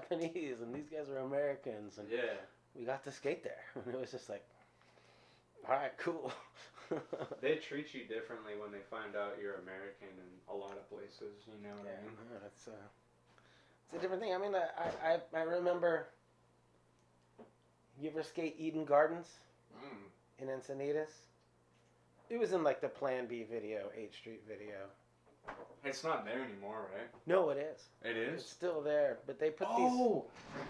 Japanese, and these guys are Americans, and we got to skate there. And it was just like, all right, cool. They treat you differently when they find out you're American in a lot of places, you know what I mean? No, it's a different thing. I mean, I remember, you ever skate Eden Gardens in Encinitas? It was in like the Plan B video, 8th Street video. It's not there anymore, right? No, it is. It is? It's still there, but they put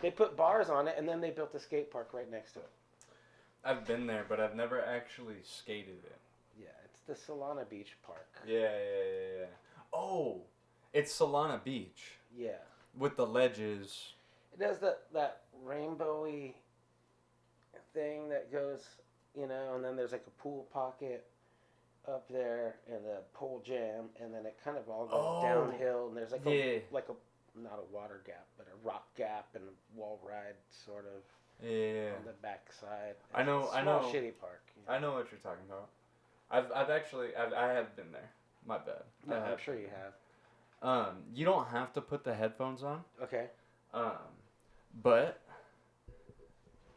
they put bars on it, and then they built a skate park right next to it. I've been there, but I've never actually skated it. Yeah, it's the Solana Beach Park. Yeah. Oh, it's Solana Beach. Yeah. With the ledges. It does that rainbowy thing that goes, you know, and then there's like a pool pocket up there and a pole jam, and then it kind of all goes downhill, and there's like a not a water gap, but a rock gap and a wall ride sort of. Yeah. On the back side. I know. Shitty park. You know? I know what you're talking about. I have been there. My bad. No, I'm sure you have. You don't have to put the headphones on. Okay. But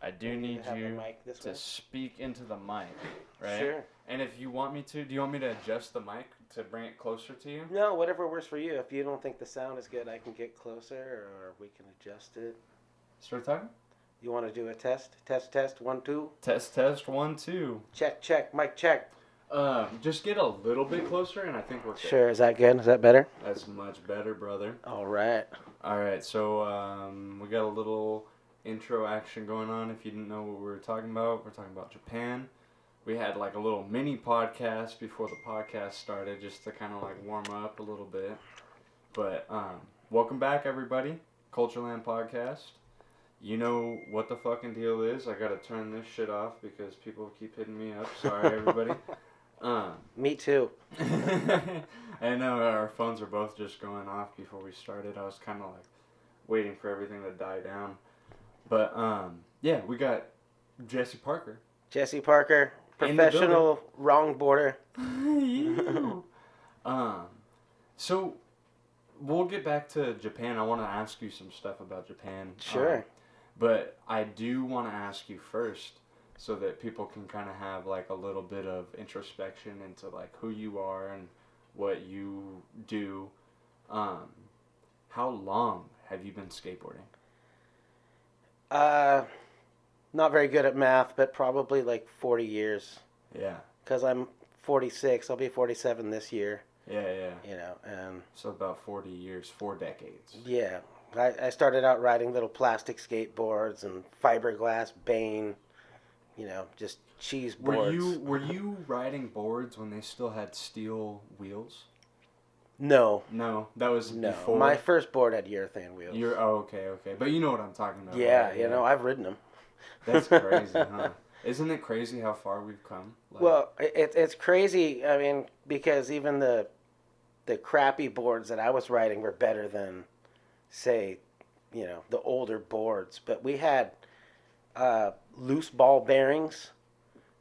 I do need you to way? speak into the mic, right? Sure. And if you want me to, do you want me to adjust the mic to bring it closer to you? No, whatever works for you. If you don't think the sound is good, I can get closer, or we can adjust it. Start talking? You want to do a test? Test, 1, 2? Test, 1, 2. Check, mic check. Just get a little bit closer, and I think we're good. Sure, is that good? Is that better? That's much better, brother. All right, so we got a little intro action going on. If you didn't know what we were talking about Japan. We had like a little mini podcast before the podcast started, just to kind of like warm up a little bit. But welcome back, everybody. CULTureLandPodcast. You know what the fucking deal is. I gotta turn this shit off because people keep hitting me up. Sorry, everybody. Me too. I know our phones are both just going off before we started. I was kind of like waiting for everything to die down. But yeah, we got Jesse Parker. Jesse Parker, professional longboarder. So we'll get back to Japan. I want to ask you some stuff about Japan. Sure. But I do want to ask you first, so that people can kind of have like a little bit of introspection into like who you are and what you do. How long have you been skateboarding? Not very good at math, but probably like 40 years. Yeah. Because I'm 46. I'll be 47 this year. Yeah. You know, and so about 40 years, 4 decades. Yeah. I started out riding little plastic skateboards and fiberglass Bane, you know, just cheese boards. Were you riding boards when they still had steel wheels? No. No, that was before. My first board had urethane wheels. Okay. But you know what I'm talking about. Yeah, right? you know, I've ridden them. That's crazy, huh? Isn't it crazy how far we've come? Like, well, it's crazy. I mean, because even the crappy boards that I was riding were better than, say, you know, the older boards. But we had loose ball bearings.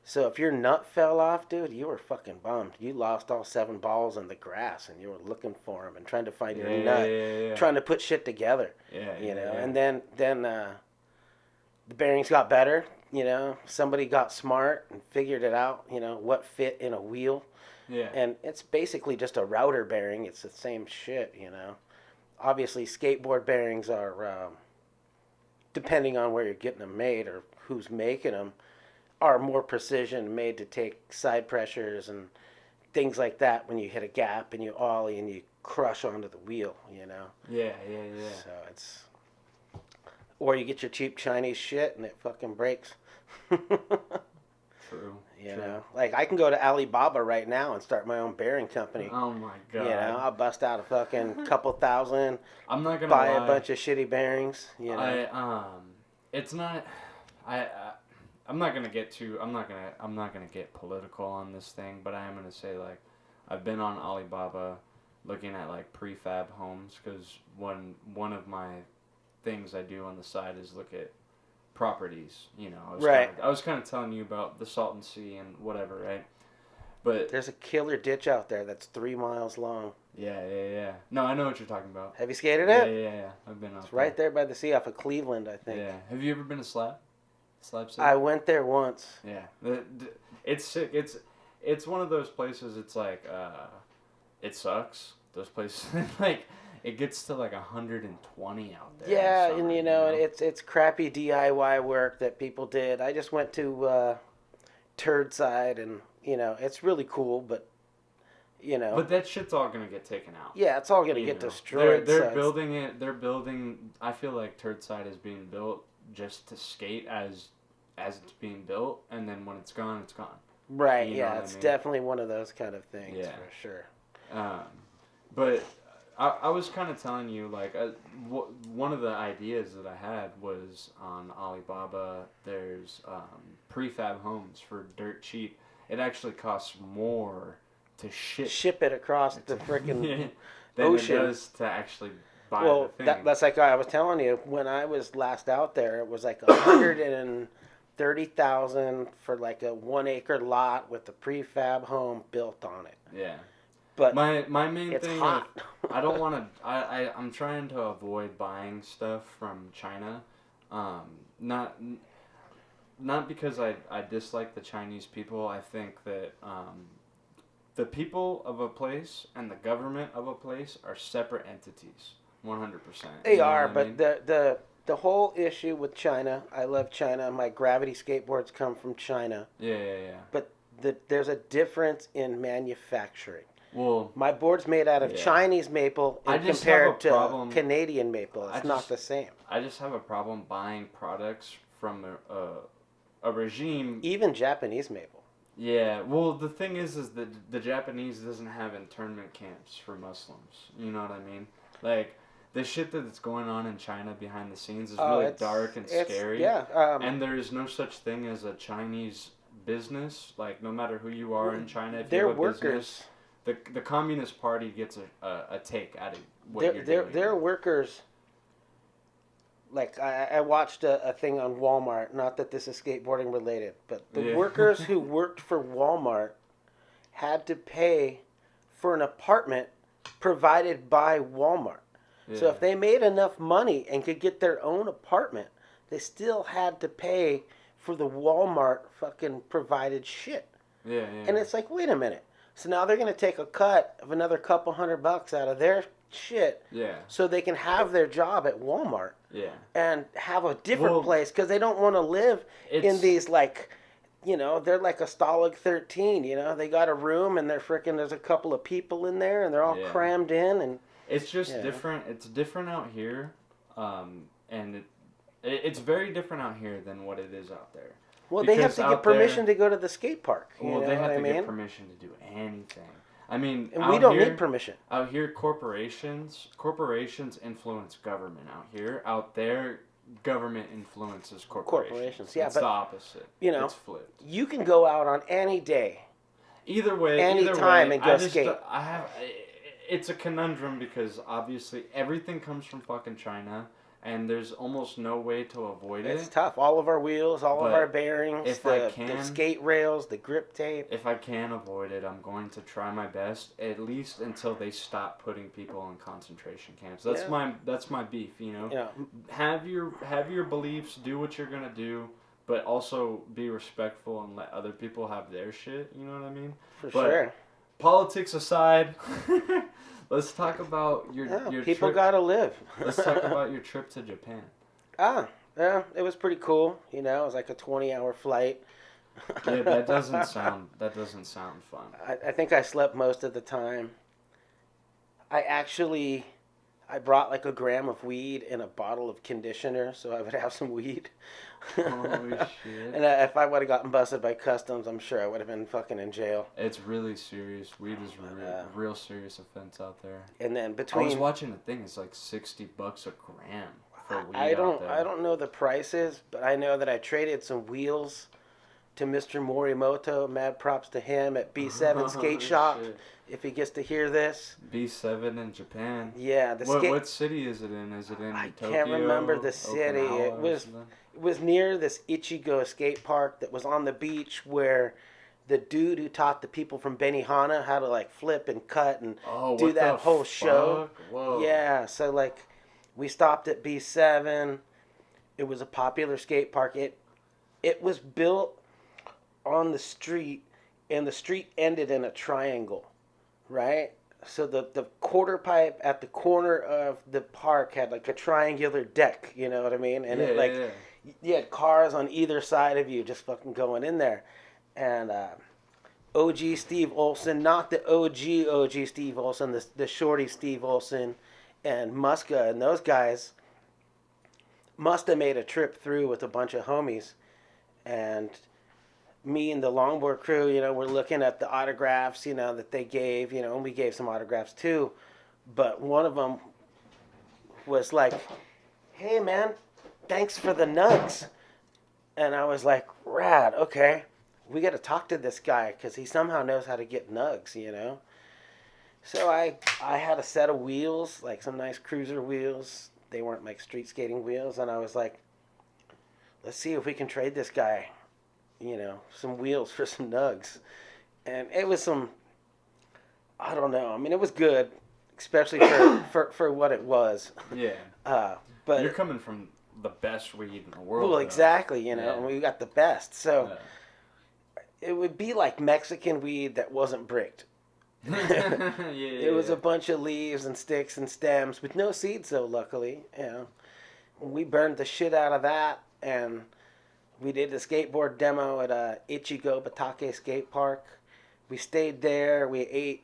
So if your nut fell off, dude, you were fucking bummed. You lost all 7 balls in the grass, and you were looking for them and trying to find your nut, trying to put shit together. You know, and then the bearings got better. You know, somebody got smart and figured it out. You know, what fit in a wheel. Yeah. And it's basically just a router bearing. It's the same shit. You know, obviously skateboard bearings are, depending on where you're getting them made or who's making them, are more precision, made to take side pressures and things like that when you hit a gap and you ollie and you crush onto the wheel, you know? Yeah. So it's... Or you get your cheap Chinese shit and it fucking breaks. True. You know? Like, I can go to Alibaba right now and start my own bearing company. Oh, my God. You know? I'll bust out a fucking couple thousand. I'm not gonna buy lie. a bunch of shitty bearings, you know? It's not... I'm not gonna get political on this thing, but I am gonna say, like, I've been on Alibaba looking at like prefab homes, because one of my things I do on the side is look at properties. You know, I was kind of telling you about the Salton Sea and whatever, right? But there's a killer ditch out there that's 3 miles long. Yeah. No, I know what you're talking about. Have you skated Yeah, it? yeah. I've been out It's right there by the sea off of Cleveland, I think. Yeah. Have you ever been to Slab City? I went there once. Yeah. It's sick. It's one of those places. It's like it sucks. Those places like it gets to like 120 out there. Yeah, in and summer, it's crappy DIY work that people did. I just went to Turd Side, and it's really cool, but But that shit's all gonna get taken out. yeah, it's all gonna get destroyed. They're building it. They're building. I feel like Turdside is being built just to skate as it's being built, and then when it's gone, it's gone. Right. You know Yeah, what I it's mean? definitely one of those kind of things for sure. But I was kind of telling you, like, one of the ideas that I had was on Alibaba, there's prefab homes for dirt cheap. It actually costs more to ship it across the freaking than ocean. it does to actually buy Well, the thing. that's like I was telling you, when I was last out there, it was like $130,000 for like a 1 acre lot with a prefab home built on it. Yeah. But my main it's thing hot. I don't want to I'm trying to avoid buying stuff from China, not because I dislike the Chinese people. I think that the people of a place and the government of a place are separate entities, 100%. They are, but the whole issue with China, I love China. My gravity skateboards come from China. Yeah. But there's a difference in manufacturing. Well, my board's made out of Chinese maple compared to Canadian maple. It's not the same. I just have a problem buying products from a regime. Even Japanese maple. Yeah, well, the thing is that the Japanese doesn't have internment camps for Muslims. You know what I mean? Like, the shit that's going on in China behind the scenes is really dark and scary. Yeah. And there is no such thing as a Chinese business. Like, no matter who you are in China, if they're you have a workers. business, the Communist Party gets a take out of what you're doing. They're workers. Like, I watched a thing on Walmart, not that this is skateboarding related, but the workers who worked for Walmart had to pay for an apartment provided by Walmart. Yeah. So if they made enough money and could get their own apartment, they still had to pay for the Walmart fucking provided shit. Yeah. And it's like, wait a minute. So now they're going to take a cut of another couple $100 out of their shit, so they can have their job at Walmart, and have a different place, because they don't want to live in these, like, they're like a Stalag 13. They got a room and there's a couple of people in there and they're all crammed in, and it's just different. It's different out here, and it's very different out here than what it is out there. Well, they have to get permission to go to the skate park. Well, they have to get permission to do anything. I mean, and we don't need permission. Out here, corporations influence government out here. Out there, government influences corporations. Yeah, it's but the opposite. It's flipped. You can go out on any day. Either way, anytime, and go skate. It's a conundrum, because obviously everything comes from fucking China, and there's almost no way to avoid it. It's tough. All of our wheels, all of our bearings, the skate rails, the grip tape. If I can avoid it, I'm going to try my best, at least until they stop putting people in concentration camps. That's my beef, Yeah. Have your beliefs, do what you're gonna do, but also be respectful and let other people have their shit. You know what I mean? For sure. Politics aside, let's talk about your people trip. Gotta live. Let's talk about your trip to Japan. Yeah, it was pretty cool. It was like a 20-hour flight. Yeah, that doesn't sound fun. I think I slept most of the time. I brought like a gram of weed and a bottle of conditioner, so I would have some weed. Holy shit. And if I would have gotten busted by customs, I'm sure I would have been fucking in jail. It's really serious. Weed is a real serious offense out there. And then I was watching a thing. It's like $60 a gram for weed. I don't know the prices, but I know that I traded some wheels to Mr. Morimoto. Mad props to him at B7 Skate Shop. Shit. If he gets to hear this. B7 in Japan. Yeah. What city is it in? Is it in Tokyo? I can't remember the city. It was near this Ichigo skate park that was on the beach where the dude who taught the people from Benihana how to like flip and cut and Oh, do what that the whole fuck? show. Whoa. Yeah, so like we stopped at B7. It was a popular skate park. It was built on the street, and the street ended in a triangle, right? So the quarter pipe at the corner of the park had like a triangular deck, you know what I mean? And Yeah, it like yeah. you had cars on either side of you just fucking going in there. And OG Steve Olson, not the OG Steve Olson, the shorty Steve Olson and Muska and those guys must have made a trip through with a bunch of homies. And me and the longboard crew, you know, we're looking at the autographs, you know, that they gave, you know, and we gave some autographs too. But one of them was like, hey man, thanks for the nugs. And I was like, rad, okay. We got to talk to this guy because he somehow knows how to get nugs, you know. So I had a set of wheels, like some nice cruiser wheels. They weren't like street skating wheels. And I was like, let's see if we can trade this guy, you know, some wheels for some nugs. And it was some, I don't know. I mean, it was good, especially for what it was. Yeah. But you're coming from the best weed in the world. Well, exactly, you know, yeah. and we got the best. So Yeah. it would be like Mexican weed that wasn't bricked. Yeah, It was a bunch of leaves and sticks and stems with no seeds, though, luckily. You know, we burned the shit out of that, and we did the skateboard demo at Ichigo Batake Skate Park. We stayed there. We ate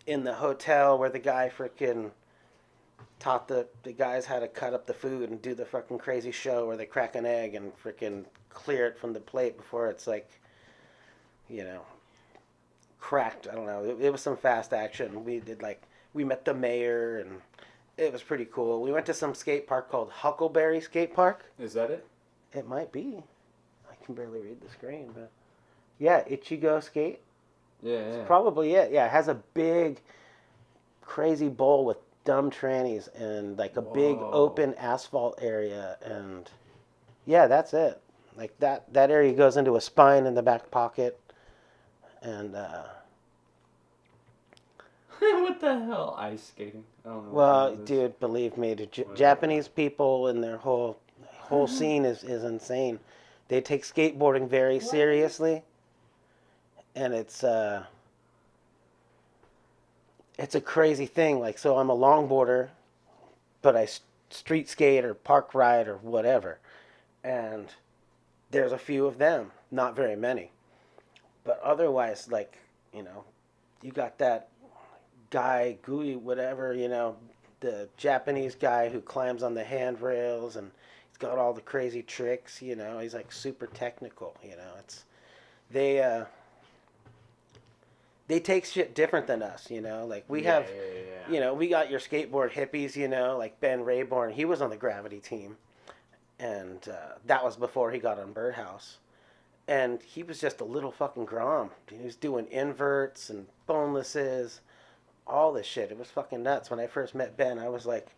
in the hotel where the guy freaking taught the guys how to cut up the food and do the fucking crazy show where they crack an egg and freaking clear it from the plate before it's like, you know, cracked. I don't know. It was some fast action. We met the mayor and it was pretty cool. We went to some skate park called Huckleberry Skate Park. Is that it? It might be. I can barely read the screen, but yeah, Ichigo Skate. Yeah, It's probably it. Yeah, it has a big, crazy bowl with dumb trannies and like a big open asphalt area, and yeah, that's it. Like that area goes into a spine in the back pocket, and what the hell? Ice skating? I don't know. well, dude, believe me, the Japanese people and their whole scene is insane. They take skateboarding very seriously, and it's a crazy thing. Like, so I'm a longboarder, but I street skate or park ride or whatever, and there's a few of them, not very many, but otherwise, like, you know, you got that guy, Gui, whatever, you know, the Japanese guy who climbs on the handrails and he's got all the crazy tricks, you know, he's like super technical, you know, they take shit different than us, you know, like we have, you know, we got your skateboard hippies, you know, like Ben Rayborn, he was on the Gravity team, and that was before he got on Birdhouse, and he was just a little fucking grom. He was doing inverts and bonelesses, all this shit. It was fucking nuts. When I first met Ben, I was like,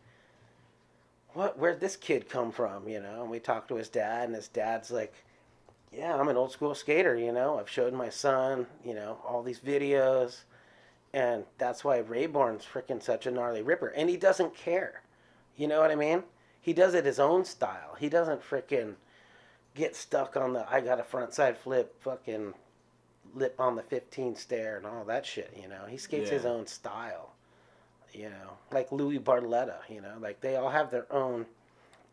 where'd this kid come from, you know? And we talked to his dad, and his dad's like, yeah, I'm an old school skater, you know? I've showed my son, you know, all these videos, and that's why Rayborn's freaking such a gnarly ripper. And he doesn't care, you know what I mean? He does it his own style. He doesn't freaking get stuck on the, I got a frontside flip, fucking lip on the 15 stair and all that shit, you know? He skates his own style, you know? Like Louis Barletta, you know? Like, they all have their own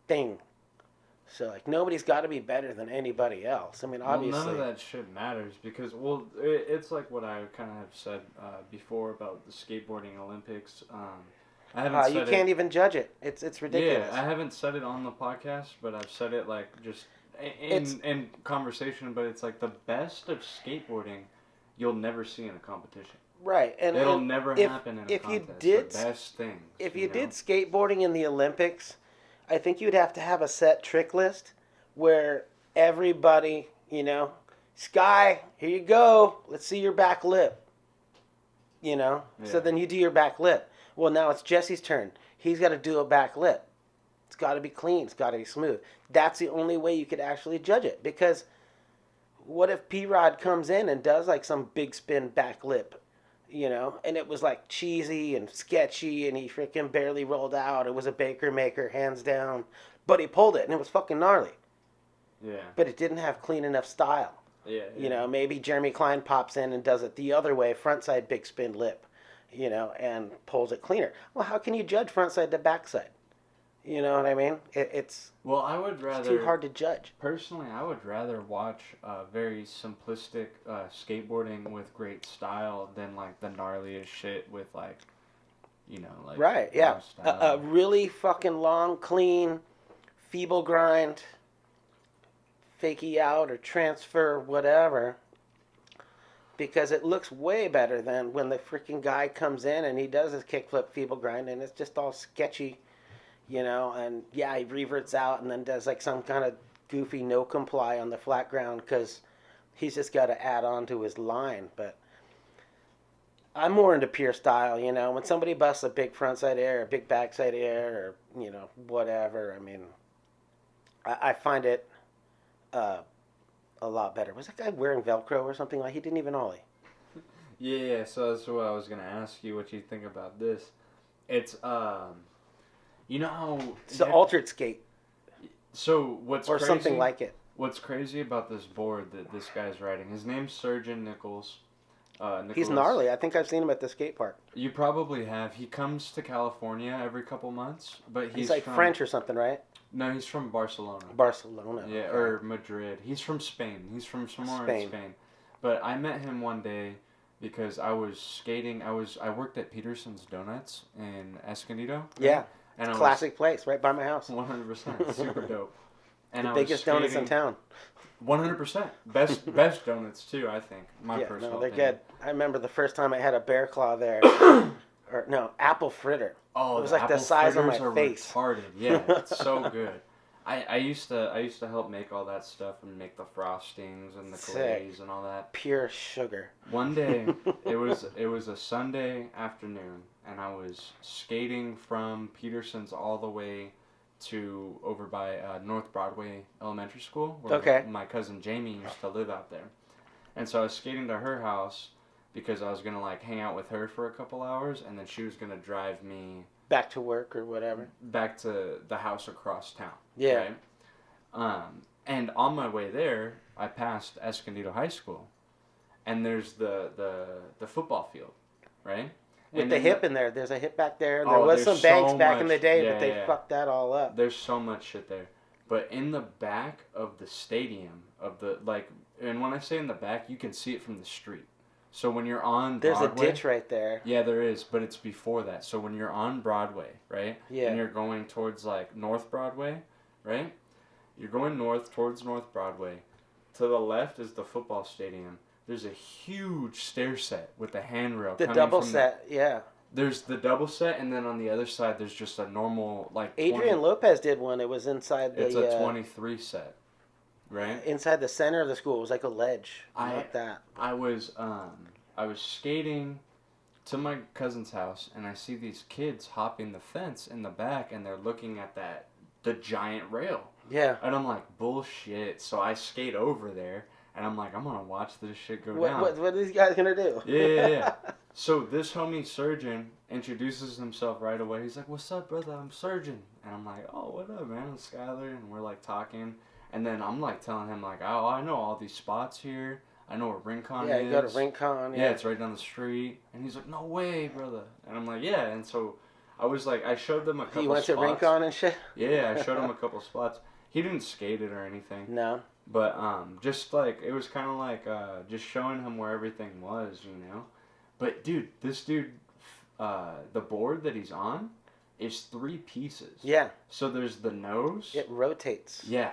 thing. So, like, nobody's got to be better than anybody else. I mean, obviously. Well, none of that shit matters because, well, it's like what I kind of have said before about the skateboarding Olympics. I haven't said you can't even judge it. It's ridiculous. Yeah, I haven't said it on the podcast, but I've said it, like, just in conversation, but it's like the best of skateboarding you'll never see in a competition. Right. And it'll never happen in a contest. You did, the best things. If you did skateboarding in the Olympics, I think you'd have to have a set trick list where everybody, you know, Sky, here you go. Let's see your back lip. You know? Yeah. So then you do your back lip. Well, now it's Jesse's turn. He's got to do a back lip. It's got to be clean. It's got to be smooth. That's the only way you could actually judge it, because what if P-Rod comes in and does like some big spin back lip, and it was like cheesy and sketchy and he freaking barely rolled out. It was a Baker Maker, hands down. But he pulled it and it was fucking gnarly. Yeah. But it didn't have clean enough style. Yeah. Maybe Jeremy Klein pops in and does it the other way, frontside big spin lip, and pulls it cleaner. Well, how can you judge frontside to backside? You know what I mean? It's I would rather. It's too hard to judge. Personally, I would rather watch very simplistic skateboarding with great style than like the gnarliest shit with like, like right. Yeah, a style. really fucking long, clean, feeble grind, fakey out or transfer, whatever. Because it looks way better than when the freaking guy comes in and he does his kickflip feeble grind and it's just all sketchy. And yeah, he reverts out and then does like some kind of goofy no comply on the flat ground because he's just got to add on to his line. But I'm more into pure style, when somebody busts a big frontside air, a big backside air, or, whatever. I mean, I find it a lot better. Was that guy wearing Velcro or something? Like he didn't even ollie. Yeah, so that's what I was going to ask you, what you think about this. It's, you know how... It's the altered skate. So what's or crazy... Or something like it. What's crazy about this board that this guy's riding, his name's Surgeon Nichols. Nicholas. He's gnarly. I think I've seen him at the skate park. You probably have. He comes to California every couple months, but he's like from, French or something, right? No, he's from Barcelona. Barcelona. Yeah, okay. Or Madrid. He's from Spain. He's from somewhere in Spain. But I met him one day because I was skating. I worked at Peterson's Donuts in Escondido. Right? Yeah. And classic place right by my house. 100%. Super dope. And the biggest donuts in town. 100%. Best donuts too, I think. My personal they're opinion. good. I remember the first time I had a bear claw there. Or no, apple fritter. Oh, it was like the size of my face. Retarded. Yeah, it's so good. I used to help make all that stuff and make the frostings and the glaze and all that. Pure sugar. One day, it was a Sunday afternoon, and I was skating from Peterson's all the way to over by North Broadway Elementary School, where my cousin Jamie used to live out there. And so I was skating to her house because I was going to like hang out with her for a couple hours, and then she was going to drive me back to work or whatever. Back to the house across town. Yeah. Right? And on my way there, I passed Escondido High School, and there's the football field, right? With the hip in there. There's a hip back there. And there was some banks back in the day, but they fucked that all up. There's so much shit there. But in the back of the stadium, and when I say in the back, you can see it from the street. So when you're on Broadway... There's a ditch right there. Yeah, there is, but it's before that. So when you're on Broadway, right? Yeah. And you're going towards, like, North Broadway, right? You're going north towards North Broadway. To the left is the football stadium. There's a huge stair set with a handrail. The double set, yeah. There's the double set, and then on the other side, there's just a normal, like... Adrian Lopez did one. It was inside the... It's a 23 set, right? Inside the center of the school. It was like a ledge. Like that. I was skating to my cousin's house, and I see these kids hopping the fence in the back, and they're looking at the giant rail. Yeah. And I'm like, bullshit. So I skate over there, and I'm like, I'm going to watch this shit go down. What are these guys going to do? Yeah. So this homie Surgeon introduces himself right away. He's like, what's up, brother? I'm Surgeon. And I'm like, oh, what up, man? I'm Skyler. And we're, like, talking. And then I'm, like, telling him, like, oh, I know all these spots here. I know where Rincon is. Yeah, you go to Rincon. Yeah, it's right down the street. And he's like, no way, brother. And I'm like, yeah. And so I was like, I showed them a couple spots. You went to Rincon and shit? Yeah, I showed him a couple spots. He didn't skate it or anything. No. But just like, it was kind of like just showing him where everything was, you know. But dude, this dude, the board that he's on is 3 pieces. Yeah. So there's the nose. It rotates. Yeah.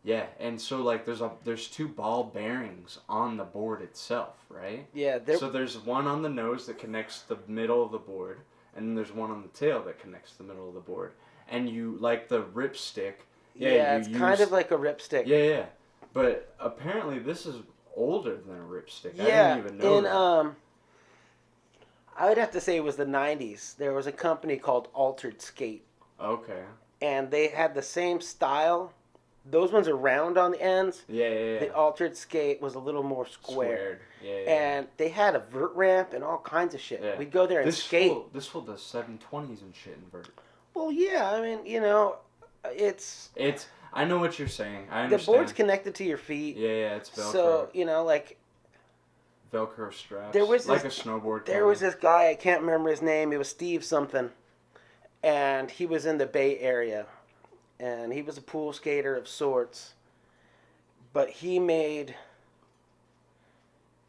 Yeah, and so like there's 2 ball bearings on the board itself, right? Yeah. So there's one on the nose that connects the middle of the board, and then there's one on the tail that connects the middle of the board. And you like the ripstick. Yeah, it's kind of like a ripstick. Yeah. But apparently this is older than a ripstick. Yeah, I didn't even know that. I would have to say it was the 90s. There was a company called Altered Skate. Okay. And they had the same style, those ones are round on the ends. Yeah. The altered skate was a little more Squared. Yeah. And they had a vert ramp and all kinds of shit. Yeah. We'd go there and skate. This fool does 720s and shit in vert. Well, yeah, I mean, it's... I know what you're saying. I understand. The board's connected to your feet. Yeah, it's Velcro. So, Velcro straps. There was like a snowboard. There was this guy, I can't remember his name. It was Steve something. And he was in the Bay Area. And he was a pool skater of sorts. But he made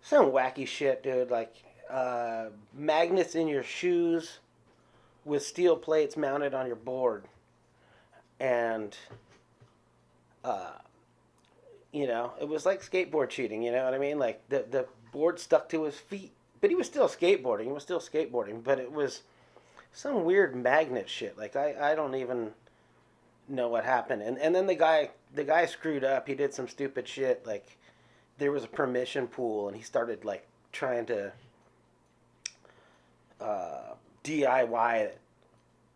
some wacky shit, dude. Like magnets in your shoes with steel plates mounted on your board. And, it was like skateboard cheating, you know what I mean? Like the board stuck to his feet. But he was still skateboarding. But it was some weird magnet shit. Like, I don't even know what happened. And then the guy screwed up. He did some stupid shit. Like, there was a permission pool, and he started, like, trying to DIY it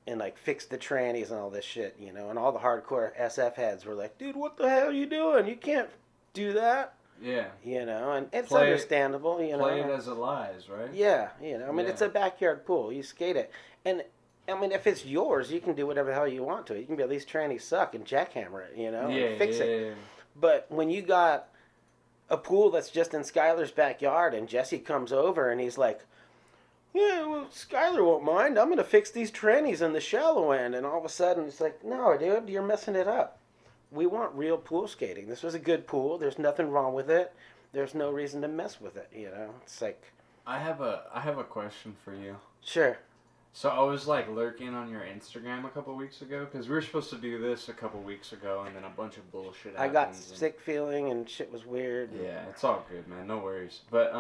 and, like, fix the trannies and all this shit, and all the hardcore SF heads were like, dude, what the hell are you doing? You can't do that. Yeah. And it's understandable, Play it as it lies, right? Yeah, it's a backyard pool. You skate it. And, if it's yours, you can do whatever the hell you want to it. You can be, these trannies suck, and jackhammer it, and fix it. Yeah. But when you got a pool that's just in Skyler's backyard, and Jesse comes over, and he's like, yeah, well, Skyler won't mind. I'm going to fix these trannies in the shallow end. And all of a sudden, it's like, no, dude, you're messing it up. We want real pool skating. This was a good pool. There's nothing wrong with it. There's no reason to mess with it, It's like... I have a question for you. Sure. So I was, like, lurking on your Instagram a couple weeks ago, because we were supposed to do this a couple weeks ago, and then a bunch of bullshit happened. I got sick feeling, and shit was weird. Yeah, it's all good, man. No worries. But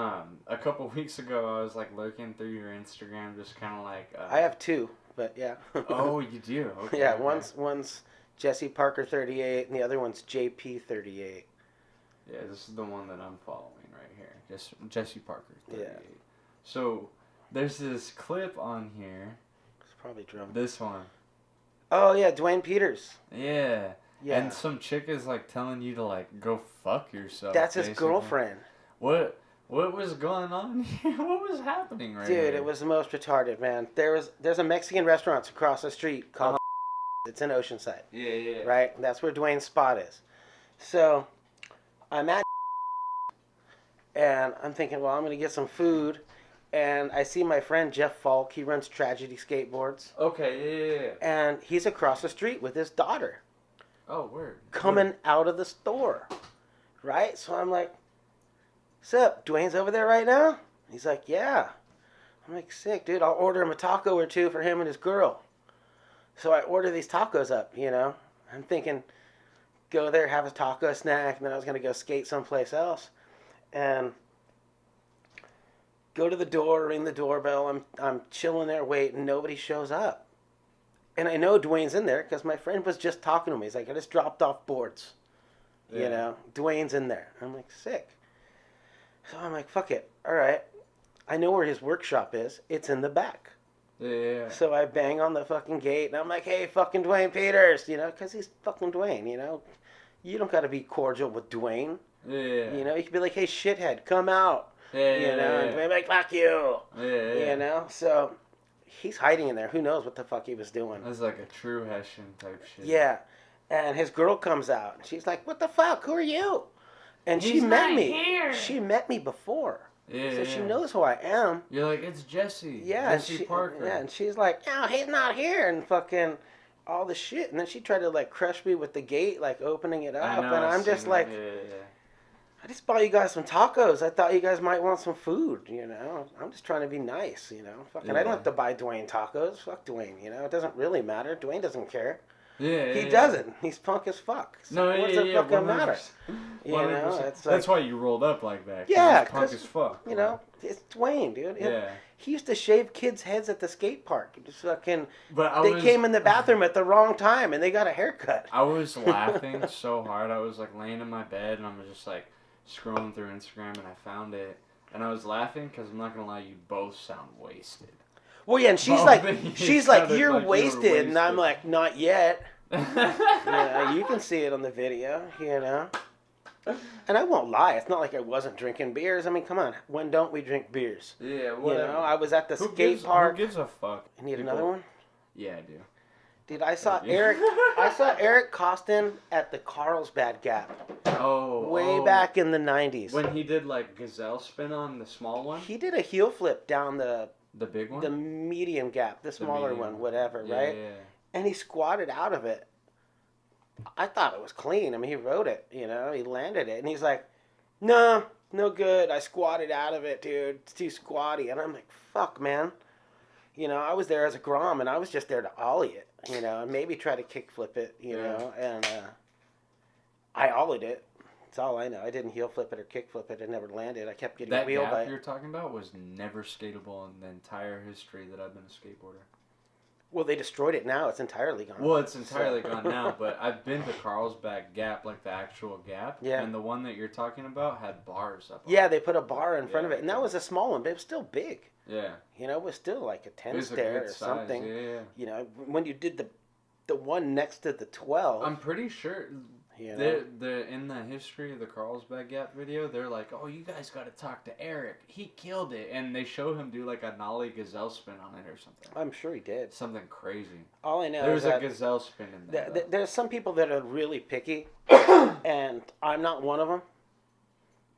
a couple weeks ago, I was, like, lurking through your Instagram, just kind of like... I have two, but yeah. Oh, you do? Okay. Yeah, okay. One's Jesse Parker 38, and the other one's JP 38. Yeah, this is the one that I'm following right here. Just Jesse Parker 38. Yeah. So... there's this clip on here. It's probably drum. This one. Oh, yeah, Dwayne Peters. Yeah. Yeah. And some chick is, like, telling you to, like, go fuck yourself. That's basically. his girlfriend. What was going on here? What was happening right Dude, here? it was the most retarded, man. There's a Mexican restaurant across the street called It's in Oceanside. Yeah. Right? That's where Dwayne's spot is. So, I'm at and I'm thinking, well, I'm going to get some food. And I see my friend Jeff Falk. He runs Tragedy Skateboards. Okay, yeah. And he's across the street with his daughter. Oh, word. Coming out of the store. Right? So I'm like, what's up? Dwayne's over there right now? He's like, yeah. I'm like, sick, dude. I'll order him a taco or two for him and his girl. So I order these tacos up, I'm thinking, go there, have a taco snack, and then I was going to go skate someplace else. And... go to the door, ring the doorbell. I'm chilling there waiting. Nobody shows up. And I know Dwayne's in there because my friend was just talking to me. He's like, I just dropped off boards. Yeah. Dwayne's in there. I'm like, sick. So I'm like, fuck it. All right. I know where his workshop is. It's in the back. Yeah. So I bang on the fucking gate and I'm like, hey, fucking Dwayne Peters. Because he's fucking Dwayne, You don't got to be cordial with Dwayne. Yeah. You can be like, hey, shithead, come out. And Dwayne like, fuck you. Yeah. So he's hiding in there. Who knows what the fuck he was doing. That's like a true Hessian type shit. Yeah. And his girl comes out. And she's like, what the fuck? Who are you? And He's she met not me. here. She met me before. Yeah. So she knows who I am. You're like, it's Jesse. Yeah. Jesse Parker. Yeah. And she's like, no, he's not here. And fucking all the shit. And then she tried to like crush me with the gate, like opening it up. I know, and I'm just like... yeah. I just bought you guys some tacos. I thought you guys might want some food, I'm just trying to be nice, Fucking, I don't have to buy Dwayne tacos. Fuck Dwayne, It doesn't really matter. Dwayne doesn't care. Yeah. He doesn't. He's punk as fuck. So no, what's the fucking 100%. matter? 100%. It's like, that's why you rolled up like that. Yeah, he's punk as fuck. It's Dwayne, dude. Yeah. He used to shave kids' heads at the skate park. Just fucking. But came in the bathroom at the wrong time and they got a haircut. I was laughing so hard. I was like laying in my bed and I was just like scrolling through Instagram and I found it and I was laughing because I'm not gonna lie, you both sound wasted. Well, yeah, and she's like, you're wasted, and I'm like, not yet. Yeah, you can see it on the video, you know. And I won't lie, it's not like I wasn't drinking beers. I mean, come on, when don't we drink beers? Yeah, whatever. You know, I was at the skate park. Who gives a fuck? You need another one? Yeah, I do. Dude, I saw Eric Costin at the Carlsbad Gap. Way back in the 90s. When he did like gazelle spin on the small one? He did a heel flip down the big one? The medium gap, the smaller one, whatever, yeah, right? Yeah. And he squatted out of it. I thought it was clean. I mean, he rode it, you know, he landed it. And he's like, no good. I squatted out of it, dude. It's too squatty. And I'm like, fuck, man. You know, I was there as a grom, and I was just there to ollie it, you know, and maybe try to kick flip it, you know. And I ollied it. That's all I know. I didn't heel flip it or kick flip it. It never landed. I kept getting wheeled by it. That gap you're talking about was never skatable in the entire history that I've been a skateboarder. Well, they destroyed it now. It's entirely gone. Well, it's entirely gone now, but I've been to Carlsbad Gap, like the actual gap. Yeah. And the one that you're talking about had bars up on Yeah, it. they put a bar in front of it. And that was a small one, but it was still big. Yeah. You know, it was still like a 10 It was stair a good or size. something. Yeah. You know, when you did the one next to the 12. I'm pretty sure You know? they're in the history of the Carlsbad Gap video, they're like, oh, you guys got to talk to Eric. He killed it. And they show him do like a nollie gazelle spin on it or something. I'm sure he did. Something crazy. All I know There's is a that gazelle spin in there. there's some people that are really picky, and I'm not one of them.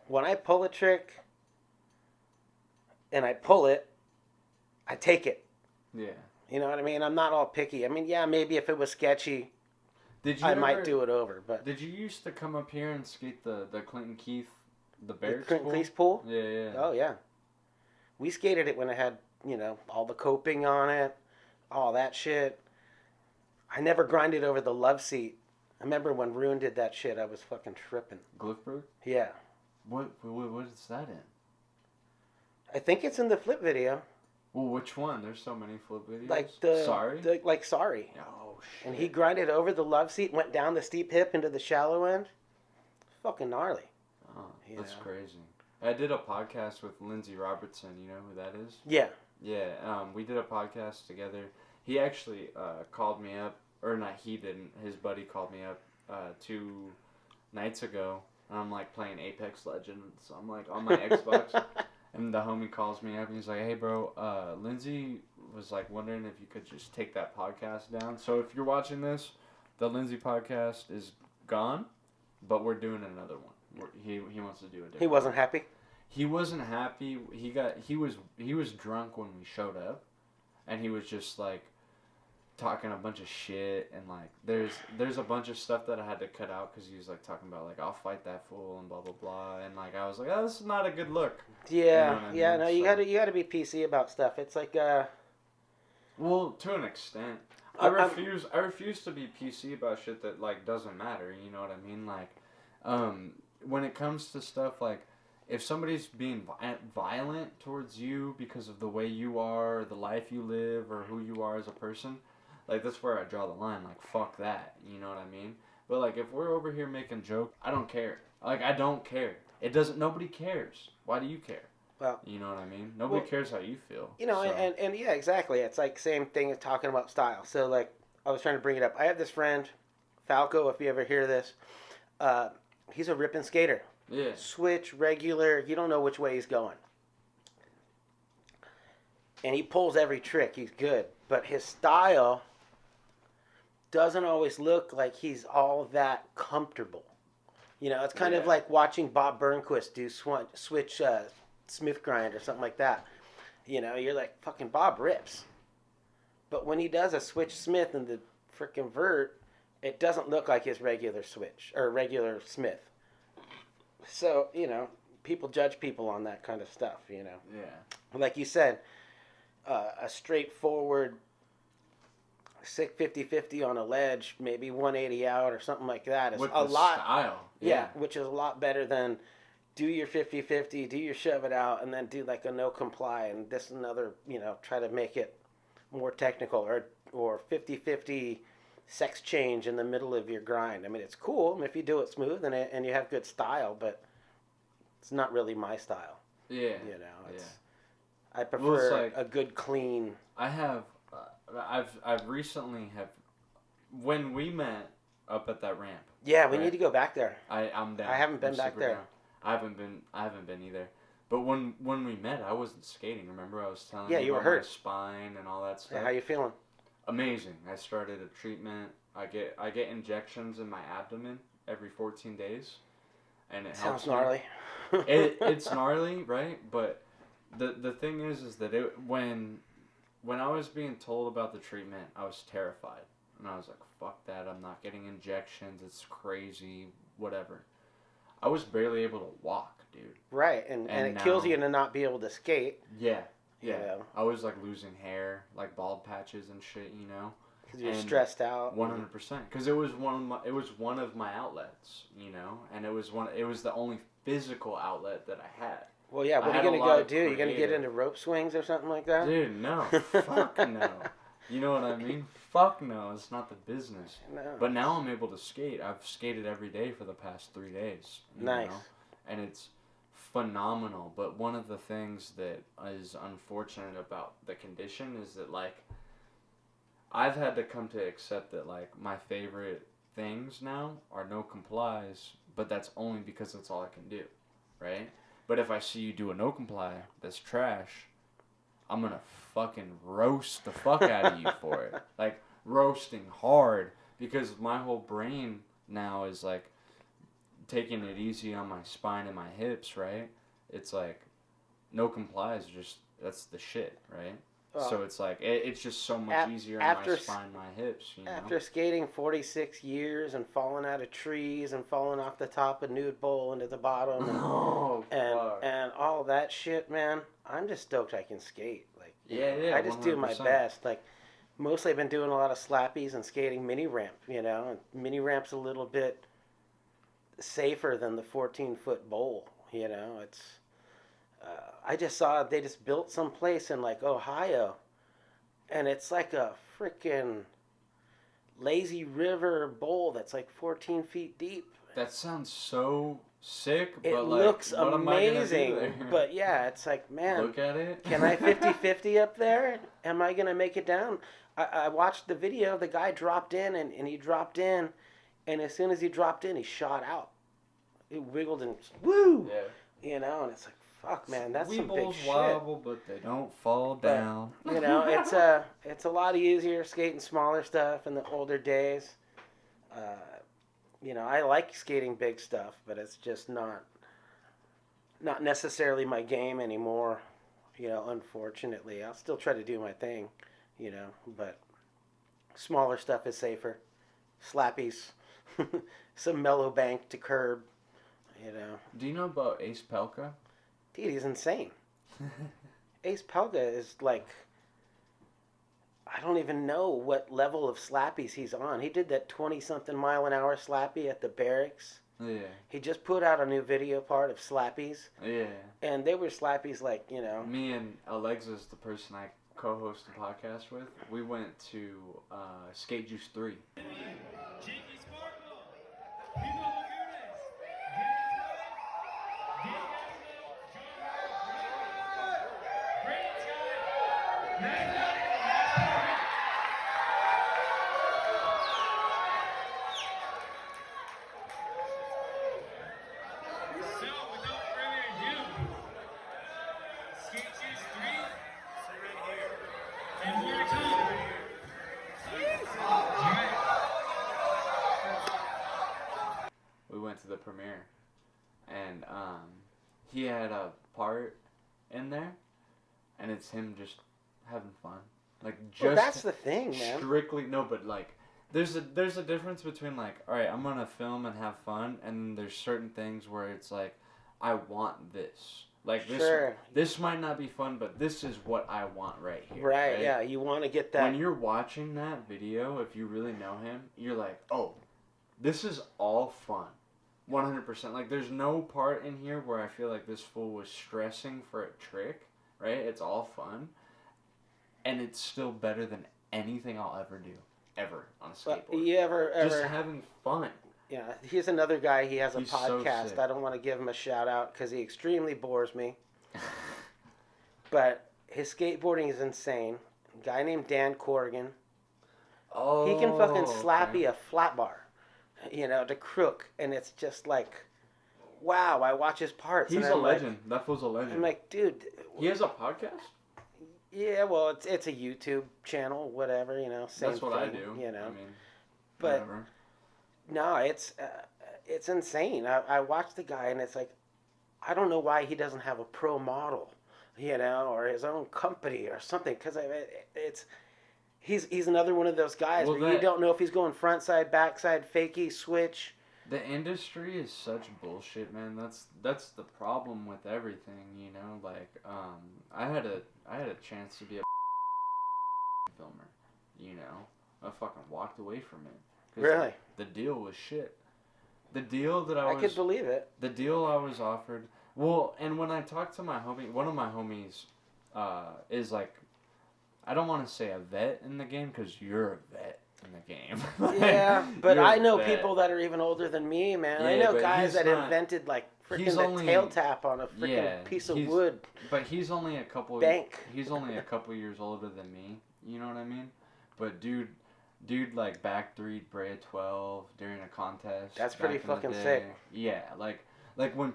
When I pull a trick and I pull it, I take it. Yeah. You know what I mean? I'm not all picky. I mean, yeah, maybe if it was sketchy, might do it over. But did you used to come up here and skate the Clinton Keith, the Barracks Clinton pool? Keith's pool? Yeah. Oh, yeah. We skated it when it had, you know, all the coping on it, all that shit. I never grinded over the love seat. I remember when Rune did that shit, I was fucking tripping. Glyphberg? Yeah. What is that in? I think it's in the flip video. Well, which one? There's so many flip videos. Like Sorry? Sorry. Oh, shit. And he grinded over the love seat, went down the steep hip into the shallow end. Fucking gnarly. Oh, that's crazy. I did a podcast with Lindsay Robertson. You know who that is? Yeah. Yeah, we did a podcast together. He actually called me up, or not he didn't, his buddy called me up 2 nights ago, and I'm like playing Apex Legends, so I'm like on my Xbox, and the homie calls me up, and he's like, hey bro, Lindsay was like wondering if you could just take that podcast down. So if you're watching this, the Lindsay podcast is gone, but we're doing another one. He wants to do a different He wasn't happy? He wasn't happy. He was drunk when we showed up, and he was just like talking a bunch of shit, and like there's a bunch of stuff that I had to cut out because he was like talking about like I'll fight that fool and blah blah blah, and like I was like, oh, this is not a good look. Yeah, you know yeah. I mean? No, you gotta be PC about stuff. It's like well, to an extent. I refuse to be PC about shit that like doesn't matter. You know what I mean? Like, when it comes to stuff like, if somebody's being violent towards you because of the way you are, or the life you live, or who you are as a person, like that's where I draw the line. Like, fuck that. You know what I mean? But like, if we're over here making jokes, I don't care. Like, I don't care. It doesn't. Nobody cares. Why do you care? Well, you know what I mean? Nobody cares how you feel. You know, so. and yeah, exactly. It's like same thing as talking about style. So like, I was trying to bring it up. I have this friend, Falco. If you ever hear this, he's a ripping skater. Yeah. Switch, regular. You don't know which way he's going. And he pulls every trick. He's good, but his style doesn't always look like he's all that comfortable. You know, it's kind of like watching Bob Burnquist do switch Smith grind or something like that. You know, you're like, fucking Bob rips. But when he does a switch Smith in the frickin' vert, it doesn't look like his regular switch or regular Smith. So, you know, people judge people on that kind of stuff, you know. Yeah. Like you said, a straightforward 50-50 on a ledge, maybe 180 out or something like that is with a the lot. Style. Yeah, which is a lot better than do your 50-50, do your shove it out, and then do like a no comply and this and another, you know, try to make it more technical, or 50-50 sex change in the middle of your grind. I mean, it's cool if you do it smooth and you have good style, but it's not really my style. Yeah. You know, I prefer like, a good clean. I have, I've recently have when we met up at that ramp. Yeah, we need to go back there. I'm down. I haven't been back there. Down. I haven't been either. But when we met, I wasn't skating. Remember, I was telling you were about hurt. my spine and all that stuff. Yeah, how you feeling? Amazing. I started a treatment. I get injections in my abdomen every 14 days, and it helps. Sounds gnarly. It's gnarly, right? But the thing is that when I was being told about the treatment, I was terrified, and I was like, "Fuck that! I'm not getting injections. It's crazy. Whatever." I was barely able to walk, dude. Right, and it now, kills you to not be able to skate. Yeah. You know? I was like losing hair, like bald patches and shit, you know. Because you're stressed out. 100%. Because it was one of my outlets, you know, and it was the only physical outlet that I had. Well, yeah. What are you gonna go do? You gonna get into rope swings or something like that? Dude, no. Fuck no. You know what I mean? Fuck no. It's not the business. No. But now I'm able to skate. I've skated every day for the past 3 days. Nice. You know? And it's phenomenal. But one of the things that is unfortunate about the condition is that, like, I've had to come to accept that, like, my favorite things now are no complies, but that's only because that's all I can do, right? But if I see you do a no comply that's trash, I'm gonna fucking roast the fuck out of you for it. Like, roasting hard, because my whole brain now is, like, taking it easy on my spine and my hips, right? It's like, no complies, just, that's the shit, right? So it's like, it's just so much easier on my spine, my hips, you know? After skating 46 years and falling out of trees and falling off the top of Nude Bowl into the bottom and all that shit, man, I'm just stoked I can skate. Like, yeah, I just 100%. do my best. Like, mostly I've been doing a lot of slappies and skating mini ramp, you know? And mini ramp's a little bit safer than the 14-foot bowl, you know? It's... I just saw they just built some place in, like, Ohio, and it's like a freaking lazy river bowl that's like 14 feet deep. That sounds so sick, but it like, looks what amazing. Am I gonna do there? But yeah, it's like, man, look at it. Can I 50-50 up there? Am I gonna make it down? I watched the video. The guy dropped in, and he dropped in, and as soon as he dropped in, he shot out. He wiggled and woo, you know, and it's like, fuck, man, that's some big shit. Wobble, but they don't fall down. You know, it's a lot easier skating smaller stuff in the older days. You know, I like skating big stuff, but it's just not necessarily my game anymore. You know, unfortunately, I'll still try to do my thing. You know, but smaller stuff is safer. Slappies, some mellow bank to curb. You know. Do you know about Ace Pelka? Dude, he's insane. Ace Pelka is like, I don't even know what level of slappies he's on. He did that 20-something mile-an-hour slappy at the barracks. Yeah. He just put out a new video part of slappies. Yeah. And they were slappies like, you know. Me and Alexiz, the person I co-host the podcast with, we went to Skate Juice 3. We went to the premiere, and he had a part in there, and it's him just having fun, like just. Well, that's the thing, man. Strictly no, but like there's a difference between like, all right, I'm gonna film and have fun, and there's certain things where it's like, I want this. Like this, sure. This might not be fun, but this is what I want right here. Right, yeah, you want to get that. When you're watching that video, if you really know him, you're like, oh, this is all fun. 100%. Like, there's no part in here where I feel like this fool was stressing for a trick, right? It's all fun. And it's still better than anything I'll ever do, ever, on a skateboard. You ever... Just having fun. Yeah, he's another guy. He has a He's podcast. So I don't want to give him a shout out because he extremely bores me. But his skateboarding is insane. A guy named Dan Corrigan. Oh, He can fucking slap okay. you a flat bar, to crook, and it's just like, wow. I watch his parts, and He's a legend. That fool's a I'm legend. like, dude. He has a podcast? Yeah, well, it's a YouTube channel, whatever, same That's what thing, I do. I mean, But whatever. no, it's insane. I watch the guy, and it's like, I don't know why he doesn't have a pro model, or his own company or something. Because he's another one of those guys Well, where you don't know if he's going front side, back side, fakie, switch. The industry is such bullshit, man. That's the problem with everything, Like, I had a chance to be a filmer, I fucking walked away from it. 'Cause Really? The deal was shit. The deal that I could believe it. The deal I was offered. Well, and when I talked to my homie, one of my homies, is like, I don't want to say a vet in the game because you're a vet in the game. Yeah, but You're I a know vet. people that are even older than me, man. I Yeah, know but guys he's that not- invented like freaking he's the only- tail tap on a freaking piece of wood. But he's only a couple. Bank. He's only a couple years older than me. You know what I mean? But dude, like back 3 Brea 12 during a contest. That's pretty back in the fucking day. sick. Yeah, like when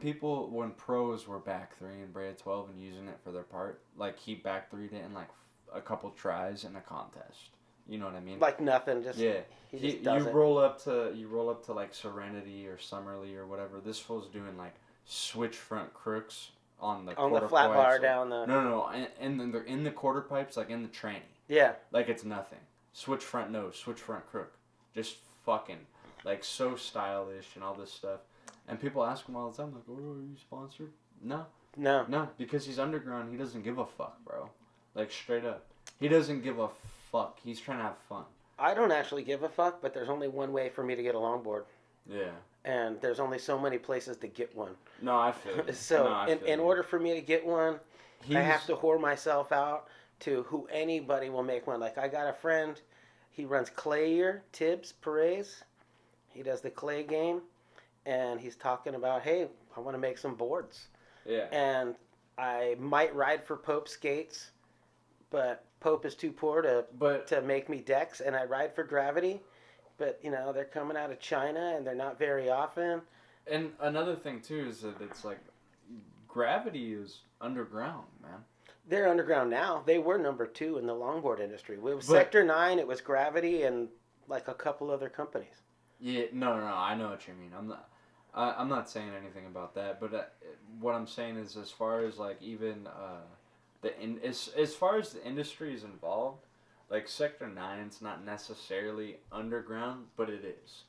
pros were back 3 in Brea 12 and using it for their part, like he back 3'd it in like a couple tries in a contest. You know what I mean? Like nothing, just Yeah. he just does you it. roll up to like Serenity or Summerly or whatever. This fool's doing like switch front crooks on the quarter flat pipes. bar down the. No, in the quarter pipes, like in the tranny. Yeah. Like it's nothing. Switch front nose, switch front crook. Just fucking like so stylish and all this stuff. And people ask him all the time, like, "Oh, are you sponsored?" No, because he's underground. He doesn't give a fuck, bro. Like straight up, he doesn't give a fuck. He's trying to have fun. I don't actually give a fuck, but there's only one way for me to get a longboard. Yeah. And there's only so many places to get one. No, I feel you. So No, I feel in you. order for me to get one, I have to whore myself out to who anybody will make one. Like I got a friend, he runs Clayer, Tibbs, Perez. He does the clay game, and he's talking about, hey, I want to make some boards. Yeah. And I might ride for Pope Skates, but Pope is too poor to make me decks, and I ride for Gravity. But, they're coming out of China, and they're not very often. And another thing, too, is that it's like Gravity is underground, man. They're underground now. They were number 2 in the longboard industry. It was Sector 9, it was Gravity, and like a couple other companies. Yeah, no, I know what you mean. I'm not saying anything about that, but what I'm saying is, as far as like even as far as the industry is involved, like Sector 9's not necessarily underground, but it is.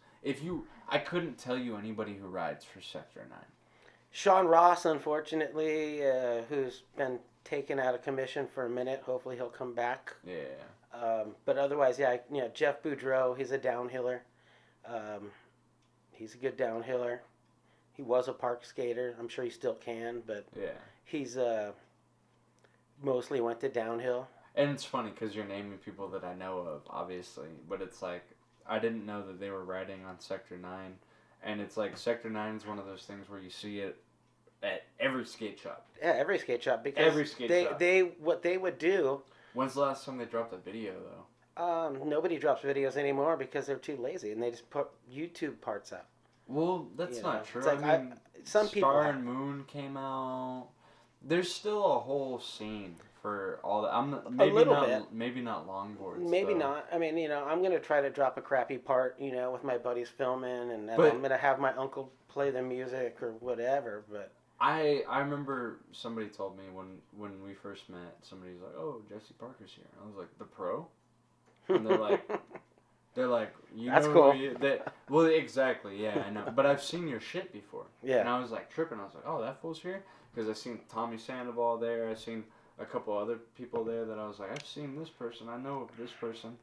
I couldn't tell you anybody who rides for Sector 9. Sean Ross, unfortunately, who's been taken out of commission for a minute. Hopefully he'll come back. Yeah. But otherwise, yeah, Jeff Boudreau, he's a downhiller. He's a good downhiller. He was a park skater. I'm sure he still can, but Yeah. he's mostly went to downhill. And it's funny because you're naming people that I know of, obviously, but it's like I didn't know that they were riding on Sector 9, and it's like Sector 9 is one of those things where you see it at every skate shop. Yeah, every skate shop, because Every skate shop. what they would do. When's the last time they dropped a video though? Nobody drops videos anymore because they're too lazy, and they just put YouTube parts up. Well, that's not true. It's like, I mean, some people Star have. and Moon came out. There's still a whole scene for all that. Maybe not longboards. Maybe though. not. I mean, I'm going to try to drop a crappy part, with my buddies filming, and then But- I'm going to have my uncle play the music or whatever, but... I remember somebody told me when we first met, somebody's like, "Oh, Jesse Parker's here." I was like, "The pro?" And they're like, "You That's know cool. Well, exactly, yeah, I know. But I've seen your shit before. Yeah. And I was like tripping. I was like, "Oh, that fool's here," because I seen Tommy Sandoval there. I seen a couple other people there that I was like, "I've seen this person. I know this person."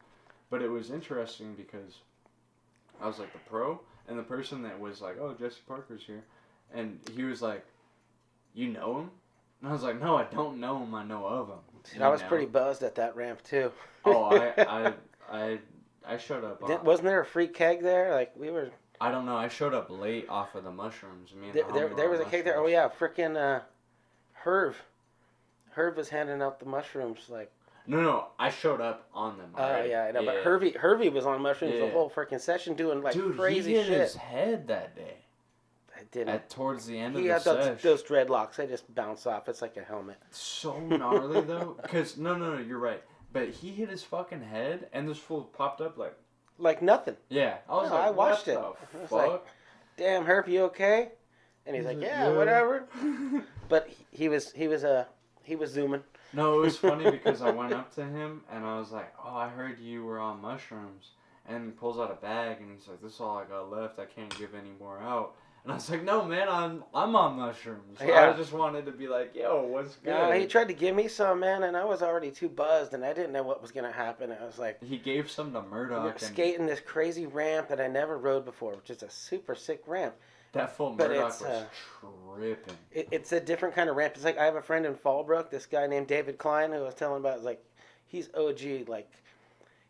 But it was interesting because I was like the pro, and the person that was like, "Oh, Jesse Parker's here," and he was like, "You know him?" And I was like, "No, I don't know him. I know of him." Dude, I was pretty buzzed at that ramp, too. Oh, I showed up. Wasn't there a free keg there? Like, we were... I don't know. I showed up late off of the mushrooms. Me and the homie There were was a on keg there. Oh, mushrooms. yeah, frickin' Herb was handing out the mushrooms, like... No, I showed up on them already. Oh, yeah, I know. But Hervey was on mushrooms the whole freaking session doing, like, Dude, crazy he hit shit. his head that day. I didn't. Towards the end of he the had session. those dreadlocks. They just bounce off. It's like a helmet. So gnarly, though. Because, no, you're right. But he hit his fucking head, and this fool popped up like... Like nothing. Yeah. I watched it. I was like, damn, Herb, you okay? And he's like, yeah, whatever. But he was zooming. No, it was funny because I went up to him and I was like, oh, I heard you were on mushrooms. And he pulls out a bag and he's like, this is all I got left. I can't give any more out. And I was like, no, man, I'm on mushrooms. Yeah. I just wanted to be like, yo, what's good? No, he tried to give me some, man, and I was already too buzzed, and I didn't know what was going to happen. I was like... He gave some to Murdoch. Skating this crazy ramp that I never rode before, which is a super sick ramp. That full Murdoch was tripping. It's a different kind of ramp. It's like, I have a friend in Fallbrook, this guy named David Klein, who I was telling about, like, he's OG, like...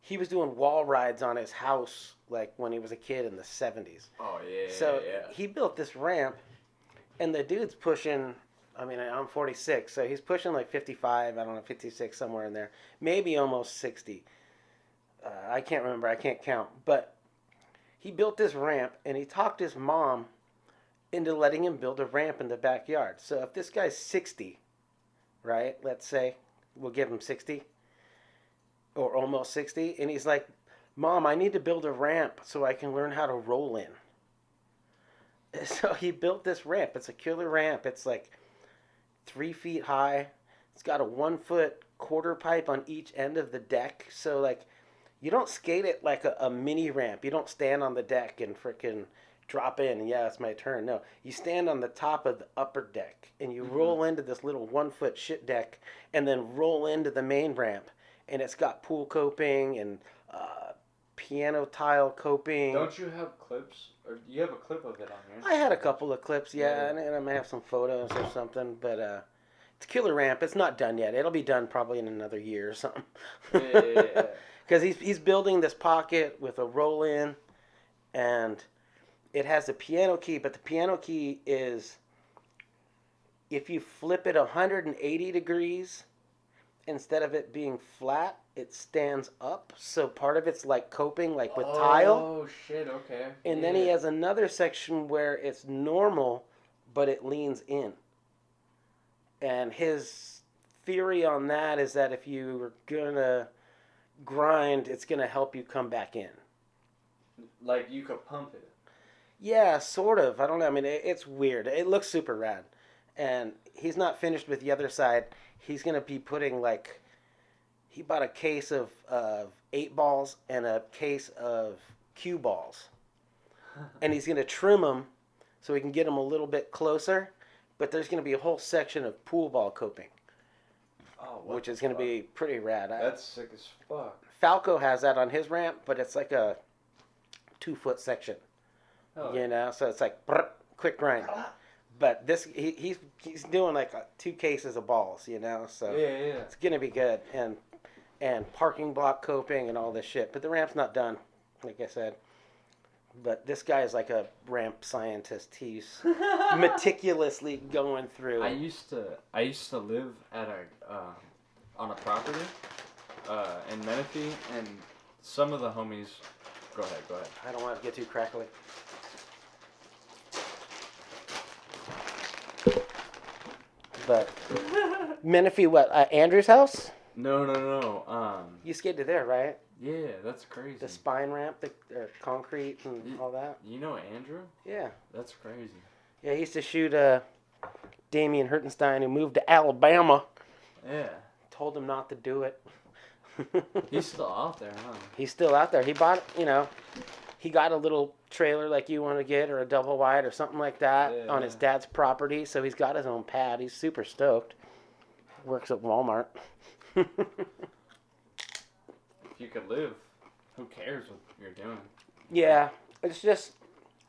He was doing wall rides on his house, like, when he was a kid in the 70s. Oh, yeah, So he built this ramp, and the dude's pushing, I mean, I'm 46, so he's pushing like 55, I don't know, 56, somewhere in there. Maybe almost 60. I can't remember, I can't count. But he built this ramp, and he talked his mom into letting him build a ramp in the backyard. So if this guy's 60, right, let's say, we'll give him 60, or almost 60, and he's like, Mom, I need to build a ramp so I can learn how to roll in. So he built this ramp. It's a killer ramp. It's like 3 feet high. It's got a 1 foot quarter pipe on each end of the deck. So, like, you don't skate it like a mini ramp. You don't stand on the deck and frickin' drop in and, yeah, it's my turn. No, you stand on the top of the upper deck and you roll into this little 1 foot shit deck and then roll into the main ramp. And it's got pool coping and piano tile coping. Don't you have clips? Or you have a clip of it on here? I had a couple of clips, yeah. And I may have some photos or something. But it's a killer ramp. It's not done yet. It'll be done probably in another year or something. Yeah. Because he's building this pocket with a roll-in. And it has a piano key. But the piano key is, if you flip it 180 degrees... Instead of it being flat, it stands up. So part of it's like coping, like with tile. Oh, shit, okay. And then he has another section where it's normal, but it leans in. And his theory on that is that if you're going to grind, it's going to help you come back in. Like you could pump it. Yeah, sort of. I don't know. I mean, it's weird. It looks super rad. And he's not finished with the other side. He's going to be putting, like, he bought a case of 8 balls and a case of cue balls. And he's going to trim them so we can get them a little bit closer. But there's going to be a whole section of pool ball coping. Oh, which is going to be pretty rad. That's sick as fuck. Falco has that on his ramp, but it's like a 2 foot section. Oh, you know? So it's like, quick grind. But this, he's doing like 2 cases of balls, you know, so yeah. It's gonna be good, and parking block coping and all this shit. But the ramp's not done, like I said. But this guy is like a ramp scientist. He's meticulously going through. I used to live at on a property in Menifee, and some of the homies. Go ahead. I don't want to get too crackly. But Menifee, what? Andrew's house? No. You skated there, right? Yeah, that's crazy. The spine ramp, the concrete and all that. You know Andrew? Yeah. That's crazy. Yeah, he used to shoot Damian Hertenstein, who moved to Alabama. Yeah. Told him not to do it. He's still out there, huh? He's still out there. He bought, he got a little trailer like you want to get, or a double wide or something like that on his dad's property. So he's got his own pad. He's super stoked. Works at Walmart. If you could live, who cares what you're doing? Yeah, it's just.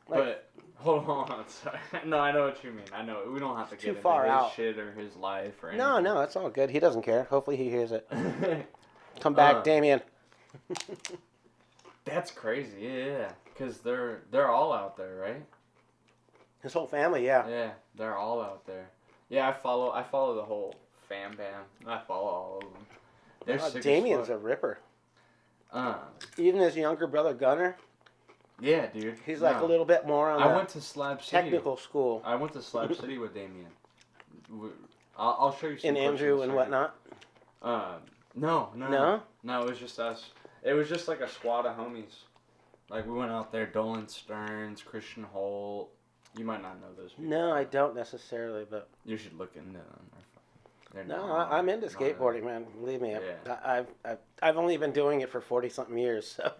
Like, but hold on, sorry. No, I know what you mean. I know we don't have to get into his shit or his life or anything. No, it's all good. He doesn't care. Hopefully he hears it. Come back, Damien. That's crazy, yeah. Because they're all out there, right? His whole family, yeah. Yeah, they're all out there. Yeah, I follow the whole fam bam. I follow all of them. They're sick Damien's as fuck. a ripper. Uh, Even his younger brother Gunner, yeah, dude. he's like a little bit more on I the went to Slab City. technical school. I went to Slab City with Damien. I'll show you some And clips Andrew in a and second. whatnot. No. No? It was just us. It was just like a squad of homies. Like, we went out there, Dolan Stearns, Christian Holt. You might not know those people. No, I don't necessarily, but... You should look into them. They're No, not- I'm into not skateboarding, man. Believe me. Yeah. I've only been doing it for 40-something years, so...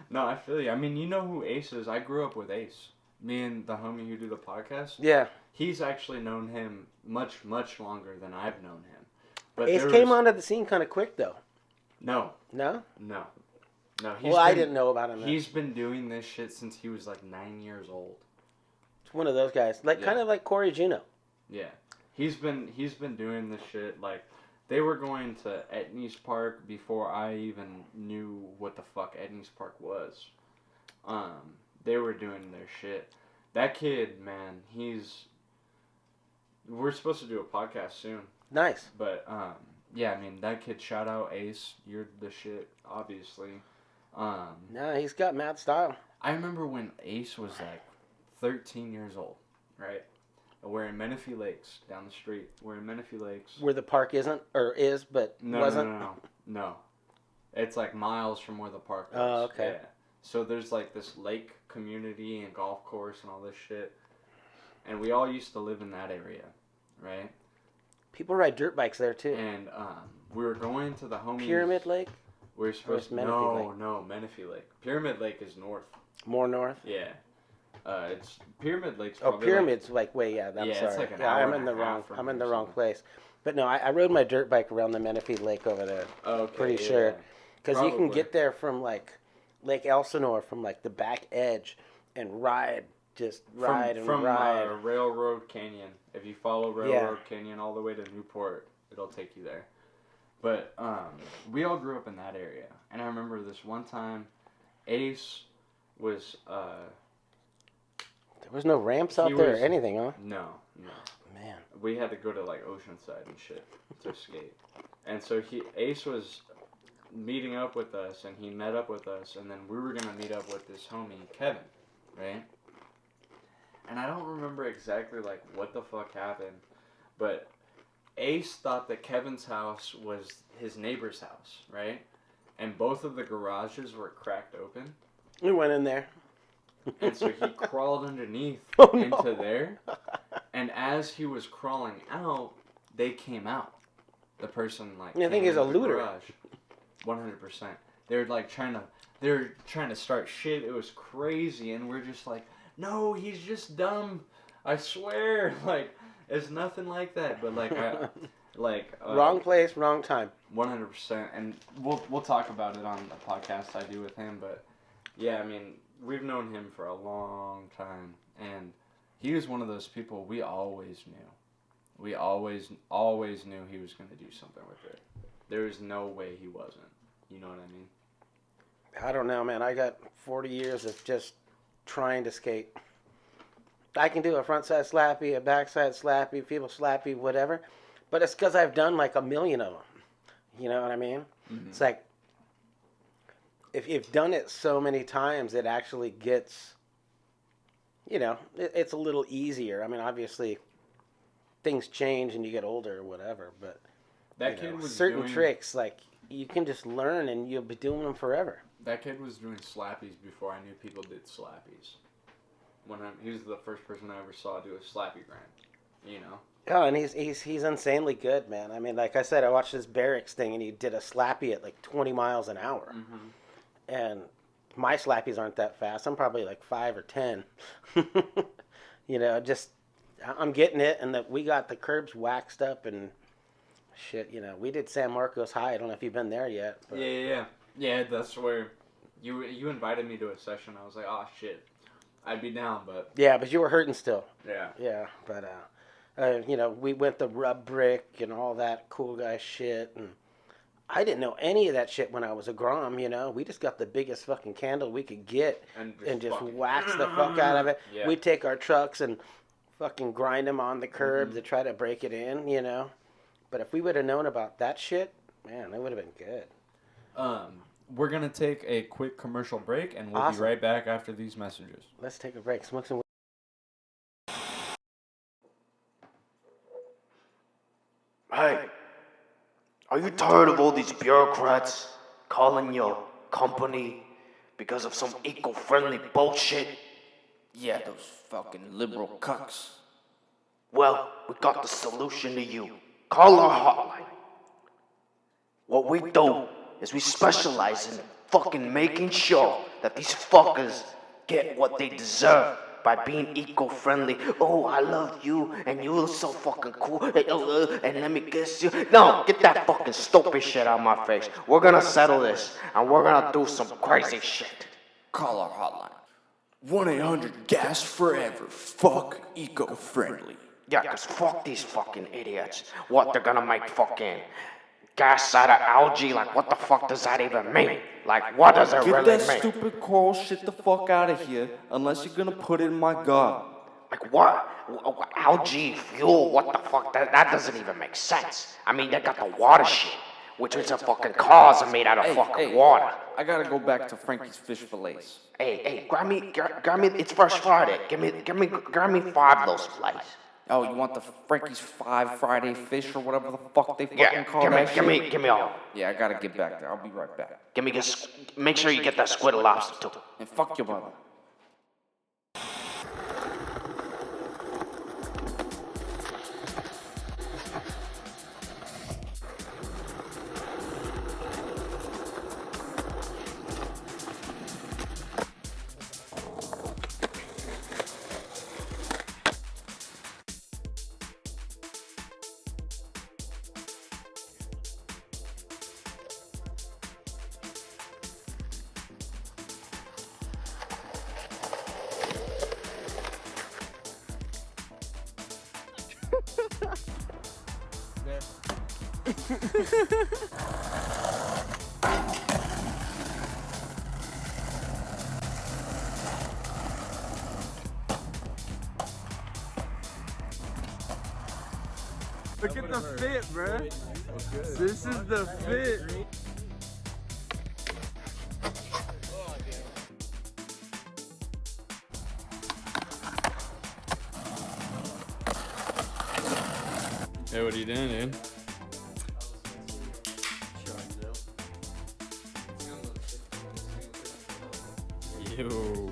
No, I feel you. I mean, you know who Ace is. I grew up with Ace. Me and the homie who do the podcast. Yeah. He's actually known him much, much longer than I've known him. But Ace came onto the scene kind of quick, though. No. No? No. I didn't know about him then. He's been doing this shit since he was like 9 years old. It's one of those guys. Kind of like Corey Juno. Yeah. He's been doing this shit. Like, they were going to Etnies Park before I even knew what the fuck Etnies Park was. They were doing their shit. That kid, man, we're supposed to do a podcast soon. Nice. But, yeah, I mean, that kid, shout out Ace. You're the shit, obviously. No, he's got mad style. I remember when Ace was like 13 years old, right? We're in Menifee Lakes, down the street. We're in Menifee Lakes. Where the park isn't, or is, but wasn't? No. It's like miles from where the park is. Oh, okay. Yeah. So there's like this lake community and golf course and all this shit. And we all used to live in that area, right? People ride dirt bikes there, too. And we were going to the homies. Pyramid Lake? We were supposed to... Menifee No, Menifee Lake. Pyramid Lake is north. More north? Yeah. It's Pyramid Lake's Oh, probably Pyramid's I'm sorry. it's like an yeah, hour I'm and in the a wrong. half from I'm in here the or wrong something. place. But no, I rode my dirt bike around the Menifee Lake over there. Okay, Pretty yeah. sure, because you can Probably. get there from like Lake Elsinore from like the back edge and ride from ride. Railroad Canyon. If you follow Railroad Canyon all the way to Newport, it'll take you there. But we all grew up in that area, and I remember this one time, Ace was There was no ramps out there or anything, huh? No. Man. We had to go to like Oceanside and shit to skate, and so Ace was meeting up with us, and he met up with us, and then we were gonna meet up with this homie Kevin, right? And I don't remember exactly like what the fuck happened, but Ace thought that Kevin's house was his neighbor's house, right? And both of the garages were cracked open. We went in there. And so he crawled underneath into there. And as he was crawling out, they came out. The person like I think came he's a into the looter. garage. 100%. They were like trying to start shit. It was crazy, and we're just like, no, he's just dumb. I swear, like it's nothing like that. But Wrong place, wrong time. 100%. And we'll talk about it on the podcast I do with him. But yeah, I mean, we've known him for a long time, and he was one of those people we always knew. We always knew he was going to do something with it. There was no way he wasn't. You know what I mean? I don't know, man. I got 40 years of just trying to skate. I can do a frontside slappy, a backside slappy, people slappy, whatever. But it's because I've done like a million of them. You know what I mean? Mm-hmm. It's like, if you've done it so many times, it actually gets, it's a little easier. I mean, obviously, things change and you get older or whatever, but That kid was certain doing, tricks, like, you can just learn and you'll be doing them forever. That kid was doing slappies before I knew people did slappies. He was the first person I ever saw do a slappy grind, you know? Oh, and he's insanely good, man. I mean, like I said, I watched this Barracks thing, and he did a slappy at like 20 miles an hour. Mm-hmm. And my slappies aren't that fast. I'm probably like 5 or 10. I'm getting it, and we got the curbs waxed up and shit. We did San Marcos High. I don't know if you've been there yet. But... Yeah, that's where you invited me to a session. I was like, oh shit, I'd be down, but yeah, but you were hurting still. Yeah, but we went the rub brick and all that cool guy shit, and I didn't know any of that shit when I was a Grom. We just got the biggest fucking candle we could get and just wax the fuck out of it. Yeah. We'd take our trucks and fucking grind them on the curb to try to break it in. But if we would have known about that shit, Man, that would have been good. We're going to take a quick commercial break, and we'll be right back after these messages. Let's take a break. Smoke some. Hey, are you tired of all these bureaucrats calling your company because of some eco-friendly bullshit? Yeah, those fucking liberal cucks. Well, we got the solution to you. Call our hotline. What we do is we specialize in fucking making sure that these fuckers get what they deserve by being eco-friendly. Oh, I love you, and you look so fucking cool, and let me kiss you. No, get that fucking stupid shit out of my face. We're gonna settle this, and we're gonna do some crazy shit. Call our hotline. 1-800-GAS forever. Fuck eco-friendly. Yeah, cause fuck these fucking idiots. What, they're gonna make fucking gas out of algae? Like, what the fuck does that even mean? Like, what does it Get really that mean? stupid coral shit the fuck out of here, unless you're gonna put it in my garden. Like, what? Algae fuel? What the fuck? That doesn't even make sense. I mean, they got the water shit, which is a fucking cars are made out of fucking water. I gotta go back to Frankie's fish fillets. Hey, grab me, it's Fresh Friday. Grab me 5 of those fillets. Oh, you want the Frankie's 5 Friday fish or whatever the fuck they fucking call that shit? give me all. Yeah, I gotta get back there. I'll be right back. Make sure you get that squid and lobster too. And fuck your mother. Look at the fit, bruh. This is the fit. Hey, what are you doing, dude? Yo.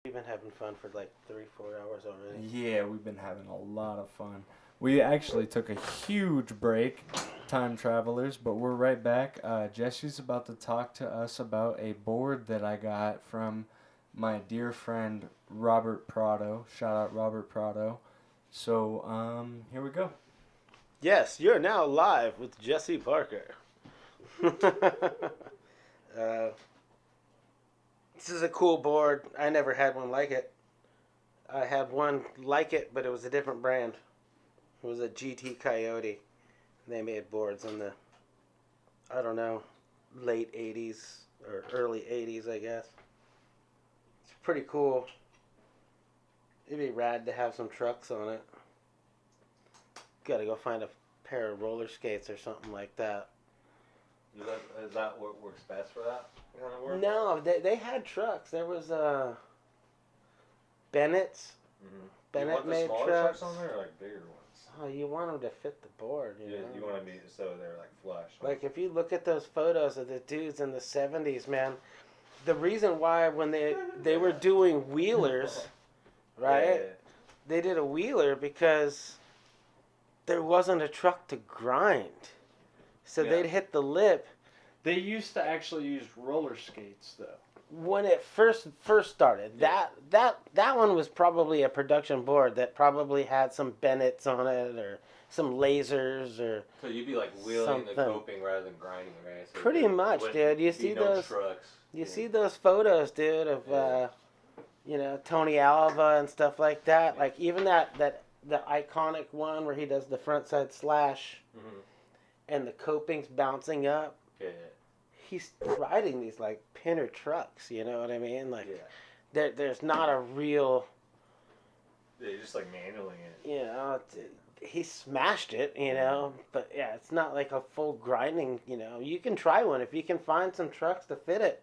We've been having fun for like 3-4 hours already. Yeah, we've been having a lot of fun. We actually took a huge break, time travelers, but we're right back. Jesse's about to talk to us about a board that I got from my dear friend Robert Prado. Shout out Robert Prado. So, here we go. Yes, you're now live with Jesse Parker. This is a cool board. I never had one like it. I had one like it, but it was a different brand. It was a GT Coyote. They made boards in the, I don't know, late 80s or early 80s, I guess. It's pretty cool. It'd be rad to have some trucks on it. Gotta go find a pair of roller skates or something like that. Is that what works best for that kind of work? No, they had trucks. There was Bennett's. Mm-hmm. Bennett You want the made smaller trucks. on there or like bigger ones? Oh, you want them to fit the board, you know? You want to be so they're like flush. Like if you look at those photos of the dudes in the 70s, man, the reason why when they were doing wheelers, right? Yeah. They did a wheeler because there wasn't a truck to grind. So Yeah. they'd hit the lip. They used to actually use roller skates, though. When it first started, Yeah. that one was probably a production board that probably had some Bennett's on it or some lasers or So you'd be like wheeling the something. coping rather than grinding, right? So Pretty there much, wouldn't dude. You be see no those- trucks. you see those photos, dude, of Tony Alva and stuff like that. Like even the iconic one where he does the front side slash Mhm. and the coping's bouncing up. Yeah. He's riding these like pinner trucks, you know what I mean? Like Yeah. there's not a real, Yeah, you're just like manualing it. you know, he smashed it, you know, but yeah, it's not like a full grinding, you know. You can try one if you can find some trucks to fit it.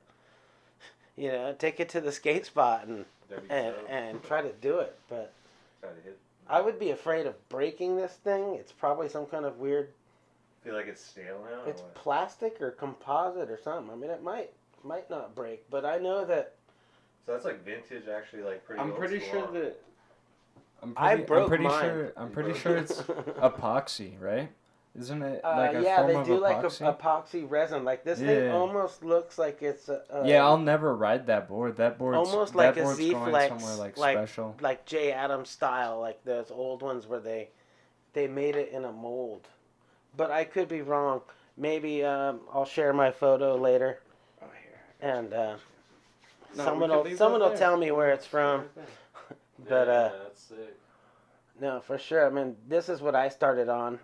You know, take it to the skate spot and That'd be dope. and try to do it, but Try to hit. I would be afraid of breaking this thing. It's probably some kind of weird, Feel like it's stale now. Or it's what? plastic or composite or something. I mean, it might not break, but I know that So that's like vintage, actually, like pretty. I'm old pretty school, sure huh? that. I broke I'm mine. pretty sure it's epoxy, right? Isn't it like a yeah, form they of do like epoxy? epoxy resin. Like this thing Yeah. almost looks like it's Yeah, I'll never ride that board. That board's almost like that a board's Z-Flex, going somewhere like special. like Jay Adams style, like those old ones where they made it in a mold. But I could be wrong. Maybe I'll share my photo later, Oh, here. and No, someone we will could leave someone that will there. tell me where it's from. But Yeah, that's sick. no, for sure. I mean, this is what I started on,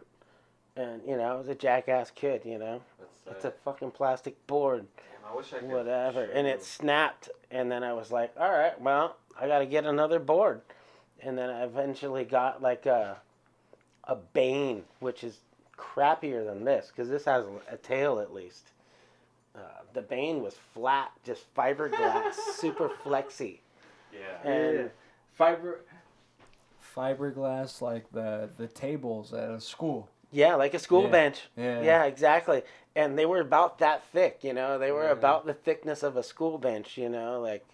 and you know, I was a jackass kid. You know, That's it's a fucking plastic board. Damn, I wish I could. Whatever, show and you. it snapped, and then I was like, all right, well, I got to get another board, and then I eventually got like a Bane, which is crappier than this because this has a tail at least. The Bane was flat, just fiberglass, super flexy, Yeah. and Fiberglass, like the tables at a school. yeah, like a school Yeah. bench. Yeah. Yeah, exactly. And they were about that thick, you know. They were Yeah. about the thickness of a school bench, you know, like,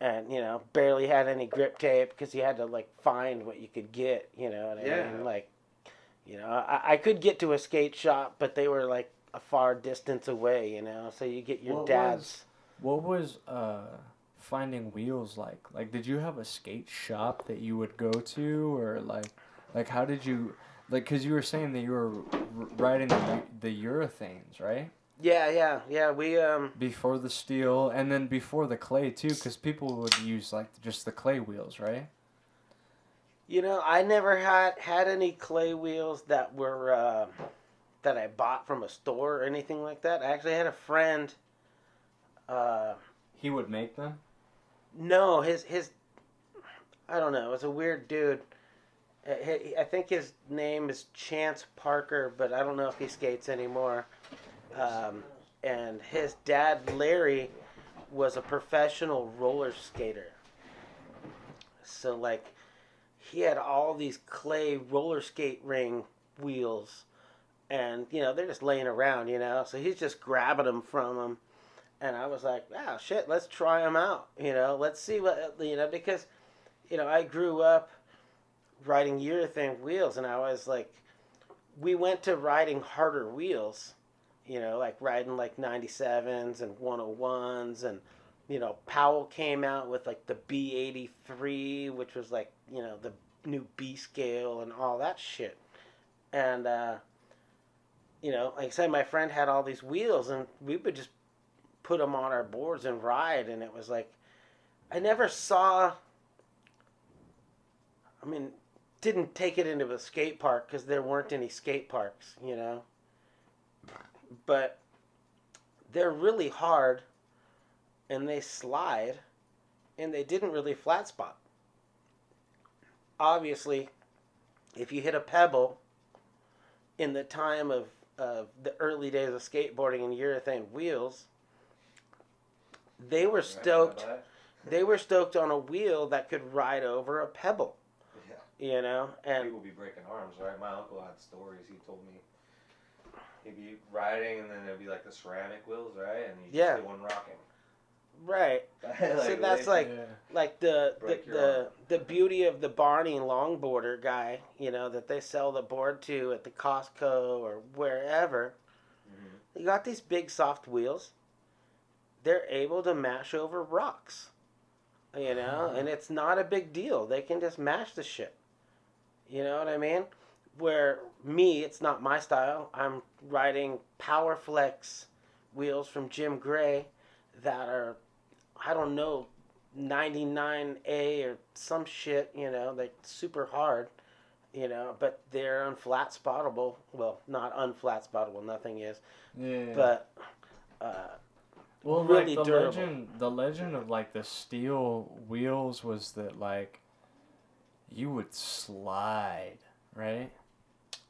and you know, barely had any grip tape because you had to like find what you could get, you know what I Yeah. mean? Like, you know, I could get to a skate shop, but they were like a far distance away, you know. So you get your What dad's. What was finding wheels like? Like, did you have a skate shop that you would go to, or like how did you, like, because you were saying that you were riding the urethanes, right? Yeah. We Before the steel, and then before the clay too, because people would use like just the clay wheels, right? You know, I never had any clay wheels that were that I bought from a store or anything like that. I actually had a friend. He would make them. No, his I don't know. It was a weird dude. I think his name is Chance Parker, but I don't know if he skates anymore. And his dad, Larry, was a professional roller skater. So, like, he had all these clay roller skate ring wheels. And, you know, they're just laying around, you know. So he's just grabbing them from him. And I was like, wow, shit, let's try them out. You know, let's see what, you know, because, you know, I grew up riding urethane wheels. And I was like, we went to riding harder wheels, you know, like riding like 97s and 101s. And, you know, Powell came out with like the B83, which was like, you know, the new B scale and all that shit. And, you know, like I said, my friend had all these wheels and we would just put them on our boards and ride. And it was like, I never saw, I mean, didn't take it into a skate park because there weren't any skate parks, you know. But they're really hard and they slide and they didn't really flat spot. obviously, if you hit a pebble in the time of the early days of skateboarding and urethane wheels, they were stoked. They were stoked on a wheel that could ride over a pebble. Yeah. You know, and people be breaking arms, right? My uncle had stories. He told me he'd be riding, and then there'd be like the ceramic wheels, right? And you just get one rocking. Right. So that's like the beauty of the Barney longboarder guy, you know, that they sell the board to at the Costco or wherever. Mm-hmm. You got these big soft wheels. They're able to mash over rocks, you know, and it's not a big deal. They can just mash the shit. You know what I mean? Where me, it's not my style. I'm riding Powerflex wheels from Jim Gray that are, I don't know, 99A or some shit, you know, they're super hard, you know, but they're unflat spottable. Well, not unflat spottable, nothing is. Yeah. But, well, really like durable. The legend of like the steel wheels was that like you would slide, right?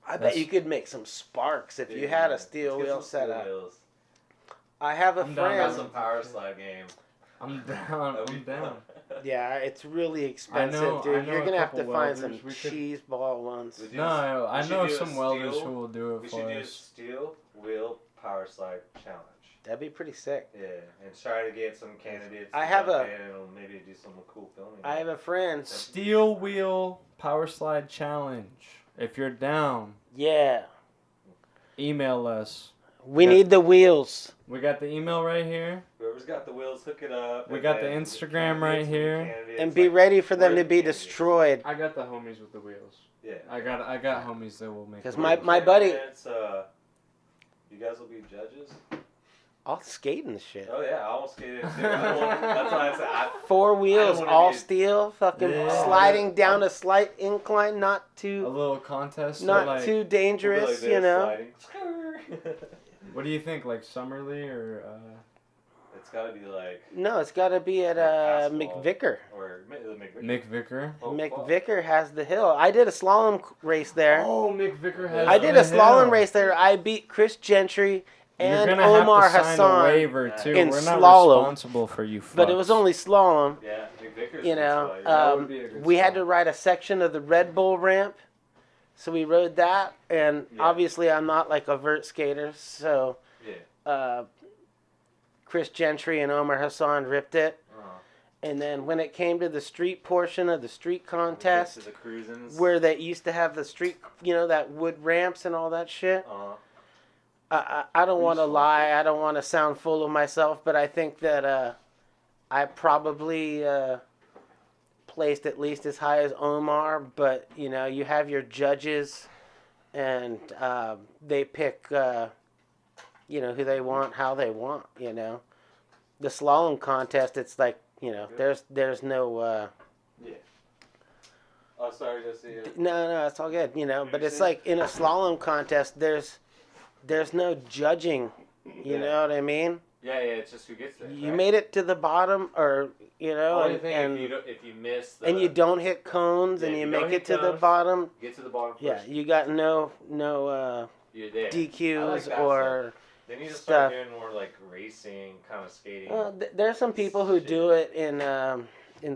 I bet you could make some sparks if you had a steel wheel set up. I have a friend. Some power slide game. I'm down. I'm down. Yeah, it's really expensive, dude. You're gonna have to find some cheese ball ones. No, I know some welders who will do it we for should do a us. steel wheel power slide challenge. That'd be pretty sick. Yeah, and try to get some candidates. I have a. And maybe do some cool filming. I have a friend. Steel wheel power slide challenge. If you're down. Yeah. Email us. We need the wheels. We got the email right here. Whoever's got the wheels, hook it up. We got the Instagram right here. And be ready for them to be destroyed. I got the homies with the wheels. Yeah. I got homies that will make. Because my buddy. You guys will be judges. I'll skate in the shit. Oh yeah, I almost skated. That's why I said 4 wheels, all steel, fucking sliding down a slight incline, not too. A little contest. Not like, too dangerous, you know. What do you think, like Summerlee or? It's got to be like. No, it's got to be at McVicker. Or McVicker. McVicker has the hill. I did a slalom race there. Oh, McVicker has. I did a slalom race there. I beat Chris Gentry and Omar Hassan in We're not slalom. Responsible for you. Fucks. But it was only slalom. Yeah, McVicker's. You know, we had to ride a section of the Red Bull ramp. So we rode that, and obviously I'm not like a vert skater, so Chris Gentry and Omar Hassan ripped it. And then when it came to the street portion of the street contest, where they used to have the street, you know, that wood ramps and all that shit, I don't want to lie, I don't want to sound full of myself, but I think that I probably... placed at least as high as Omar, but you know, you have your judges and they pick you know, who they want, how they want, you know. The slalom contest, it's like, you know, there's no Oh, sorry to see it. No, it's all good, you know, but it's like in a slalom contest there's no judging, you know what I mean? Yeah, it's just who gets there. You made it to the bottom, or you know, and if you miss, and you don't hit cones, and you make it to the bottom. Get to the bottom first. Yeah, you got no DQs or they need to start doing more like racing kind of skating. Well, there's some people who do it in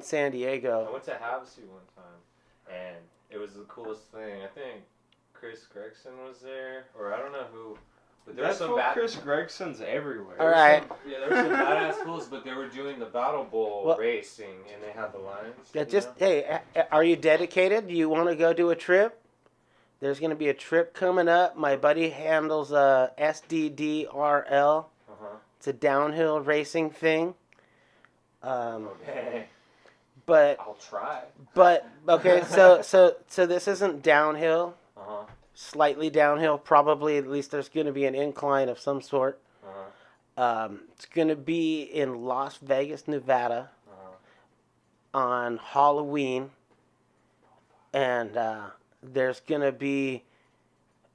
San Diego. I went to Havasu one time, and it was the coolest thing. I think Chris Gregson was there, or I don't know who. But there That's what Chris Gregson's everywhere. All right. There were some badass fools, but they were doing the Battle Bowl racing, and they had the lines. Hey, are you dedicated? Do you want to go do a trip? There's going to be a trip coming up. My buddy handles SDDRL. It's a downhill racing thing. Okay. But I'll try. But okay, so this isn't downhill. Slightly downhill, probably. At least there's going to be an incline of some sort. It's going to be in Las Vegas, Nevada, on Halloween, and there's going to be,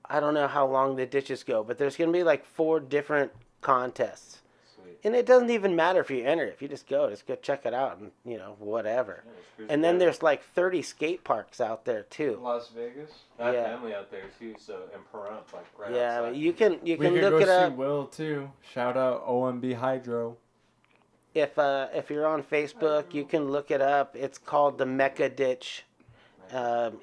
I don't know how long the ditches go, but there's going to be like 4 different contests. Sweet. And it doesn't even matter if you enter. If you just go check it out, and whatever. Yeah, And then there's like 30 skate parks out there too. Las Vegas. I have Yeah. family out there too, so in Pahrump, like right Yeah, outside. you can We could look go it see up. Will too. Shout out OMB Hydro. If you're on Facebook, you can look it up. It's called the Mecca Ditch.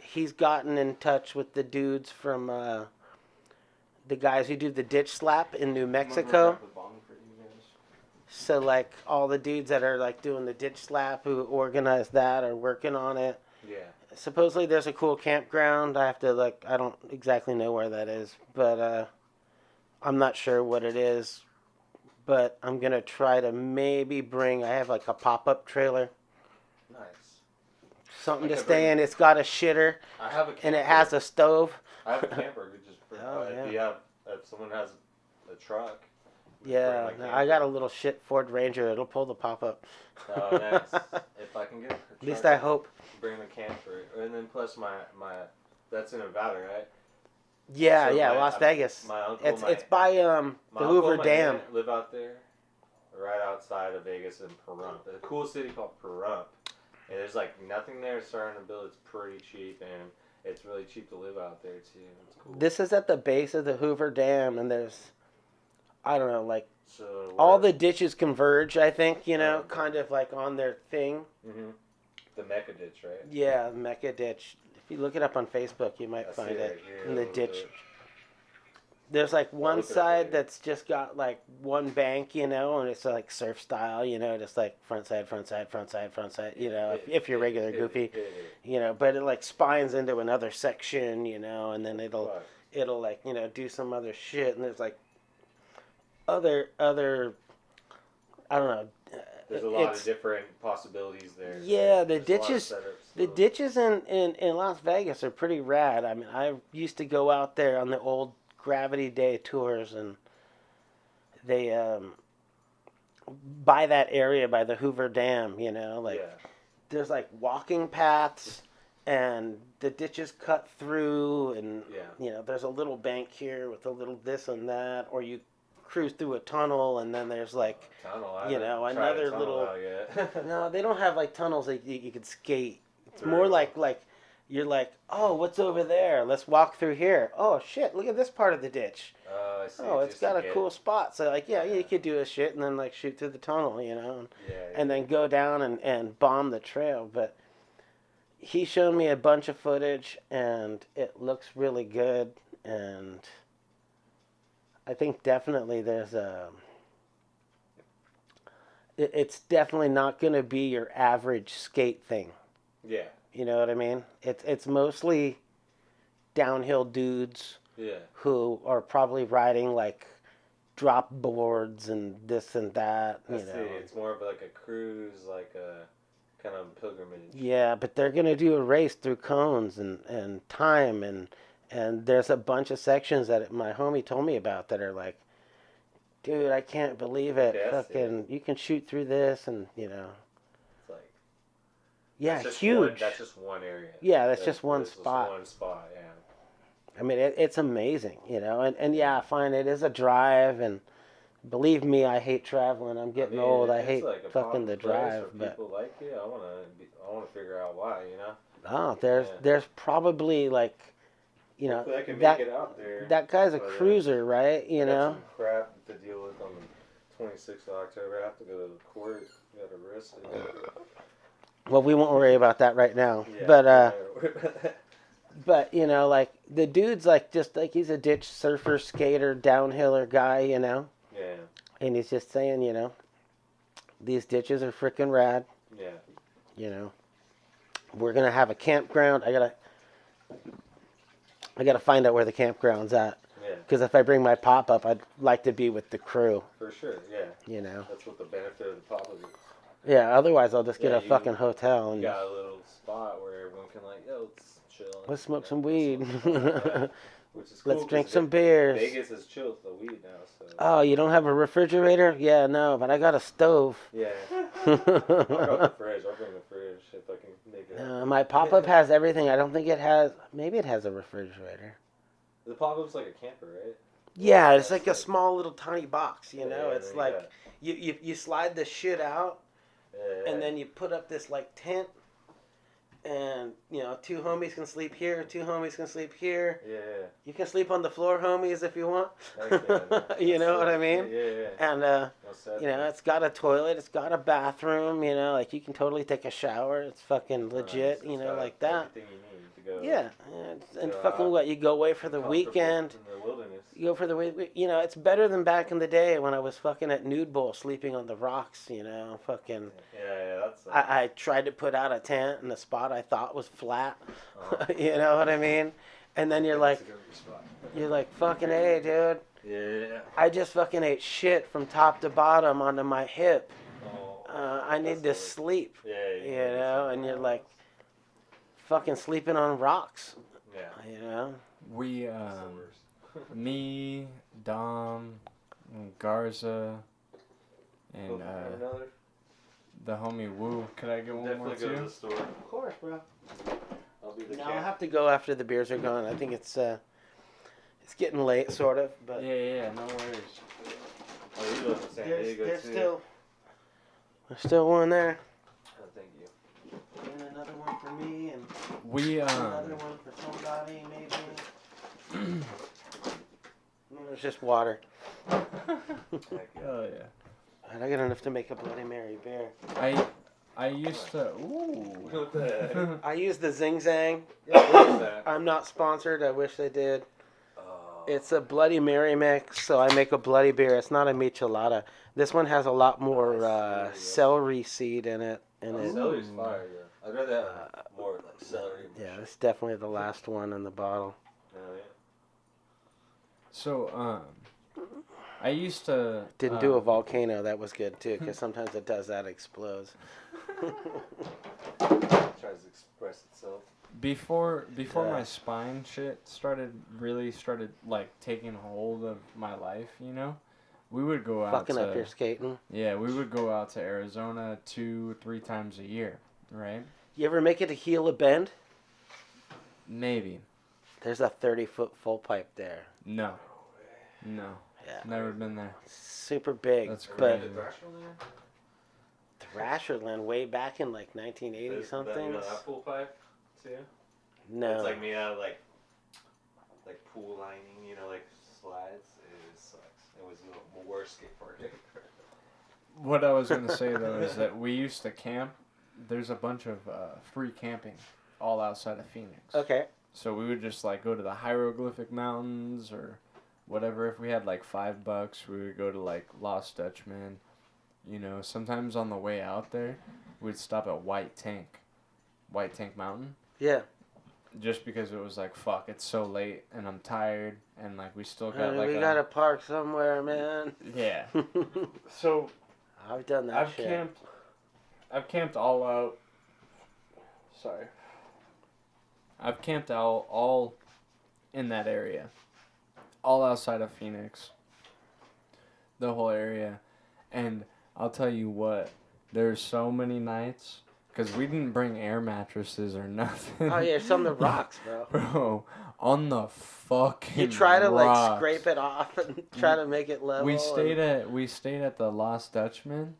He's gotten in touch with the dudes from the guys who do the ditch slap in New Mexico. So like all the dudes that are like doing the ditch slap who organize that are working on it. Yeah. Supposedly there's a cool campground. I don't exactly know where that is, but I'm not sure what it is. But I'm gonna try to maybe I have like a pop-up trailer, Nice. something Like to a stay very- in. It's got a shitter I have a camper. and it has a stove. I have a camper. We just bring, Oh, yeah. if someone has a truck. we Yeah, bring my I got a camper. little shit Ford Ranger. It'll pull the pop-up. Oh, nice. If I can get a truck, At least I hope. bring the camper, and then plus my that's in Nevada, right? Yeah, So yeah, my- Las Vegas. My uncle, It's by the my uncle Hoover and my Dam. aunt live out there, right outside of Vegas in Pahrump. A cool city called Pahrump. And there's like nothing there starting to build. It's pretty cheap, and it's really cheap to live out there too. It's cool. This is at the base of the Hoover Dam, and there's, I don't know, like so all the ditches converge. I think Oh. kind of like on their thing. the Mecca Ditch, right? Yeah, Mecca Ditch. If you look it up on Facebook, you might I find see it right here, in the a little ditch. bit. There's like one look it up side later. that's just got like one bank, and it's like surf style, just like front side, if you're regular goofy, but it like spines into another section, and then it'll like, do some other shit, and there's like other, I don't know. There's a lot of different possibilities there. Yeah, the There's a lot of ditches- setups, The so- ditches in Las Vegas are pretty rad. I mean, I used to go out there on the old Gravity Day tours, and they by that area by the Hoover Dam, there's like walking paths, and the ditches cut through, and there's a little bank here with a little this and that, or you cruise through a tunnel, and then there's like tunnel. I you haven't know, tried a another tunnel little- out yet. no, they don't have like tunnels that you could skate. It's Through. more like you're like, oh, what's over there? Let's walk through here. Oh shit, look at this part of the ditch. I see. Oh, it's just got to a get- cool spot. So like, yeah, you could do a shit and then like shoot through the tunnel, and Yeah, then go down and bomb the trail. But he showed me a bunch of footage, and it looks really good. And I think definitely there's it's definitely not going to be your average skate thing. Yeah. You know what I mean? It's mostly downhill dudes Yeah. who are probably riding like drop boards and this and that. I see. It's more of like a cruise, like a kind of pilgrimage. Yeah, but they're gonna do a race through cones and time, and there's a bunch of sections that my homie told me about that are like, dude, I can't believe it. Yeah, that's Fucking, you can shoot through this, and It's like yeah, that's just huge. that's just one area. Yeah, that's just one This was spot. One spot. Yeah. I mean, it's amazing, and yeah, fine, it is a drive, and believe me, I hate traveling. I'm getting old. I it's hate like a fucking the popular place drive, where but people like it. I wanna figure out why. oh, there's probably like, Hopefully I can that make it out there. that guy's a But, cruiser, right? I got some crap to deal with on the 26th of October. I have to go to court. Got arrested. Well, we won't worry about that right now. Yeah, But like the dude's like just like he's a ditch surfer, skater, downhiller guy, yeah. and he's just saying, these ditches are freaking rad. Yeah. We're gonna have a campground. I gotta find out where the campground's at. Yeah. Because if I bring my pop up, I'd like to be with the crew. For sure. Yeah. That's what the benefit of the pop is. Yeah. Otherwise, I'll just get Yeah, a fucking hotel You and got a little spot where everyone can let's chill. let's smoke some weed. Which is cool. Let's drink 'cause some beers. Vegas is chill with the weed now. So. Oh, you don't have a refrigerator? Yeah, no, but I got a stove. Yeah. I'll go with the fridge. I'll bring the fridge if I can make it. My pop-up has everything. I don't think it has... Maybe it has a refrigerator. The pop-up's like a camper, right? Yeah, it's like a small little tiny box, you know? Yeah, It's there like you slide the shit out Yeah. and then you put up this like tent and, you know, 2 homies can sleep here, 2 homies can sleep here. Yeah. You can sleep on the floor, homies, if you want. Heck yeah, man. You know what I That's mean? Yeah. And, you know, it's got a toilet, it's got a bathroom, you know, like you can totally take a shower. It's fucking legit, you know, like that. Everything you need to go. Yeah. And go fucking out, what? You go away for the comfortable weekend. In the wilderness. You go for the week. You know, it's better than back in the day when I was fucking at Nude Bowl sleeping on the rocks, you know, fucking. Yeah, that's. I tried to put out a tent in a spot I thought was flat. Oh. You know what I mean? And then you're like, fucking, hey, dude. Yeah. I just fucking ate shit from top to bottom onto my hip. Oh, I need to sleep. Yeah. You know, and you're like, fucking sleeping on rocks. Yeah. You know? We, me, Dom, and Garza, and Another. the homie Woo. Could I get one more Definitely go to too? the store. Of course, bro. I'll be the No, camp. I'll have to go after the beers are gone. I think it's getting late, sort of. But Yeah, no worries. Oh, you live in San Diego there's too. still one there, Oh, thank you. and another one for me, and We, another one for somebody, maybe. No, it's just water. Heck yeah. oh yeah. And I got enough to make a Bloody Mary beer. I used to, ooh. What the heck? I use the Zing Zang. What is that? I'm not sponsored. I wish they did. Oh. It's a Bloody Mary mix, so I make a bloody beer. It's not a michelada. This one has a lot more celery seed in it. Celery's fire, yeah. I'd rather have more like celery. Yeah, it's definitely the last one in the bottle. Oh, yeah. So, I used to. Didn't do a volcano. That was good too, because sometimes it does that, explodes. Tries to express itself. Before my spine shit started like taking hold of my life, you know, we would go out Fucking to, up your skating. Yeah, we would go out to Arizona 2-3 times a year, right? You ever make it to Gila Bend? Maybe. There's a 30-foot full pipe there. No. Yeah. Never been there. Super big. That's but crazy. Thrasherland way back in like 1980 something. You know that pool pipe too? No. It's like made out of like pool lining, you know, like slides. It sucks. It was the worst skateboarding. What I was gonna say though is that we used to camp. There's a bunch of free camping all outside of Phoenix. Okay. So we would just like go to the hieroglyphic mountains or whatever. If we had like $5, we would go to like Lost Dutchman. You know, sometimes on the way out there, we'd stop at White Tank Mountain. Yeah. Just because it was like, fuck, it's so late and I'm tired and like we still got like we gotta park somewhere, man. Yeah. So I've done that shit. I've camped all out. Sorry. I've camped all in that area. All outside of Phoenix. The whole area. And I'll tell you what, there's so many nights, because we didn't bring air mattresses or nothing. Oh yeah, it's on the rocks, bro. Bro, on the fucking You try to rocks. like scrape it off and try to make it level. We stayed at the Lost Dutchman,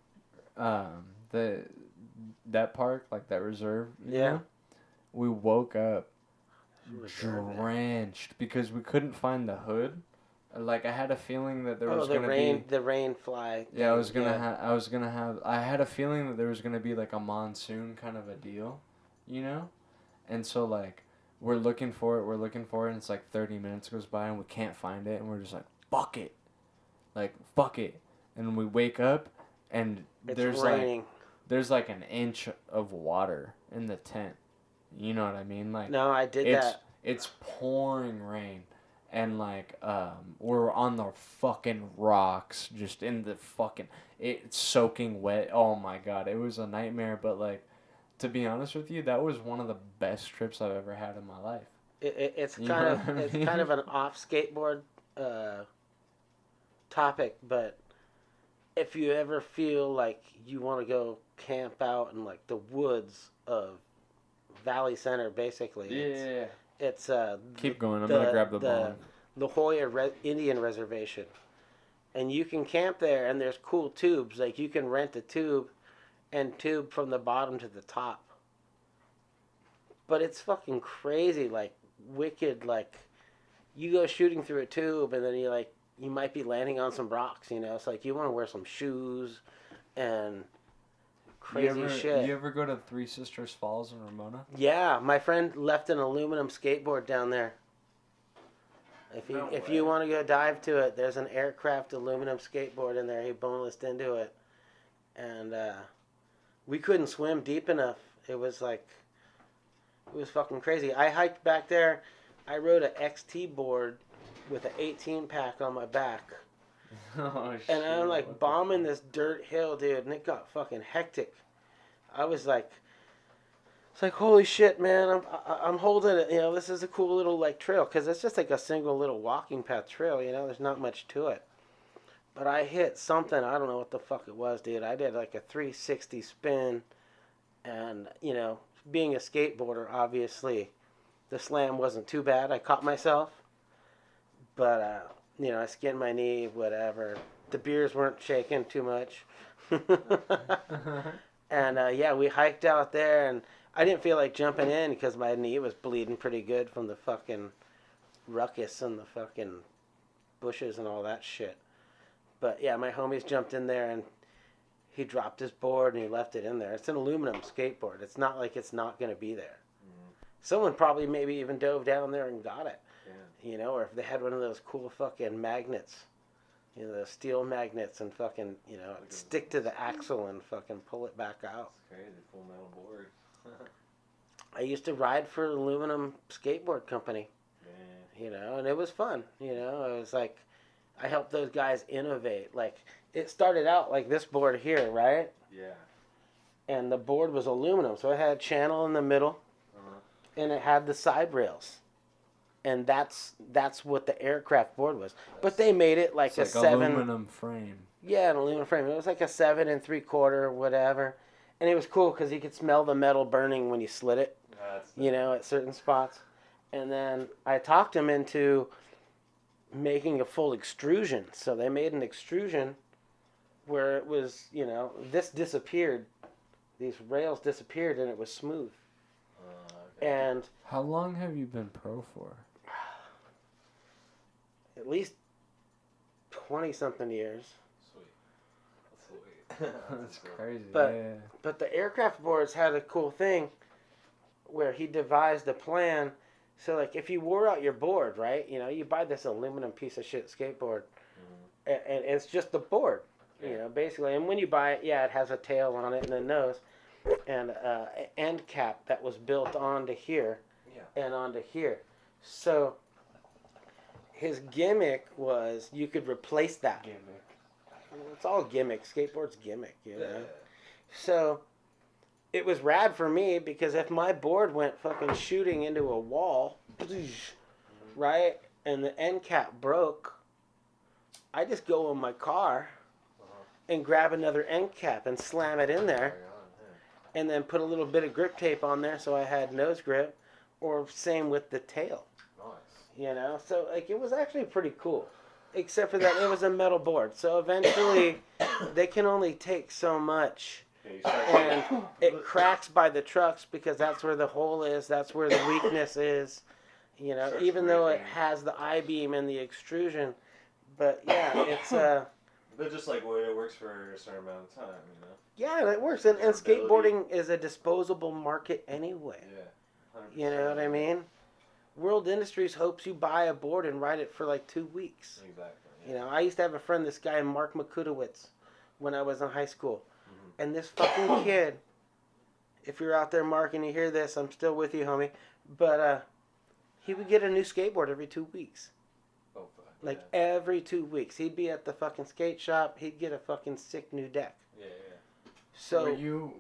that park, like that reserve. You know? We woke up drenched because we couldn't find the hood. Like I had a feeling that there was gonna be the rain fly. Yeah, I had a feeling that there was gonna be like a monsoon kind of a deal, you know, and so like we're looking for it, and it's like 30 minutes goes by and we can't find it, and we're just like fuck it, and we wake up and It's raining. There's like an inch of water in the tent, you know what I mean? Like No, I did that. It's pouring rain. And, like, we're on the fucking rocks, just in the fucking, it's soaking wet. Oh, my God. It was a nightmare. But, like, to be honest with you, that was one of the best trips I've ever had in my life. It's You kind know of what I it's mean? kind of an off skateboard topic, but if you ever feel like you want to go camp out in, like, the woods of Valley Center, basically. It's Keep going. I'm going to grab the ball. La Jolla Indian Reservation. And you can camp there, and there's cool tubes. Like, you can rent a tube and tube from the bottom to the top. But it's fucking crazy, like, wicked, like, you go shooting through a tube, and then you might be landing on some rocks, you know? It's like, you want to wear some shoes and crazy shit. You ever go to Three Sisters Falls in Ramona? Yeah, my friend left an aluminum skateboard down there. If you want to go dive to it, there's an aircraft aluminum skateboard in there. He bonelessed into it. And we couldn't swim deep enough. It was fucking crazy. I hiked back there. I rode an XT board with an 18 pack on my back. Oh, shit. And I'm like bombing this dirt hill, dude, and it got fucking hectic. I was like, it's like, holy shit, man, I'm holding it, you know, this is a cool little, like, trail, because it's just like a single little walking path trail, you know, there's not much to it. But I hit something, I don't know what the fuck it was, dude. I did like a 360 spin, and, you know, being a skateboarder, obviously, the slam wasn't too bad. I caught myself, but, you know, I skinned my knee, whatever. The beers weren't shaking too much. And, yeah, we hiked out there, and I didn't feel like jumping in because my knee was bleeding pretty good from the fucking ruckus and the fucking bushes and all that shit. But, yeah, my homies jumped in there, and he dropped his board, and he left it in there. It's an aluminum skateboard. It's not like it's not going to be there. Someone probably maybe even dove down there and got it. Yeah. You know, or if they had one of those cool fucking magnets. You know, those steel magnets and fucking, you know, stick to the axle and fucking pull it back out. It's crazy, full metal board. I used to ride for an aluminum skateboard company. Yeah. You know, and it was fun. You know, it was like, I helped those guys innovate. Like, it started out like this board here, right? Yeah. And the board was aluminum, so it had a channel in the middle. And it had the side rails, and that's what the aircraft board was. But they made it like a 7 aluminum frame. Yeah, an aluminum frame. It was like a 7 3/4, whatever, and it was cool because you could smell the metal burning when you slid it. You know, at certain spots. And then I talked them into making a full extrusion. So they made an extrusion where it was, you know, this disappeared, these rails disappeared, and it was smooth. And how long have you been pro for? At least 20-something years. Sweet. That's crazy. But the aircraft boards had a cool thing where he devised a plan. So, like, if you wore out your board, right, you know, you buy this aluminum piece of shit skateboard, and it's just the board, you know, basically. And when you buy it, yeah, it has a tail on it and a nose. And an end cap that was built onto here and onto here. So his gimmick was you could replace that. It's all gimmick. Skateboard's gimmick, you know. So it was rad for me because if my board went fucking shooting into a wall, right, and the end cap broke, I just go in my car and grab another end cap and slam it in there. And then put a little bit of grip tape on there so I had nose grip, or same with the tail. Nice. You know, so like it was actually pretty cool, except for that it was a metal board. So eventually, they can only take so much, and it cracks by the trucks because that's where the hole is. That's where the weakness is. You know, even though it has the I-beam and the extrusion, but yeah, it's But just like when it works for a certain amount of time, you know. Yeah, it works, and skateboarding is a disposable market anyway. Yeah. 100%. You know what I mean? World Industries hopes you buy a board and ride it for like 2 weeks. Exactly. Yeah. You know, I used to have a friend, this guy Mark Makutowicz, when I was in high school, and this fucking kid. If you're out there, Mark, and you hear this, I'm still with you, homie. But he would get a new skateboard every 2 weeks. Oh, fuck. Like every 2 weeks, he'd be at the fucking skate shop. He'd get a fucking sick new deck. Yeah. So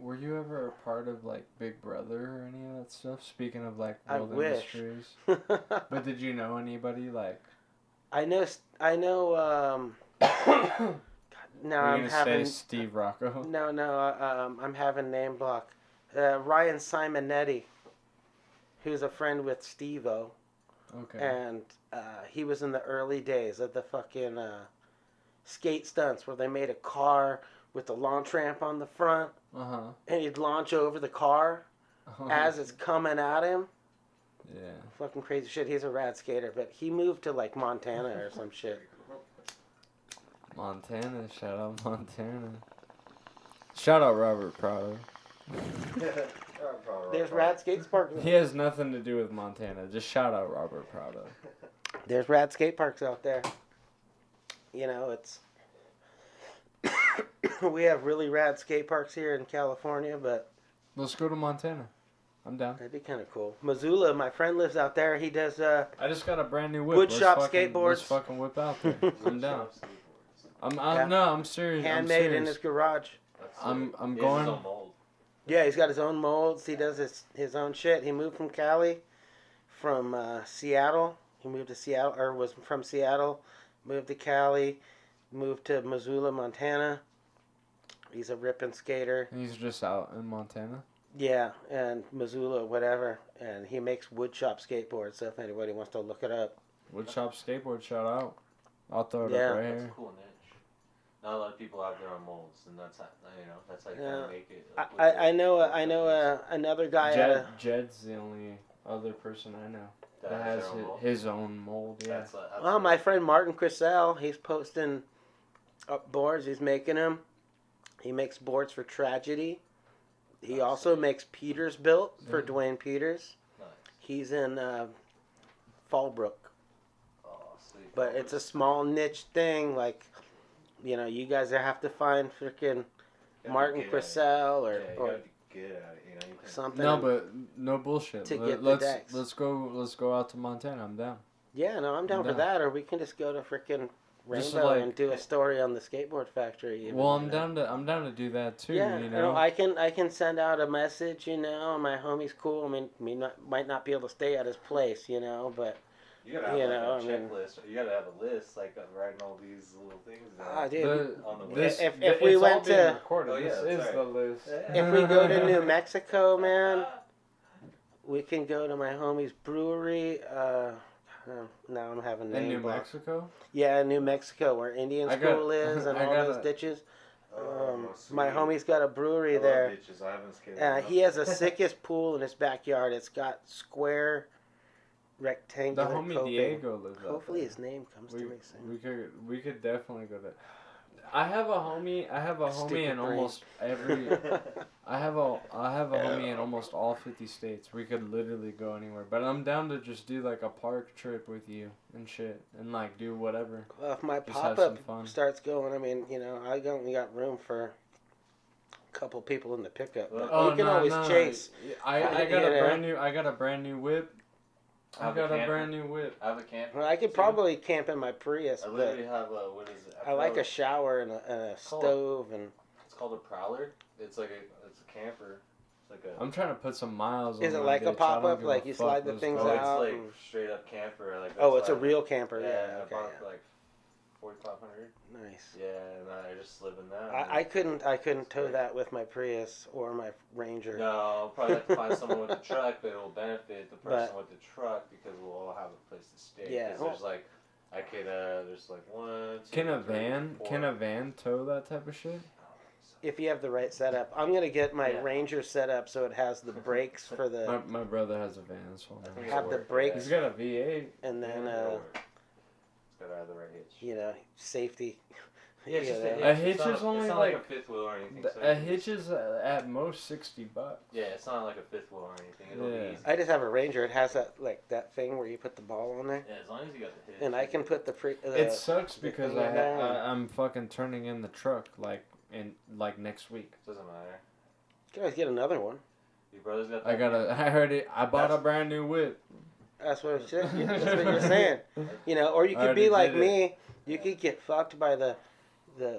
were you ever a part of like Big Brother or any of that stuff? Speaking of like I World wish. Industries, but did you know anybody like? I know. Now Are I'm you gonna having say Steve Rocco? no. I'm having name block. Ryan Simonetti, who's a friend with Steve-O. Okay. And he was in the early days of the fucking skate stunts where they made a car with the launch ramp on the front, and he'd launch over the car as it's coming at him. Yeah. Fucking crazy shit. He's a rad skater, but he moved to like Montana or some shit. Montana, shout out Montana. Shout out Robert Prado. There's rad skate parks. He has nothing to do with Montana. Just shout out Robert Prado. There's rad skate parks out there. You know, it's we have really rad skate parks here in California, but Let's go to Montana. I'm down. that'd be kind of cool. Missoula, my friend lives out there. He does I just got a brand new whip. Wood Let's shop fucking- skateboards. Let's fucking whip out there. I'm down. Yeah. No, I'm serious. handmade I'm in his garage. I'm He has his going. own mold. Yeah, he's got his own molds. He does his own shit. He moved from Cali, from Seattle. He moved to Seattle, or was from Seattle, moved to Cali, moved to Missoula, Montana. He's a ripping skater. He's just out in Montana. Yeah, and Missoula, whatever. And he makes wood shop skateboards, so if anybody wants to look it up. Wood shop skateboard, shout out. I'll throw it Yeah. up right That's a here. cool niche. Not a lot of people have their own molds, and that's how that's how you Yeah. kind of make it. Like, I know another guy. Jed's the only other person I know that that has their own mold. his own mold. Yeah. That's Well, my friend Martin Crisell, he's posting up boards. He's making them. He makes boards for Tragedy. He also makes Peters built for Dwayne Peters. Nice. He's in Fallbrook. Oh, sweet. But it's a small niche thing. Like, you know, you guys have to find freaking You gotta Martin be good at it. Crisell Yeah, you or gotta be good at it. You know, you can, something. No, but no bullshit. To get the decks. Let's go out to Montana. I'm down. Yeah, no, I'm down for No. that. Or we can just go to freaking Just Rainbow like- and do a story on the skateboard factory. Even, Well, I'm you know? down to do that too. Yeah, you you know. know, I can send out a message. You know, my homie's cool. I mean, might not be able to stay at his place. You know, but you gotta have you like know, a I mean- checklist. You gotta have a list, like writing all these little things down. ah, dude, on the this, If it's we all went being to- recorded. Oh, yeah, this that's is right. the list. if we go to New Mexico, man, we can go to my homie's brewery. Now I'm having In name New block. Mexico. Yeah, New Mexico, where Indian I got- School is and I all got those a- ditches. Oh, My sweet. homie's got a brewery I love there. ditches. I haven't skated He enough. has the sickest pool in his backyard. It's got square, The rectangular homie coping. Diego lives out Hopefully there. his name comes to me soon. We could definitely go there. I have a homie Stupid in brain. almost every. I have a homie in almost all 50 states. We could literally go anywhere. But I'm down to just do like a park trip with you and shit and like do whatever. Well, if my Just have some fun. pop-up starts going, I mean, you know, I only got room for a couple people in the pickup. But Oh, you can always chase. I got You know. a brand new whip. I Have a got a camper? brand new whip. I have a camp. Well, I could probably camp in my Prius, I but literally have a, what is it? I like a forgot shower and a called. stove and. It's called a prowler. It's like it's a camper. It's like a. I'm trying to put some miles. Is on it my like a bitch. I don't pop-up? give Like a you fuck. slide the Let's things go. Oh, out? it's like and- straight up camper. Like Oh, that's it's a why I- real camper. Yeah, Yeah. I Okay. bought it Yeah. for like 4,500. Nice. Yeah, and I just live in that. I couldn't tow that with my Prius or my Ranger. No, I'll probably have to find someone with a truck, but it will benefit the person But- with the truck because we'll all have a place to stay. Yeah. 'Cause there's like, I could, there's like 1, 2, Can a 3, van 4. can a van tow that type of shit? If you have the right setup, I'm gonna get my Yeah. Ranger set up so it has the brakes for the My brother has a van, so I think have it'll the work, brakes. he's got a V8. and then It'll work. It's gotta have the right hitch. you know, safety. Yeah, it's just you a know. hitch. A It's hitch not- is only it's not like- a fifth wheel or anything. so A it's- hitch is at most $60. Yeah, it's not like a fifth wheel or anything. It'll Yeah. be easy. I just have a Ranger. It has that thing where you put the ball on there, Yeah, as long as you got the hitch. and I can put the It sucks the because thing in there. I'm fucking turning in the truck like next week. Doesn't matter. You can always get another one. Your brother's got. I bought a brand new whip. That's what that's what you're saying. You know, or you I could already be like did it. me. You could get fucked by the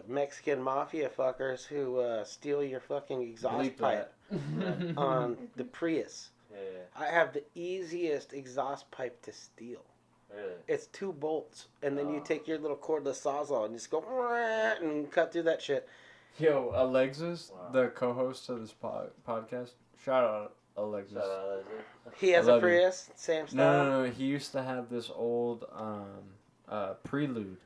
Mexican mafia fuckers who steal your fucking exhaust Bleep pipe that. on the Prius. Yeah, I have the easiest exhaust pipe to steal. really. It's 2 bolts, and then you Oh. take your little cordless sawzall and just go and cut through that shit. Yo, Alexiz, Wow. the co-host of this podcast, shout out Alexis. He has I a love you. Prius, same style. No. He used to have this old Prelude.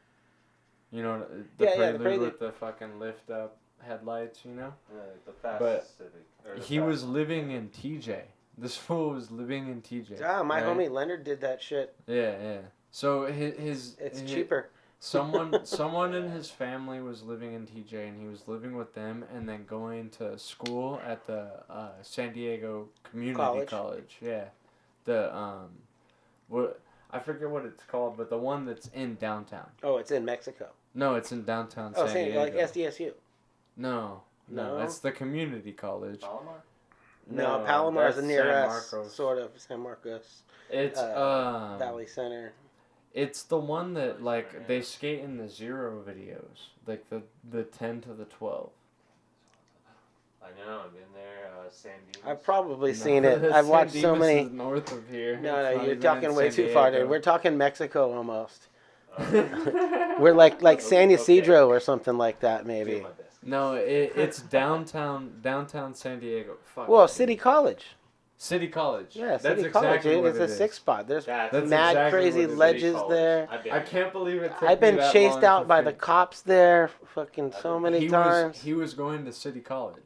You know, the Yeah, Prelude the Prelude. with the fucking lift up headlights. You know. The fast But Civic. Or the he fast was one. living in TJ. This fool was living in TJ. Ah, my right? homie Leonard did that shit. Yeah. So his It's his- cheaper. Someone in his family was living in TJ, and he was living with them, and then going to school at the San Diego Community College. Yeah, the what I forget what it's called, but the one that's in downtown. Oh, it's in Mexico. No, it's in downtown Oh, San Diego. like SDSU. No, No? it's the community college. Palomar? No, Palomar's that's near San us. Marcos. Sort of. San Marcos. It's Valley Center. It's the one that like they skate in the 0 videos, like the 10 to the 12. I know, I've been there. San Diego. I've probably seen it. I've watched San so Dimas many. is north of here. No, It's not you're even talking in way San too far, dude. Diego. We're talking Mexico almost. We're like San Ysidro or something like that, maybe. No, it's downtown San Diego. Fuck. Well, City College. City College. Yeah, That's City College, exactly dude. what It's it a is. 6 spot. There's That's mad exactly crazy what it is. ledges there. I can't believe it. Took I've me been that chased long out to by the figure- cops there fucking so many times. He was going to City College.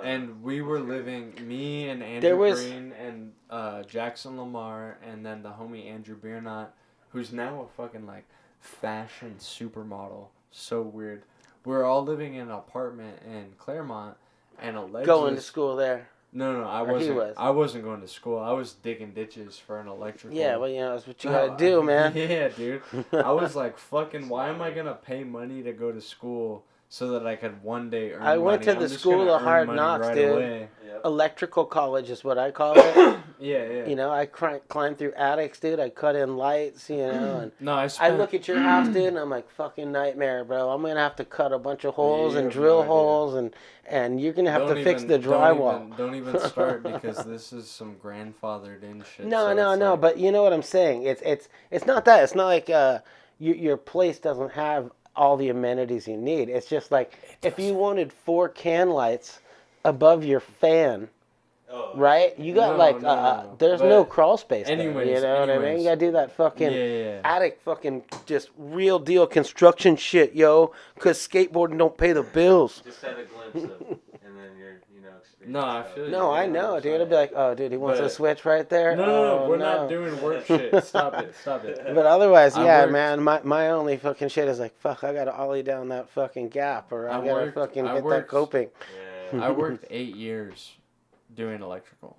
And we were living, me and Andrew There was- Green and Jackson Lamar, and then the homie Andrew Biernot, who's now a fucking like fashion supermodel. So weird. We're all living in an apartment in Claremont, and Alexis Going to school there. No, I Or he wasn't. was. I wasn't going to school. I was digging ditches for an electrical. Yeah, well, you know, that's what you gotta do, man. Yeah, dude. I was like, fucking, why am I gonna pay money to go to school so that I could one day earn money? I went to I'm the just school gonna of earn hard money knocks, right dude. away. Electrical college is what I call it. Yeah. You know, I climbed through attics, dude. I cut in lights, you know. And No, I look at your house, dude, and I'm like, fucking nightmare, bro. I'm gonna have to cut a bunch of holes You and have drill no idea. holes, and you're gonna have Don't to fix even- the drywall. Don't even start because this is some grandfathered in shit. No, so no, it's no. like- But you know what I'm saying? It's not that. It's not like your place doesn't have all the amenities you need. It's just like if you wanted 4 can lights above your fan, right? You got No, there's but no crawl space there. anyways, You know what I mean? anyways. You gotta do that fucking Yeah. attic, fucking just real deal construction shit, yo. Cause skateboarding don't pay the bills. Just had a glimpse of, and then you're, experiencing No, I stuff. feel you. No, I know, dude. I'd be like, oh, dude, he wants a But- switch right there. No, Oh, we're no. not doing work shit. Stop it. But otherwise, I yeah, worked- man, my only fucking shit is like, fuck, I gotta ollie down that fucking gap, or I I gotta worked- fucking I get that worked- coping. Yeah. I worked 8 years doing electrical.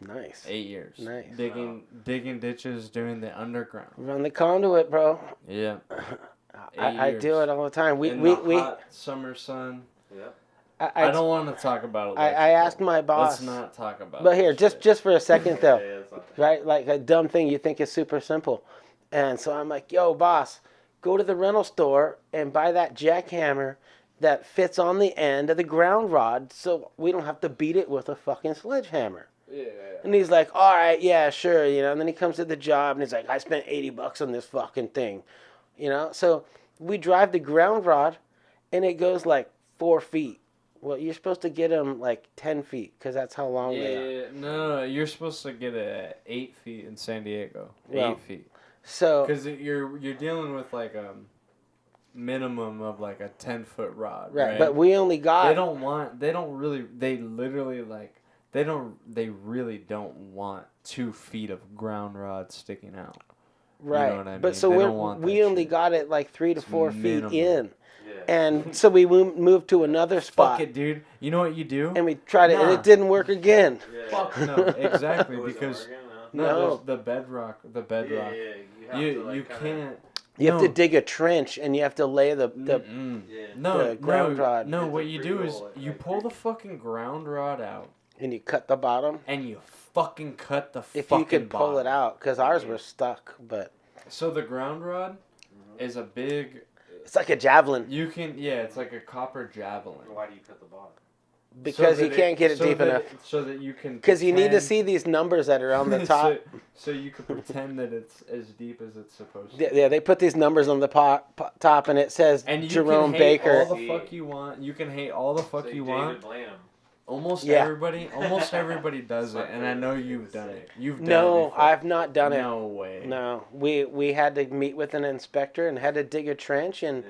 Nice. 8 years. Nice. Digging ditches, doing the underground. Run the conduit, bro. Yeah. I do it all the time. We In we the we. hot summer sun. Yep. I don't want to talk about I electrical. asked my boss. Let's not talk about. But here, this shit. just for a second though, Yeah, it's not right? Like a dumb thing you think is super simple, and so I'm like, yo, boss, go to the rental store and buy that jackhammer that fits on the end of the ground rod, so we don't have to beat it with a fucking sledgehammer. Yeah. And he's like, all right, yeah, sure, you know. And then he comes to the job and he's like, I spent $80 on this fucking thing, you know. So we drive the ground rod, and it goes like 4 feet. Well, you're supposed to get them like 10 feet because that's how long they are. Yeah, no, you're supposed to get it at 8 feet in San Diego. Well, 8 feet. So Because you're dealing with like a minimum of like a 10-foot rod, right, right? but we only got they really don't want 2 feet of ground rod sticking out. right. know what I But mean? so They don't want we that only shit. got it like 3 to 4 feet minimum. in, Yeah. and so we moved to another spot, Fuck it, dude. You know what you do? and we tried it, and Nah. it didn't work again. Yeah. Fuck no, exactly, It wasn't because working, no, No. there's the bedrock. Yeah. You have to, can't. You have to No. dig a trench, and you have to lay the Mm-mm. Yeah. No, the ground rod. No, It's what a you free do is roll, you like pull the fucking ground rod out and you cut the bottom. and you fucking cut the If fucking you could pull it bottom. out, because ours were stuck, but So the ground rod is a big. it's like a javelin You can it's like a copper javelin. Why do you cut the bottom? because So you that can't get it so deep that enough. So that you can. Because you need to pretend- see these numbers that are on the top. so you can pretend that it's as deep as it's supposed to. Yeah, they put these numbers on the top, and it says And you Jerome can hate Baker. all the fuck you want. You can hate all the fuck Say you David want. Blanham. almost Yeah. everybody does it, and I know you've done it. You've done it No, before. I've not done it. No way. No, we had to meet with an inspector and had to dig a trench and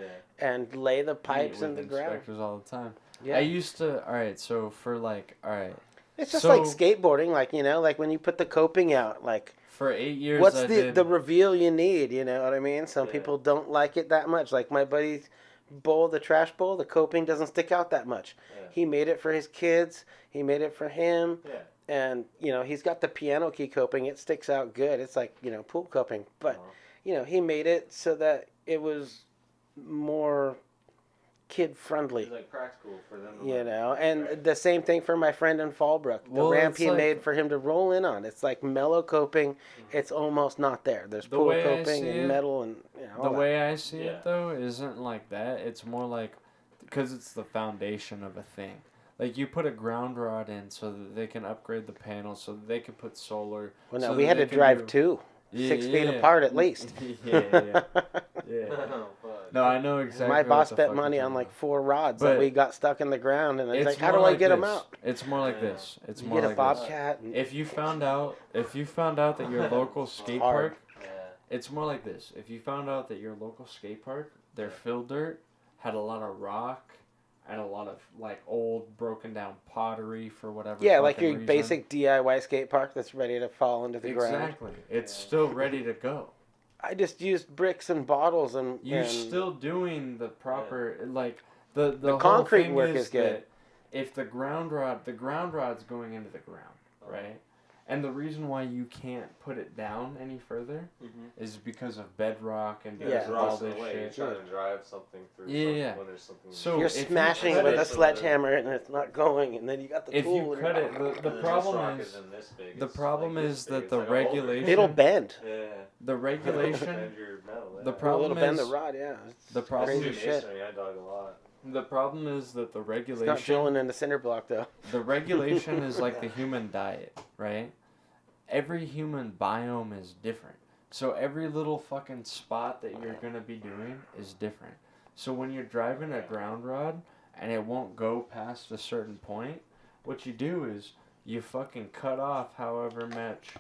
lay the Meet pipes with in the ground. inspectors all the time. Yeah. I used to. All right, so for like, all right, It's just so- like skateboarding, like like when you put the coping out, like for 8 years, what's I the did. the reveal you need? You know what I mean? Some people don't like it that much. Like my buddy's bowl, the trash bowl, the coping doesn't stick out that much. Yeah. He made it for his kids. He made it for him. Yeah. And he's got the piano key coping. It sticks out good. It's like pool coping, but he made it so that it was more kid friendly. It's like practical for them. To learn. And Right. the same thing for my friend in Fallbrook. The Well, ramp it's he like- made for him to roll in on. It's like mellow coping. It's almost not there. There's The pool way I coping see and it- metal and all The that. way I see Yeah. it though isn't like that. It's more like because it's the foundation of a thing. Like you put a ground rod in so that they can upgrade the panels, so that they can put solar. Well, no, so we that had they to can drive do- 2, 6 feet apart at least. yeah. Oh, fuck. No, I know exactly. My what boss the bet fuck money you're on talking like about. 4 rods But that we got stuck in the ground, and it's like, how more do I like get them this. out? It's more like this. It's You more get a like bobcat. And, this. If you found out that your local skate Hard. park, it's more like this. If you found out that your local skate park, their fill dirt had a lot of rock and a lot of like old broken down pottery for whatever. yeah, like fucking your reason. basic DIY skate park that's ready to fall into the ground. Exactly. It's still ready to go. I just used bricks and bottles and You're and still doing the proper like the whole concrete thing work is is good. that if the ground rod's going into the ground, right? And the reason why you can't put it down any further is because of bedrock and because Yeah. of all Rocks in this the way. You're shit. trying to drive something through. Yeah, something yeah. When there's something. So You're if you smashing cut with it- a sledgehammer and it's not going, and then you got the If tool. you and cut you're it, like, the This problem rock is isn't this big, the it's problem like this is big, that it's the like a boulder. regulation it'll bend. Yeah. the regulation Bend your metal, yeah. the Well, problem it'll bend is the rod, yeah. It's the problem crazy That's shit. masonry, I dug a lot. the problem is that the It's not regulation drilling in the cinder block though. the regulation is like the human diet, right? Every human biome is different. So every little fucking spot that you're going to be doing is different. So when you're driving a ground rod and it won't go past a certain point, what you do is you fucking cut off however much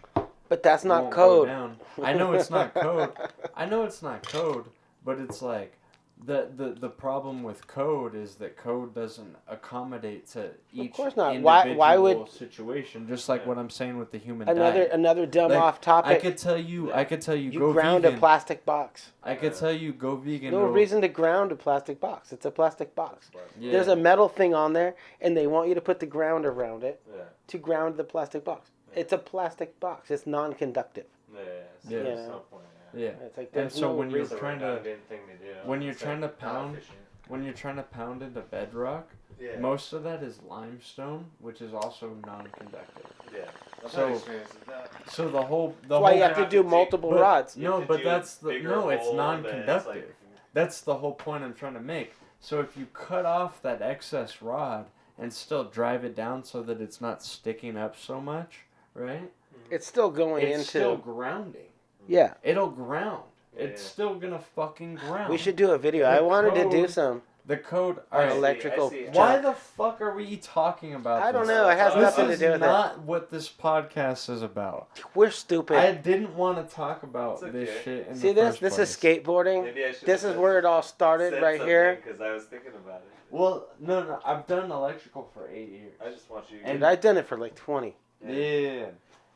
But that's not won't go code. down. I know it's not code. I know it's not code, but it's like the problem with code is that code doesn't accommodate to each course not. individual Why would- situation. Just like what I'm saying with the human Another diet. another dumb Like, off topic. I could tell you you go ground vegan. a plastic box. I could tell you go vegan. No reason to ground a plastic box. It's a plastic box. Yeah. There's a metal thing on there, and they want you to put the ground around it Yeah. to ground the plastic box. It's a plastic box. It's non-conductive. Yeah. So Yeah. there's no point. Yeah. It's like And there's so no when you're reason. trying to redundant thing to do. when you're It's trying like to not pound efficient. when you're trying to pound into bedrock, Yeah. most of that is limestone, which is also non-conductive. Yeah. I've So- had experience with that. So the whole That's why you have to have do to take- multiple but- rods. You have No, to but do that's the bigger no. It's hole than it's non-conductive. like- That's the whole point I'm trying to make. So if you cut off that excess rod and still drive it down so that it's not sticking up so much, right? It's still going It's into. still grounding. Yeah, It'll ground. Yeah. It's still gonna fucking ground. we should do a video. The I wanted to do code- some. The code. On Alright, electrical. why the fuck are we talking about I don't this? know. It has This nothing to This do is with it. not what this podcast is about. We're stupid. I didn't want to talk about It's this okay. shit in See the this? first This place. is skateboarding. Maybe I should This is where it all started, right here. Because I was thinking about it. Well, no. I've done electrical for 8 years. I just want you. And And I've done it for like 20. Yeah.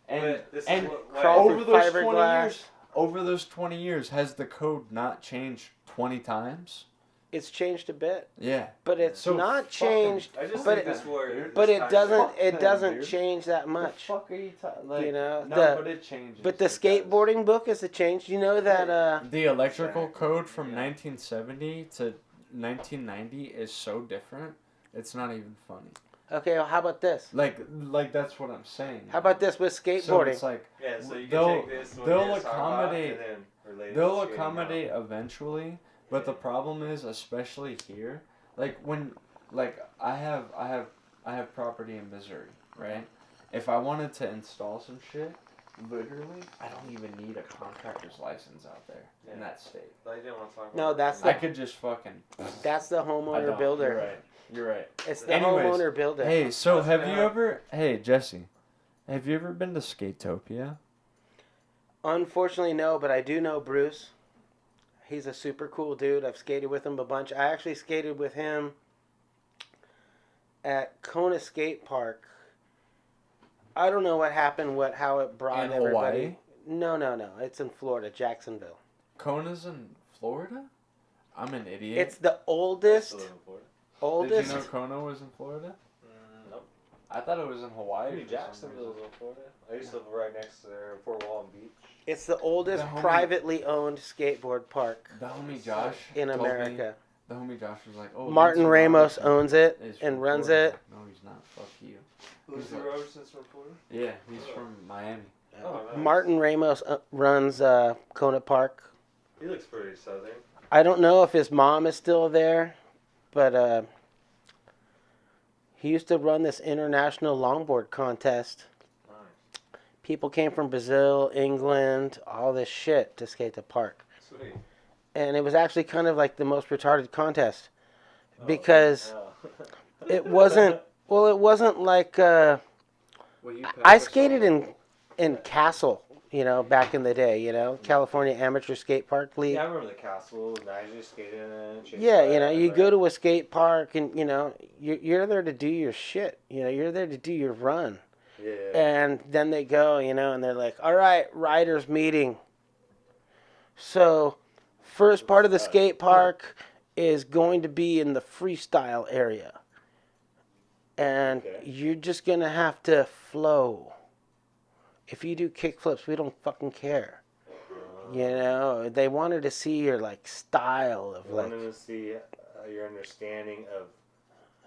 And But this is and why- crawl over through those 20 fiberglass. years, over those 20 years, has the code not changed 20 times? It's changed a bit, Yeah. but it's So not fucking- changed. I just but think it- this word. But this it time- doesn't. Fuck It them, doesn't dude. change that The much. fuck are you talking? Like, You know, no, but it changes. But the It does. skateboarding book is a change. You know that. The electrical Exactly. code from Yeah. 1970 to 1990 is so different. It's not even funny. Okay, well, how about this? Like that's what I'm saying. How about this with So skateboarding? it's like Yeah, so you can They'll- take this one they'll year, start off, accommodate- and then relate it to they'll skating accommodate now. eventually, but the problem is, especially here, like when I have property in Missouri, right? If I wanted to install some shit, literally, I don't even need a contractor's license out there in Yeah. that state. I didn't want to talk about No, it. that's I the could just fucking. that's the I homeowner don't, builder. you're right. You're right. It's the Anyways, homeowner build it. Hey, so have you ever... Hey, Jesse. Have you ever been to Skatopia? Unfortunately, no, but I do know Bruce. He's a super cool dude. I've skated with him a bunch. I actually skated with him at Kona Skate Park. I don't know what happened, how it brought In everybody. Hawaii? No. It's in Florida, Jacksonville. Kona's in Florida? I'm an idiot. It's the oldest. Still in Florida. Oldest. Did you know Kona was in Florida? Nope. I thought it was in Hawaii. Maybe for some Jacksonville reason. is in Florida. I used to live right next to there, Fort Walton Beach. It's the oldest The homie- privately owned skateboard park The homie Josh in told me- America. the homie Josh was like, "Oh, Martin Lindsay Ramos Robertson owns it is and from runs Florida." it. No, he's not. Fuck you. Lucy like- Roberson's from Florida? Yeah, he's from Miami. Oh, nice. Martin Ramos runs Kona Park. He looks pretty southern. I don't know if his mom is still there, but he used to run this international longboard contest. Nice. People came from Brazil, England, all this shit to skate the park. Sweet. And it was actually kind of like the most retarded contest because it wasn't, well, it wasn't like, I skated in Castle, back in the day, California Amateur Skate Park League. Yeah, I remember the castle. Nigel skated in it. Yeah, you go to a skate park and, you're there to do your shit. You're there to do your run. Yeah. And then they go, and they're like, all right, riders meeting. So, first part of the skate park is going to be in the freestyle area. And you're just going to have to flow. If you do kickflips, we don't fucking care. They wanted to see your, style of, I wanted to see your understanding of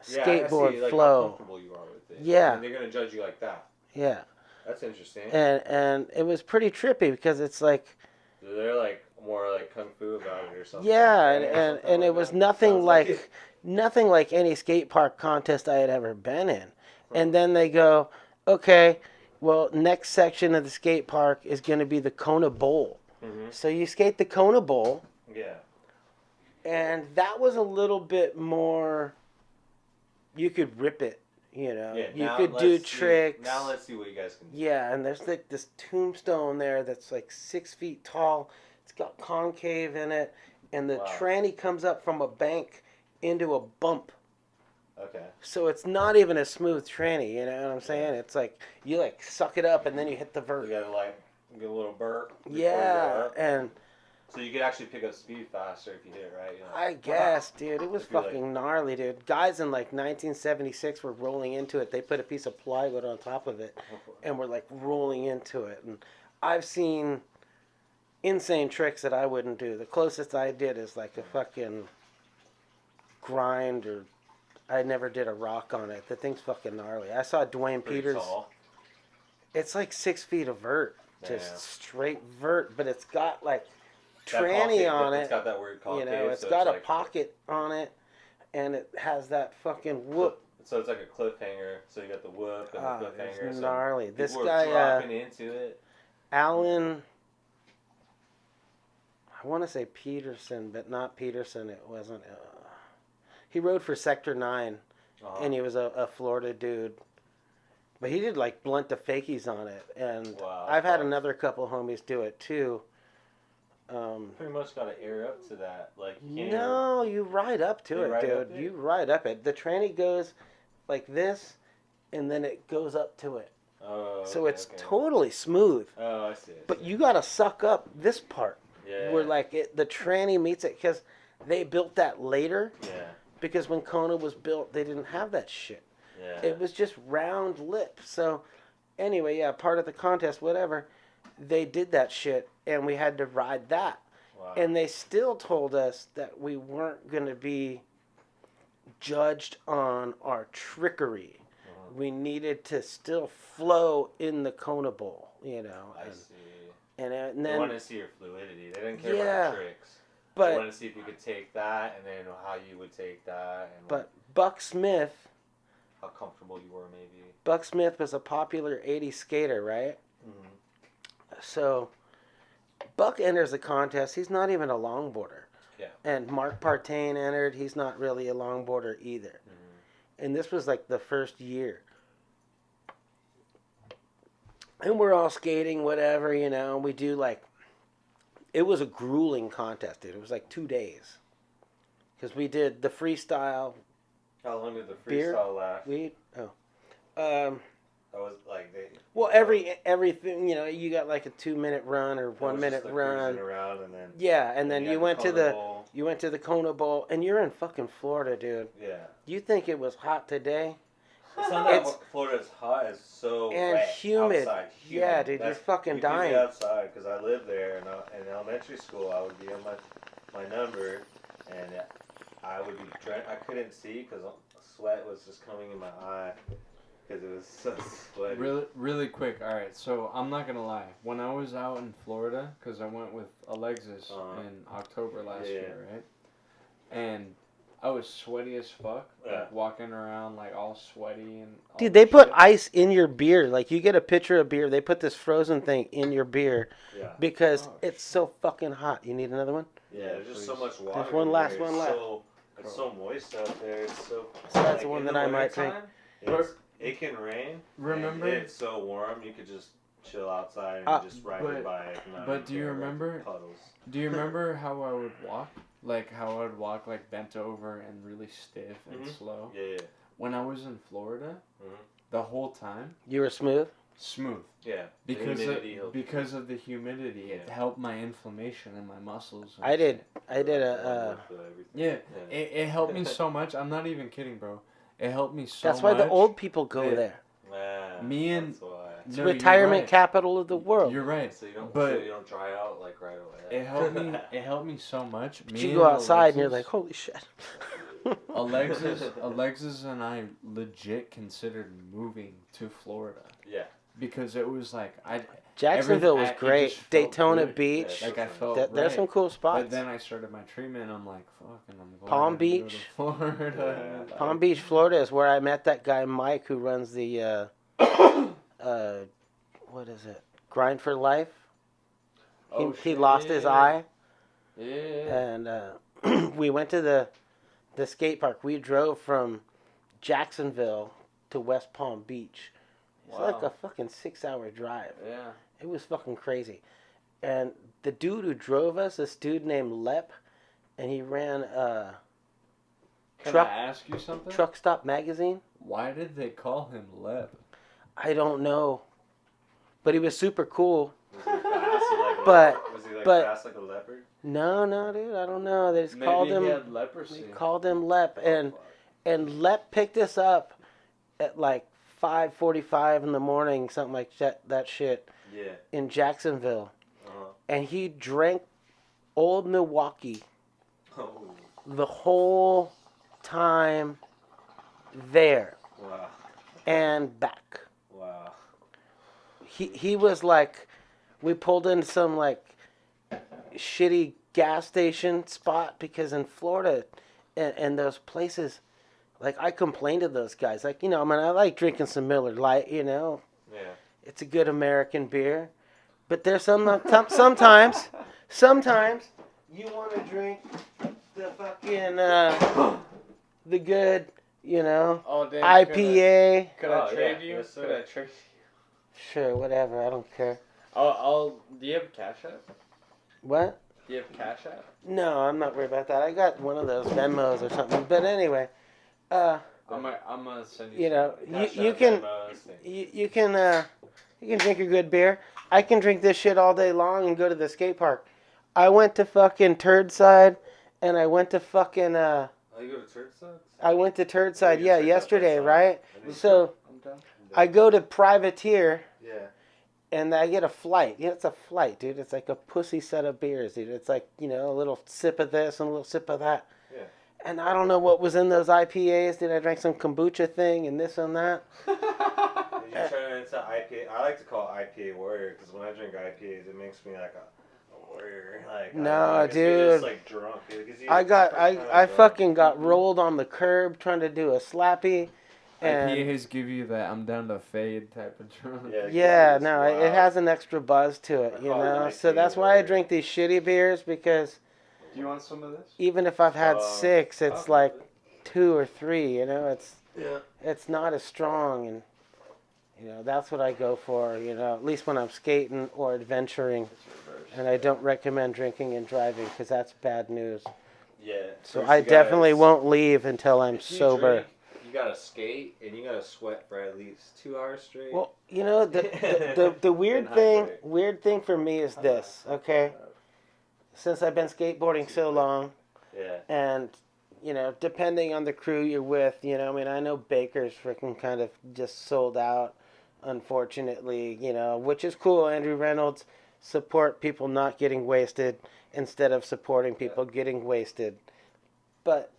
skateboard I see, how flow. comfortable you are with it. Yeah. And they're going to judge you like that. Yeah. That's interesting. And it was pretty trippy because it's like, So they're more like kung fu about it or something. yeah, right? and Something it like was that. nothing Sounds like it. nothing like any skate park contest I had ever been in. And then they go, okay, well, next section of the skate park is going to be the Kona Bowl. Mm-hmm. So you skate the Kona Bowl, Yeah. and that was a little bit more. You could rip it, Yeah, You now could let's do see- tricks. Now let's see what you guys can do. Yeah, and there's this tombstone there that's 6 feet tall. It's got concave in it, and the Wow. tranny comes up from a bank into a bump. Okay. So it's not even a smooth tranny, you know what I'm saying? It's like you suck it up and then you hit the You vert. gotta get a little burp. before you go Yeah, up. and So you could actually pick up speed faster if you hit it right. I guess, dude, it was If you fucking gnarly, dude. Guys in 1976 were rolling into it. They put a piece of plywood on top of it and were rolling into it. And I've seen insane tricks that I wouldn't do. The closest I did is a fucking grind, or I never did a rock on it. The thing's fucking gnarly. I saw Dwayne Pretty Peters. tall. It's 6 feet of vert, just Yeah. straight vert, but it's got That tranny pocket, on It's it. got that weird concave. It's so got a like- pocket on it, and it has that fucking whoop. So it's like a cliffhanger. So you got the whoop and Ah, the cliffhanger. it's so gnarly. This people guy, are dropping into it. Alan, I want to say Peterson, but not Peterson. It wasn't. He rode for Sector 9, and he was a Florida dude. But he did blunt to fakies on it, and Wow, I've had fuck. another couple homies do it too. Pretty much got to air up to that. You can't. No, you ride up to You it, ride dude. up it? You ride up it. The tranny goes like this, and then it goes up to it. Oh, So okay, it's okay. totally smooth. Oh, I see. But you gotta suck up this part Yeah. where the tranny meets it, because they built that later. Yeah. Because when Kona was built, they didn't have that shit. Yeah. It was just round lip. So anyway, yeah, part of the contest, whatever, they did that shit, and we had to ride that. Wow. And they still told us that we weren't going to be judged on our trickery. We needed to still flow in the Kona Bowl, I and, see. and They then, wanted to see your fluidity. They didn't care Yeah, about the tricks. They but wanted to see if you could take that, and then how you would take that, and but Buck Smith how comfortable you were, maybe. Buck Smith was a popular 80s skater, right? Mm-hmm. So Buck enters the contest. He's not even a longboarder. Yeah. And Mark Partain entered. He's not really a longboarder either. Mm-hmm. and this was like the first year. And we're all skating, whatever, you know. We do like, it was a grueling contest, dude. It was like 2 days. Because we did the freestyle. How long did the Beer? freestyle last? That was like Well, everything, you know, you got like a 2-minute run or 1 minute run. Around and then Yeah, and then you went to Bowl. you went to the Kona Bowl, and you're in fucking Florida, dude. Yeah. You think it was hot today? It's not that Florida's hot. It's so and wet humid. outside. Yeah, dude, you're fucking dying. Outside because I lived there, and in elementary school, I would be on my number, and I would be I couldn't see because sweat was just coming in my eye because it was so sweaty. Really quick. All right, so I'm not gonna lie. When I was out in Florida, because I went with Alexiz in October last year, right? And I was sweaty as fuck, like walking around like all sweaty and. Dude, they put ice in your beer. Like you get a pitcher of beer, they put this frozen thing in your beer, because it's so fucking hot. You need another one? Yeah, there's just so much water. There's one last. It's so moist out there. It's so. So that's the one that I might take. It can rain. Remember? It's so warm you could just chill outside and just ride your bike. But do you remember? Do you remember how I would walk? Like how I would walk like bent over and really stiff and slow. Yeah. When I was in Florida, the whole time you were smooth. Yeah. Because of the humidity, it helped my inflammation in my muscles. I did It helped me so much. I'm not even kidding, bro. It helped me so much. That's why the old people go there. It's the retirement capital of the world. You're right. So you don't dry out like right away. It helped me so much. But you go outside and you're like, holy shit. Alexis and I legit considered moving to Florida. Yeah. Because it was like Jacksonville was great. Daytona Beach. Like I felt there's some cool spots. But then I started my treatment and I'm like, fuck, and I'm going Palm to Beach. go to Florida. Yeah. Palm Beach, Florida is where I met that guy Mike who runs the what is it? Grind for Life. He lost his eye. Yeah. And we went to the skate park. We drove from Jacksonville to West Palm Beach. It's like a fucking 6-hour drive. Yeah. It was fucking crazy. And the dude who drove us, this dude named Lep, and he ran Can I ask you something? Truck Stop Magazine. Why did they call him Lep? I don't know. But he was super cool. Was he fast Was he fast like a leopard? No, dude, I don't know. They just Maybe called him. He had leprosy. They called him Lep, and Lep picked us up at like 5:45 in the morning, something like that shit. Yeah. In Jacksonville, and he drank Old Milwaukee the whole time there. Wow. And back. Wow. He was like, we pulled in some like shitty gas station spot because in Florida and those places, like I complained to those guys, like, you know, I mean, I like drinking some Miller Lite, you know. Yeah. It's a good American beer, but there's sometimes you want to drink the fucking the good, you know, IPA. Could I trade you? Yes, Could I trade you? Sure, whatever. I don't care. Do you have a Cash App? What? Do you have Cash App? No, I'm not worried about that. I got one of those Venmos or something. But anyway, I'm gonna send you. You know, you can drink a good beer. I can drink this shit all day long and go to the skate park. I went to fucking Turdside, and I went to fucking Oh, you go to Turdside? I went to Turdside, yesterday, right? So I go to Privateer. Yeah. And I get a flight. Yeah, it's a flight, dude. It's like a pussy set of beers, dude. It's like, you know, a little sip of this and a little sip of that. Yeah. And I don't know what was in those IPAs. Did I drink some kombucha thing and this and that? Did you turn it into IPA? I like to call it IPA warrior because when I drink IPAs, it makes me like a warrior. Like, no, dude. dude. Just like drunk, dude. I fucking got rolled on the curb trying to do a slappy. And IPAs give you that I'm down to fade type of drunk. Yeah, no, it has an extra buzz to it, you know. So that's why I drink these shitty beers because. Do you want some of this? Even if I've had 6, it's like 2 or 3. You know, Yeah. it's not as strong, and you know that's what I go for. You know, at least when I'm skating or adventuring, and I don't recommend drinking and driving because that's bad news. Yeah. So First I you gotta definitely won't leave until I'm if you sober. drink, you gotta skate and you gotta sweat for at least 2 hours straight. Well, you know the weird And thing hydrate. for me is this. Okay, since I've been skateboarding so long, Yeah. and you know, depending on the crew you're with, you know, I mean, I know Baker's freaking kind of just sold out, unfortunately, you know, which is cool. Andrew Reynolds support people not getting wasted instead of supporting people getting wasted. But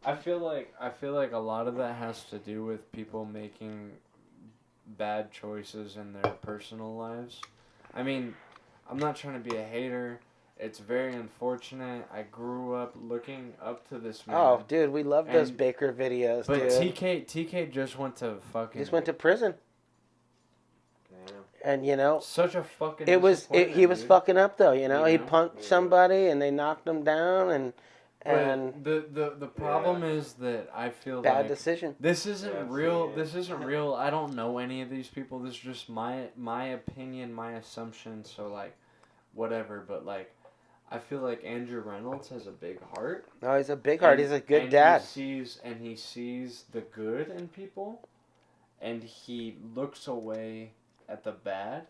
I feel like a lot of that has to do with people making bad choices in their personal lives. I mean, I'm not trying to be a hater. It's very unfortunate. I grew up looking up to this man. oh, dude, we love those And- Baker videos, But dude. TK just went to fucking. Just went to prison, Damn. and you know, Such a fucking. he was disappointment, dude. fucking up though. You know, You he know? punked somebody, and they knocked him down, and But the problem is that I feel bad like decision. this isn't Yeah, real. yeah. This isn't real. I don't know any of these people. This is just my opinion, my assumption. So like, whatever. But like, I feel like Andrew Reynolds has a big heart. No, he's a big heart. And- He's a good and dad. He sees the good in people, and he looks away at the bad,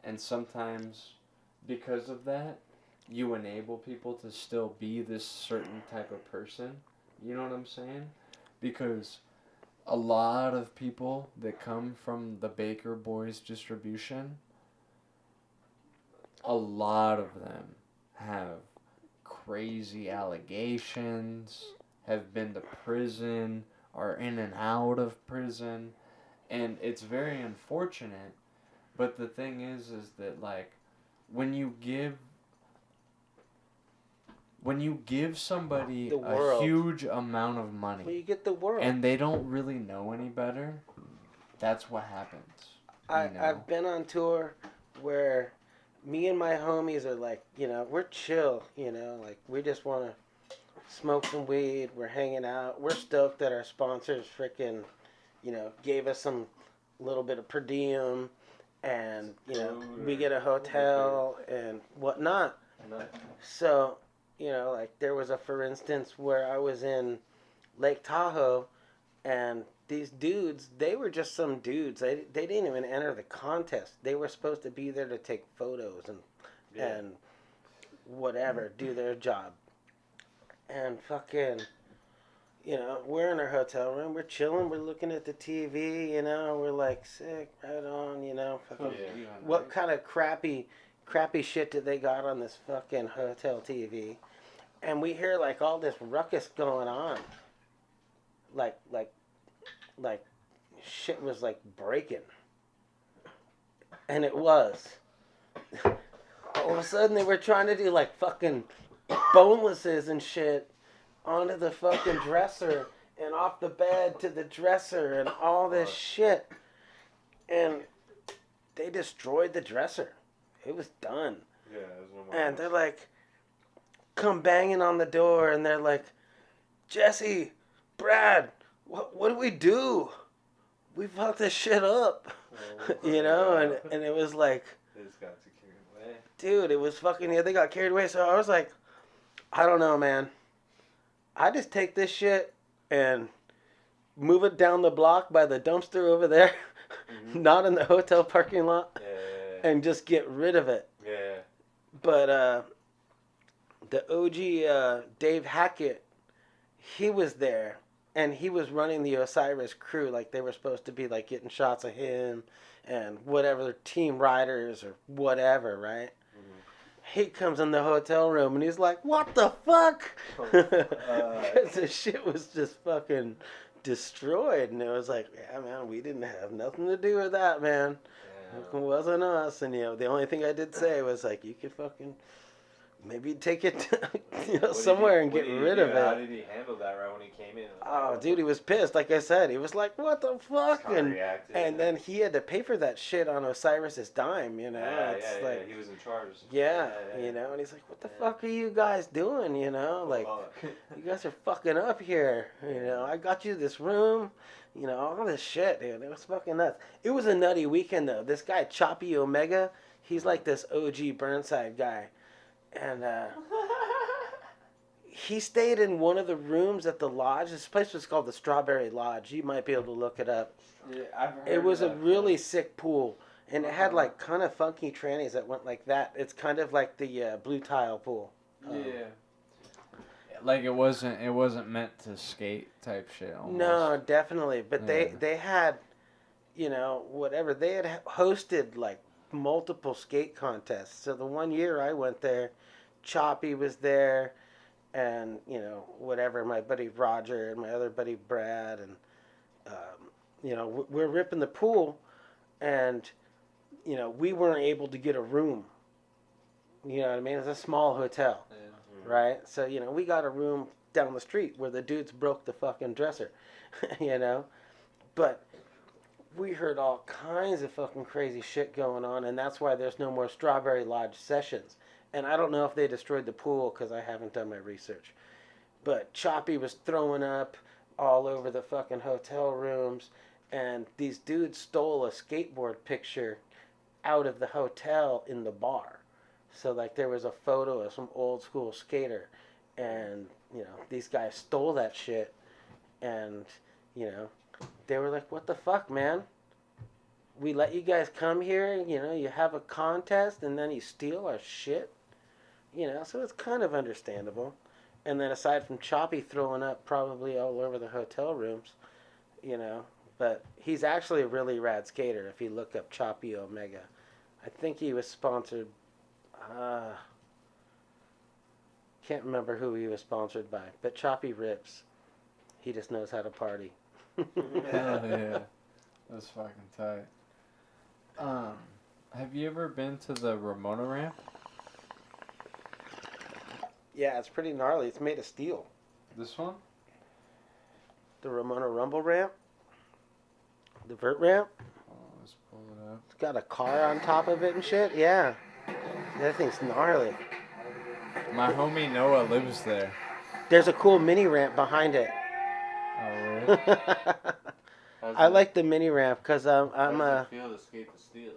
and sometimes because of that, you enable people to still be this certain type of person. You know what I'm saying? Because a lot of people that come from the Baker Boys distribution, a lot of them have crazy allegations, have been to prison, are in and out of prison, and it's very unfortunate. But the thing is that like when you give somebody The a world. huge amount of Well, money you get the world. and they don't really know any better, that's what happens. you know? I've been on tour where me and my homies are like, you know, we're chill, you know, like we just want to smoke some weed, we're hanging out, we're stoked that our sponsors freaking, you know, gave us some little bit of per diem, and, you know, we get a hotel and whatnot. So, you know, like there was for instance, where I was in Lake Tahoe, and these dudes, they were just some dudes. They didn't even enter the contest. They were supposed to be there to take photos and whatever, do their job. And fucking, you know, we're in our hotel room, we're chilling, we're looking at the TV, you know, we're like, sick, right on, you know, fucking, what kind of crappy shit did they got on this fucking hotel TV? And we hear like all this ruckus going on. Like shit was like breaking. And it was. All of a sudden they were trying to do like fucking bonelesses and shit onto the fucking dresser and off the bed to the dresser and all this shit. And they destroyed the dresser. It was done. Yeah, it was one And they're like, come banging on the door, and they're like, Jesse, Brad, what do we do? We fucked this shit up. You know, and it was like, They just got too carried away. dude, it was fucking, yeah, they got carried away. So I was like, I don't know, man. I just take this shit and move it down the block by the dumpster over there, not in the hotel parking lot, and just get rid of it. Yeah. But the OG Dave Hackett, he was there, and he was running the Osiris crew. Like they were supposed to be like getting shots of him and whatever team riders or whatever, right? He comes in the hotel room and he's like, "What the fuck?" Because the shit was just fucking destroyed, and it was like, "Yeah, man, we didn't have nothing to do with that, man. It wasn't us." And you know, the only thing I did say was like, "You could fucking maybe take it to, What did somewhere and what get did he rid do? of How it. did he handle that right when he came in? Oh, dude, he was pissed. Like I said, he was like, "What the fuck?" How And reacted. then he had to pay for that shit on Osiris's dime. You know, Yeah, it's yeah, like, he was in charge. yeah, you know, and he's like, "What the fuck are you guys doing?" You know, like, you guys are fucking up here. You know, I got you this room. You know, all this shit, dude. It was fucking nuts. It was a nutty weekend, though. This guy, Choppy Omega, he's like this OG Burnside guy. And he stayed in one of the rooms at the lodge. This place was called the Strawberry Lodge. You might be able to look it up. Yeah, I've heard It was a of that really place. sick pool. And it had like kind of funky trannies that went like that. It's kind of like the blue tile pool. Yeah. Like it wasn't meant to skate type shit. Almost. No, definitely. But Yeah. they had, you know, whatever. They had hosted like multiple skate contests. So the one year I went there, Choppy was there, and you know, whatever, my buddy Roger and my other buddy Brad, and you know, we're ripping the pool, and you know, we weren't able to get a room. You know what I mean? It's a small hotel. Right? So, you know, we got a room down the street where the dudes broke the fucking dresser, you know? But we heard all kinds of fucking crazy shit going on, and that's why there's no more Strawberry Lodge sessions. And I don't know if they destroyed the pool because I haven't done my research. But Choppy was throwing up all over the fucking hotel rooms, and these dudes stole a skateboard picture out of the hotel in the bar. So, like, there was a photo of some old school skater, and, you know, these guys stole that shit, and, you know, they were like, what the fuck, man? We let you guys come here, you know, you have a contest, and then you steal our shit? You know, so it's kind of understandable. And then aside from Choppy throwing up probably all over the hotel rooms, you know, but he's actually a really rad skater if you look up Choppy Omega. I think he was sponsored... can't remember who he was sponsored by, but Choppy rips. He just knows how to party. Hell yeah, that's fucking tight. Have you ever been to the Ramona Ramp? Yeah, it's pretty gnarly. It's made of steel. This one? The Ramona Rumble ramp, the vert ramp. Oh, let's pull it up. It's got a car on top of it and shit. Yeah, that thing's gnarly. My homie Noah lives there. There's a cool mini ramp behind it. Oh, really? I like the mini ramp because I'm How a does it feel to skate the steel?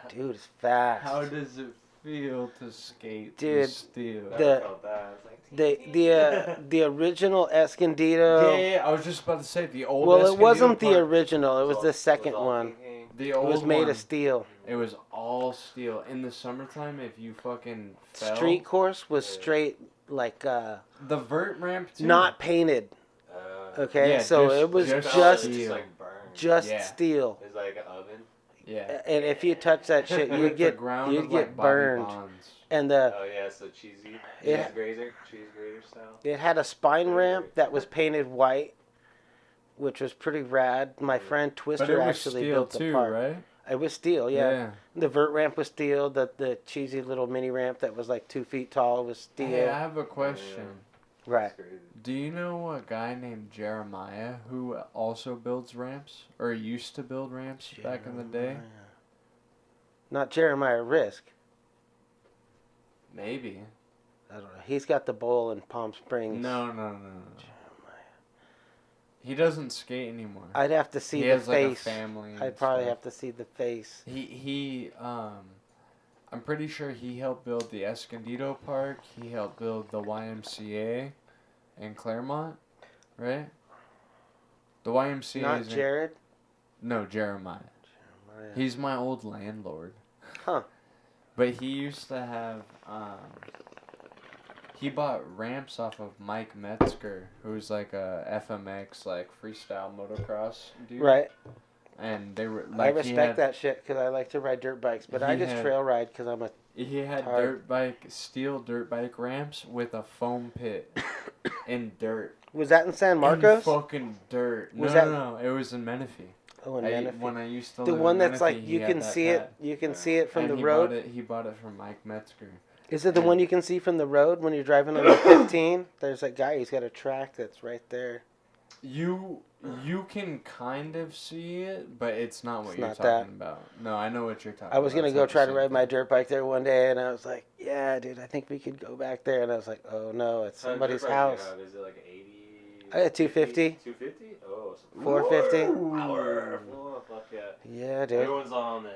dude. It's fast. How does it feel to skate Dude, the steel? the- Never felt that. It's like, the original Escondido. Yeah, I was just about to say the old. Well, it Escondido wasn't the part- original. It was the second all one. king. The It old was made one. of steel. It was all steel. In the summertime, if you fucking fell, Street course was straight, like the vert ramp too. not painted. Okay, Yeah, so just- it was just just It's steel. like burned. just Yeah. steel. It's like an oven. Yeah. And if you touch that shit, With you'd the get ground you'd of, get like, Bobby burned. Bonds. And the Oh yeah, so cheesy. Yeah. Cheese grater style. it had a spine ramp that was painted white, which was pretty rad. My friend But Twister it was actually steel built the too, part. right? It was steel, yeah. The vert ramp was steel. The cheesy little mini ramp that was like 2 feet tall was steel. Hey, I have a question. Right. It's crazy. Do you know a guy named Jeremiah who also builds ramps or used to build ramps back in the day? Not Jeremiah Risk. Maybe. I don't know. He's got the bowl in Palm Springs. No. He doesn't skate anymore. I'd have to see he the has like a face. family. and I'd probably stuff. have to see the face. I'm pretty sure he helped build the Escondido Park. He helped build the YMCA in Claremont, right? The YMCA Not is Jared. No, Jeremiah. Jeremiah. He's my old landlord. Huh. But he used to have, he bought ramps off of Mike Metzger, who's like a FMX, like freestyle motocross dude. Right. And they were I like, respect that shit because I like to ride dirt bikes, but I he just had- trail ride because I'm a. He had Hard. steel dirt bike ramps with a foam pit in dirt. Was that in San Marcos? In fucking dirt. Was No, it was in Menifee. Oh, in Menifee. When I used to The live one in that's Menifee, like he you had can that see pad. it. You can see it from And the he road. He bought it from Mike Metzger. Is it the one you can see from the road when you're driving on the 15? There's that guy. He's got a track that's right there. You can kind of see it, but it's not what It's you're not talking about. No, I know what you're talking about. I was going to It's go not the try to same ride my thing. dirt bike there one day, and I was like, yeah, dude, I think we could go back there. And I was like, oh, no, it's somebody's house. Is it like 80? I got 250. 250? Oh, 450. Power. Oh, fuck yeah. Yeah, dude. Everyone's on the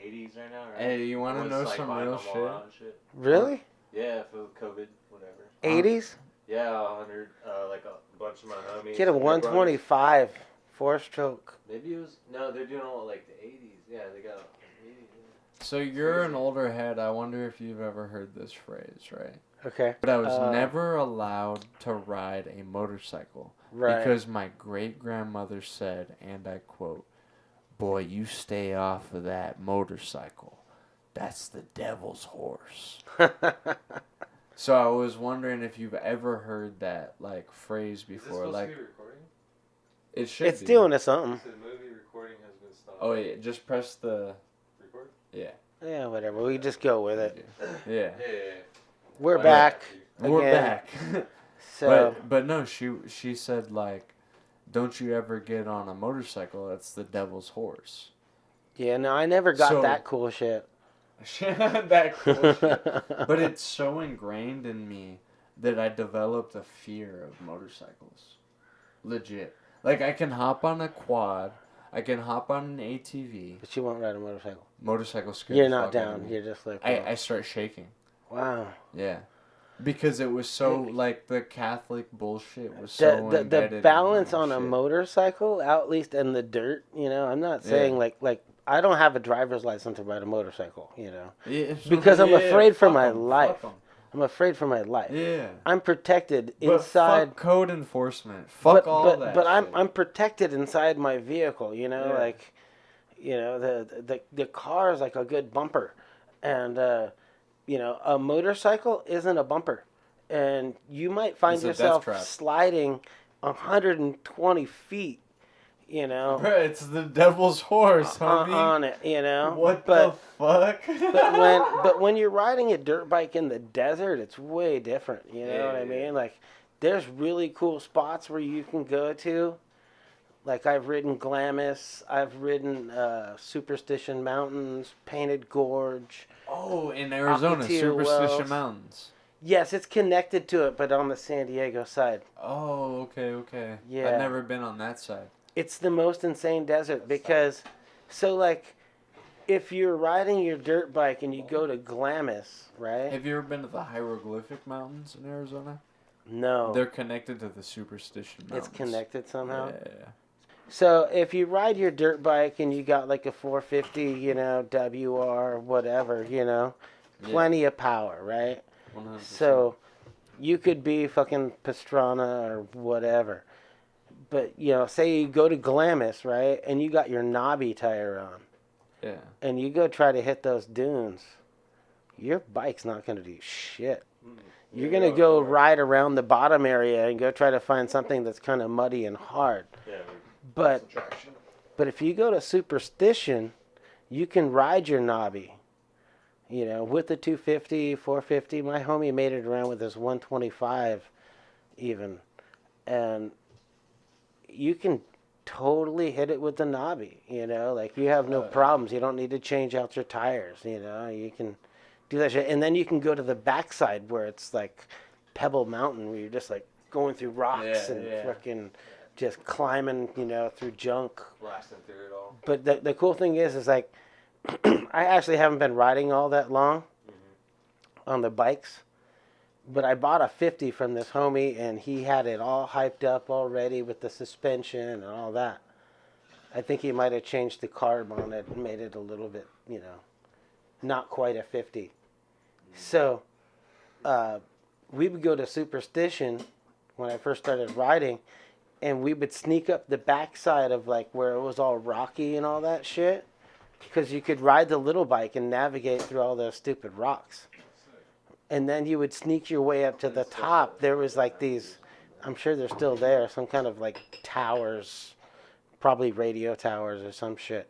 80s right now, right? Hey, you want to know Everyone's, like, some buying real them all shit? out and shit? Really? Yeah, for COVID, whatever. 80s? Yeah, 100, like a bunch of my homies. Get a and their brothers. 125 four-stroke. Maybe it was, no, they're doing all like the 80s. Yeah, they got 80s. Yeah. So you're an older head. I wonder if you've ever heard this phrase, right? Okay. But I was never allowed to ride a motorcycle Right. because my great-grandmother said, and I quote, "Boy, you stay off of that motorcycle. That's the devil's horse." So I was wondering if you've ever heard that like phrase before. Like to be recording? it should It's be. doing us something. The movie recording has been stopped. Oh yeah, just press the Record? yeah. Yeah, whatever. We just go with it. Yeah. Yeah. We're Why back. We're Again. back. So, but no, she said like, don't you ever get on a motorcycle? That's the devil's horse. yeah, no, I never got So- that cool shit. That cool shit. But it's so ingrained in me that I developed a fear of motorcycles. Legit. Like I can hop on a quad, I can hop on an ATV. But you won't ride a motorcycle. Motorcycle scares You're the not fuck out down. of me. You're just like, I start shaking. wow. Yeah. Because it was so like the Catholic bullshit was so The embedded in balance my on a shit. motorcycle, at least in the dirt, you know, I'm not saying Yeah. like I don't have a driver's license to ride a motorcycle, you know. Yeah, Because I'm afraid for fuck my 'em, fuck life. 'em. I'm afraid for my life. Yeah. I'm protected But inside. fuck code enforcement. Fuck all that. But shit. I'm protected inside my vehicle, you know, Yeah. like, you know, the car is like a good bumper, and you know, a motorcycle isn't a bumper, and you might find It's a death yourself trap. sliding 120 feet, you know, Bruh, it's the devil's horse, homie. on it, you know. What but, the fuck? but when you're riding a dirt bike in the desert, it's way different. You know what I mean? Like, there's really cool spots where you can go to. Like, I've ridden Glamis, I've ridden Superstition Mountains, Painted Gorge. Oh, in Arizona, Aquatier Superstition Wells. Mountains. Yes, it's connected to it, but on the San Diego side. Oh, okay. Yeah. I've never been on that side. It's the most insane desert because, so like, if you're riding your dirt bike and you go to Glamis, right? Have you ever been to the Hieroglyphic Mountains in Arizona? No. They're connected to the Superstition Mountains. It's connected somehow? Yeah. So if you ride your dirt bike and you got like a 450, you know, WR, whatever, you know, plenty of power, right? 100%. So you could be fucking Pastrana or whatever. But, you know, say you go to Glamis, right, and you got your knobby tire on, Yeah. and you go try to hit those dunes, your bike's not going to do shit. You're going to go ride around the bottom area and go try to find something that's kind of muddy and hard. Yeah. But if you go to Superstition, you can ride your knobby, you know, with the 250, 450. My homie made it around with his 125 even. And you can totally hit it with the knobby, you know, like you have no problems. You don't need to change out your tires, you know, you can do that shit. And then you can go to the backside where it's like Pebble Mountain, where you're just like going through rocks and fucking just climbing, you know, through junk. Blasting through it all. But the cool thing is like, I actually haven't been riding all that long on the bikes. But I bought a 50 from this homie, and he had it all hyped up already with the suspension and all that. I think he might have changed the carb on it and made it a little bit, you know, not quite a 50. So we would go to Superstition when I first started riding, and we would sneak up the backside of, like, where it was all rocky and all that shit, because you could ride the little bike and navigate through all those stupid rocks. And then you would sneak your way up to the top. There was like these, I'm sure they're still there, some kind of like towers, probably radio towers or some shit.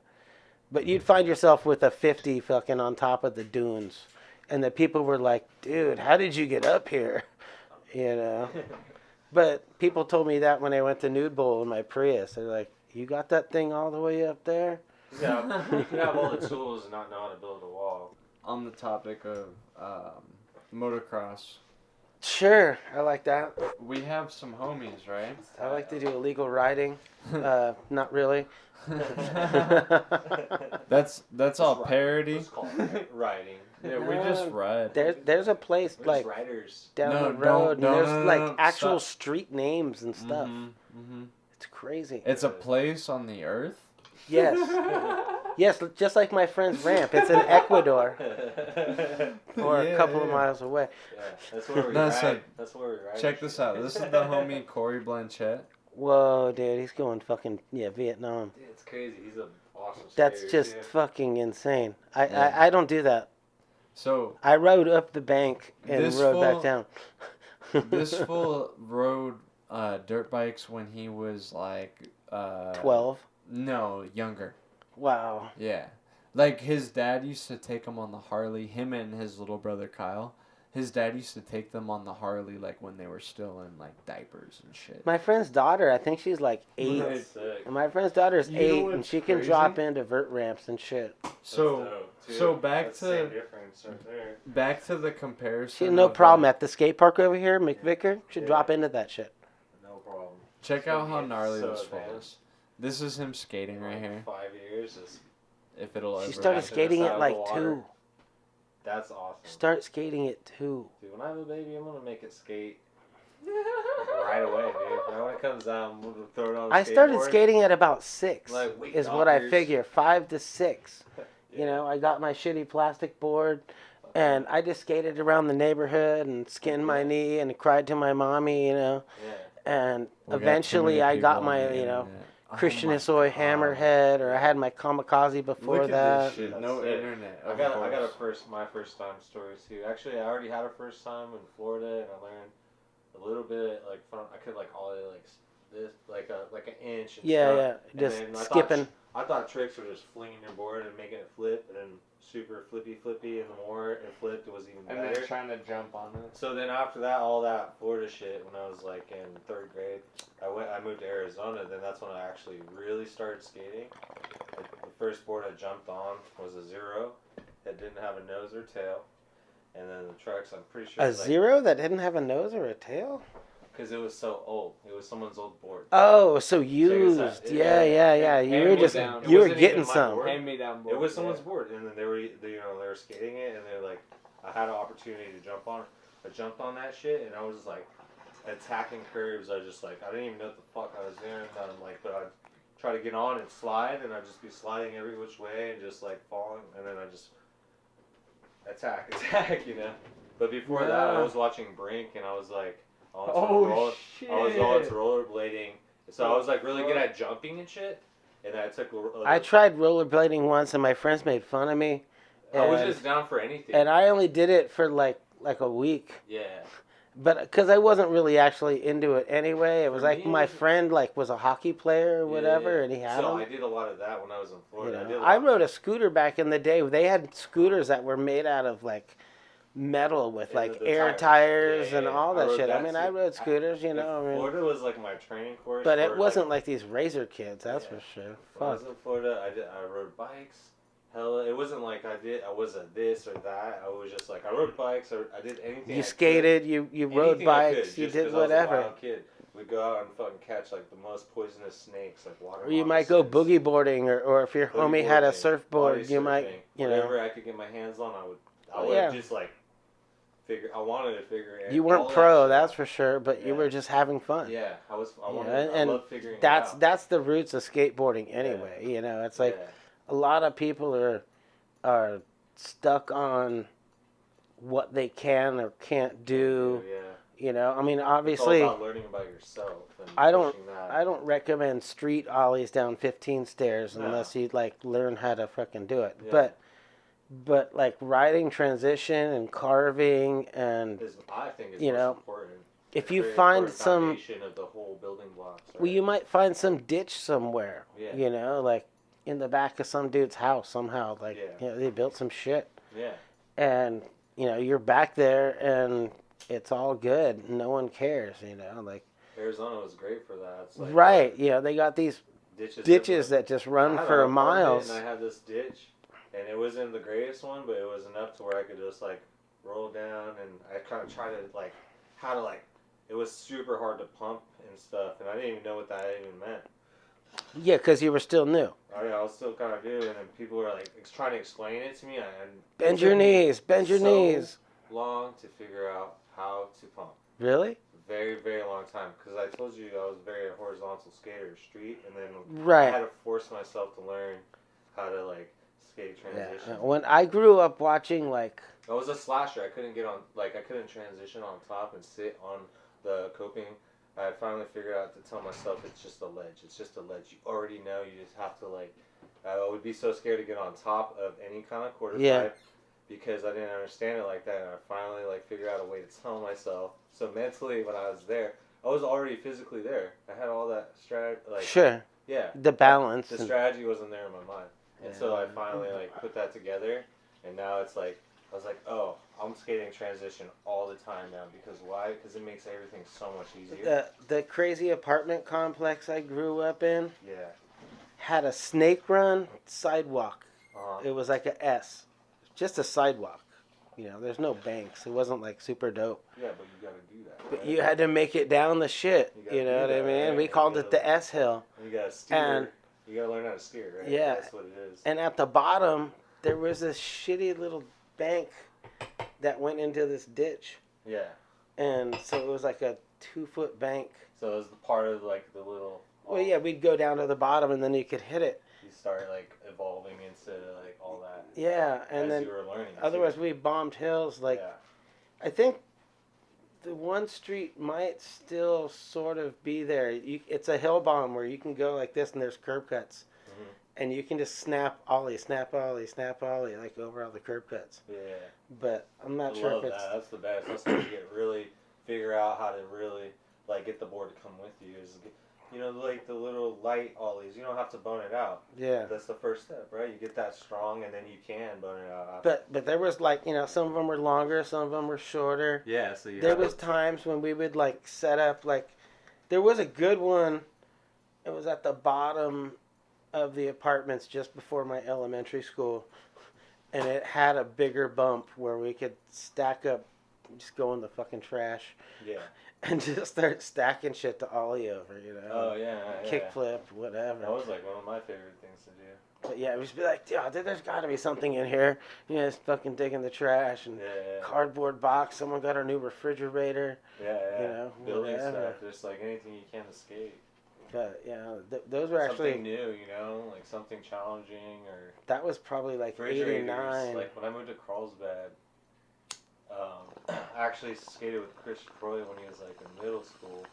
But you'd find yourself with a 50 fucking on top of the dunes. And the people were like, dude, how did you get up here? You know? But people told me that when I went to Nude Bowl in my Prius. They're like, you got that thing all the way up there? Yeah, you can have all the tools and not know how to build a wall. On the topic of motocross, Sure, I like that. we have some homies, right? I like to do illegal riding. Not really. That's all parody. Let's call it riding. Yeah, we just ride. There's a place We're like just riders. down No, the road, and don't- there's no, like no, actual stop. street names and stuff. Mm-hmm. It's crazy. It's a place on the earth. Yes. Yes, just like my friend's ramp. It's in Ecuador or a couple of Yeah. miles away. Yeah, that's where we That's ride. a- That's where we ride. Check this out. This is the homie Corey Blanchett. Whoa, dude, he's going fucking, Vietnam. Dude, it's crazy. He's an awesome That's skater, just too. fucking insane. Yeah. I don't do that. So I rode up the bank and This rode back fool- down. this fool rode dirt bikes when he was like 12. No, younger. Wow. Yeah. Like his dad used to take him on the Harley, him and his little brother Kyle. His dad used to take them on the Harley like when they were still in like diapers and shit. My friend's daughter, I think she's like 8. That's sick. And my friend's daughter is You know 8, and what's she can crazy? drop into vert ramps and shit. So That's dope, too. so back That's the same to difference right there. back to the comparison. She had no of, problem at the skate park over here, McVicker. Should Yeah. drop into that shit. No problem. Check out how It's gnarly so this fool advanced. is. This is him skating right here. 5 years is If it'll ever She started happen. skating out at of like the water. 2. that's awesome. Start skating at 2. Dude, when I have a baby, I'm gonna make it skate like, right away, dude. Now when it comes out, I'm gonna throw it on. I started skateboard. skating at about 6, Like, wait, is what I doctors. figure. 5 to 6. Yeah. You know, I got my shitty plastic board, and I just skated around the neighborhood and skinned my knee and cried to my mommy, you know. Yeah. And We got too eventually many I people got on my, the you know, internet. Oh Christian my Issoy God. hammerhead, or I had my kamikaze before Look that. at this shit. That's No sick. internet. I of got course. my first time story too. Actually, I already had a first time in Florida, and I learned a little bit like from I could like ollie like this like an inch. And Yeah, stuff. yeah, And just then I skipping. I thought tricks were just flinging your board and making it flip, and then super flippy, and the more it flipped, it was even And better. then trying to jump on it. So then after that, all that Florida shit, when I was like in 3rd grade, I moved to Arizona. Then that's when I actually really started skating. The first board I jumped on was a 0. It didn't have a nose or tail. And then the trucks, I'm pretty sure. A 0 that didn't have a nose or a tail? Because it was so old. It was someone's old board. Oh, so this out. used. Yeah, Yeah. You were just down. you It were wasn't getting even my some. board. Hand me down board. It was someone's board, and then they were skating it, and they're like, I had an opportunity to jump on. I jumped on that shit, and I was like attacking curves. I just like I didn't even know what the fuck I was doing. And I'm like, but I'd try to get on and slide, and I'd just be sliding every which way and just like falling, and then I just attack, you know. But before that, I was watching Brink, and I was like, I was always rollerblading, so I was like really good at jumping and shit. And I took. I tried rollerblading once, and my friends made fun of me. I was and- just down for anything. And I only did it for like a week. Yeah. But because I wasn't really actually into it anyway, it was For like me, it my was- friend like was a hockey player or whatever, Yeah. and he had So them. I did a lot of that when I was in You Florida. know, I I rode a scooter back in the day. They had scooters that were made out of like metal with And like the air tires. tires Yeah, and yeah. all I that rode shit. I that mean, too. I rode scooters, you know. I mean, Florida was like my training course. but it for, wasn't like these razor kids, that's Yeah. for sure. When I was Fuck. in Florida, I rode bikes. Hella, it wasn't like I wasn't this or that. I was just like I rode bikes. Or I did anything. You I skated, you could. rode Anything I could, bikes, you just did 'cause I was a whatever. wild kid. We'd go out and fucking catch like the most poisonous snakes, like water. Or you might go moccasins. boogie boarding, or if your homie Boogie had a boarding, surfboard, body you might, surfing. you know. Whatever I could get my hands on, I Oh, would yeah. just like figure. I wanted to figure it. You all weren't that pro, shit that's out. for sure, but you Yeah. were just having fun. Yeah, I was. I Yeah, wanted. I and love figuring That's it out. that's the roots of skateboarding anyway. You know, it's like Yeah. a lot of people are stuck on what they can or can't do. Yeah. You know, I mean, It's obviously, all about learning about yourself. And I don't- pushing that. I don't recommend street ollies down 15 stairs No. unless you like learn how to fucking do it. Yeah. But like riding transition and carving, and I think is you most know, important. if you Very find important some, foundation of the whole building blocks. Right? well, you might find some ditch somewhere. Yeah. You know, like in the back of some dude's house somehow. Like, Yeah. you know, they built some shit. Yeah. And you're back there and it's all good. No one cares, like. Arizona was great for that. It's like, Right, they got these ditches that just run for miles. And I had this ditch, and it wasn't the greatest one, but it was enough to where I could just like roll down, and I kind of tried to like how to like. It was super hard to pump and stuff, and I didn't even know what that even meant. Yeah, because you were still new. I was still kind of new, and then people were like trying to explain it to me. Bend your knees. Long to figure out how to pump. Really? Very, very long time. Because I told you I was very a horizontal skater, street, and then right. I had to force myself to learn how to like skate transition. Yeah. When I grew up watching like. I was a slasher. I couldn't get on I couldn't transition on top and sit on the coping. I finally figured out to tell myself it's just a ledge. It's just a ledge. You already know. You just have to like. I would be so scared to get on top of any kind of quarter pipe because I didn't understand it like that. And I finally like figured out a way to tell myself. So mentally, when I was there, I was already physically there. I had all that strategy. Like, sure. Yeah. The balance. The strategy wasn't there in my mind. And so I finally like put that together, and now it's like I was like, oh, I'm skating transition all the time now because why? Because it makes everything so much easier. The crazy apartment complex I grew up in. Yeah. Had a snake run sidewalk. Uh-huh. It was like a S, just a sidewalk. There's no banks. It wasn't like super dope. Yeah, but you gotta do that. Right? But you had to make it down the shit. You know what I mean? Right? We called it the S hill. You gotta steer. And you gotta learn how to steer, right? Yeah. That's what it is. And at the bottom, there was this shitty little bank that went into this ditch. Yeah. And so it was like a 2-foot bank. So it was the part of like the little. Well, yeah, we'd go down to the bottom and then you could hit it. You start like evolving into like all that. Yeah, and then you were learning. Otherwise we bombed hills. Like, I think the one street might still sort of be there. It's a hill bomb where you can go like this and there's curb cuts. Mm-hmm. And you can just snap ollie, like over all the curb cuts. Yeah. But I'm not sure if it's... That's the best. That's how you figure out how to really like get the board to come with you. Like the little light ollies. You don't have to bone it out. Yeah. That's the first step, right? You get that strong, and then you can bone it out. But there was like, some of them were longer, some of them were shorter. Yeah, so there was times when we would like set up like, there was a good one. It was at the bottom of the apartments just before my elementary school, and it had a bigger bump where we could stack up, just go in the fucking trash. Yeah. And just start stacking shit to ollie over, Oh, yeah. Kickflip, whatever. That was like one of my favorite things to do. But yeah, we just be like, there's got to be something in here. Just fucking digging the trash and cardboard box. Someone got our new refrigerator. Yeah. Building stuff, just like anything you can to skate. But those were actually something new, like something challenging or. That was probably like 89. Like when I moved to Carlsbad. I actually skated with Chris Croy when he was like in middle school,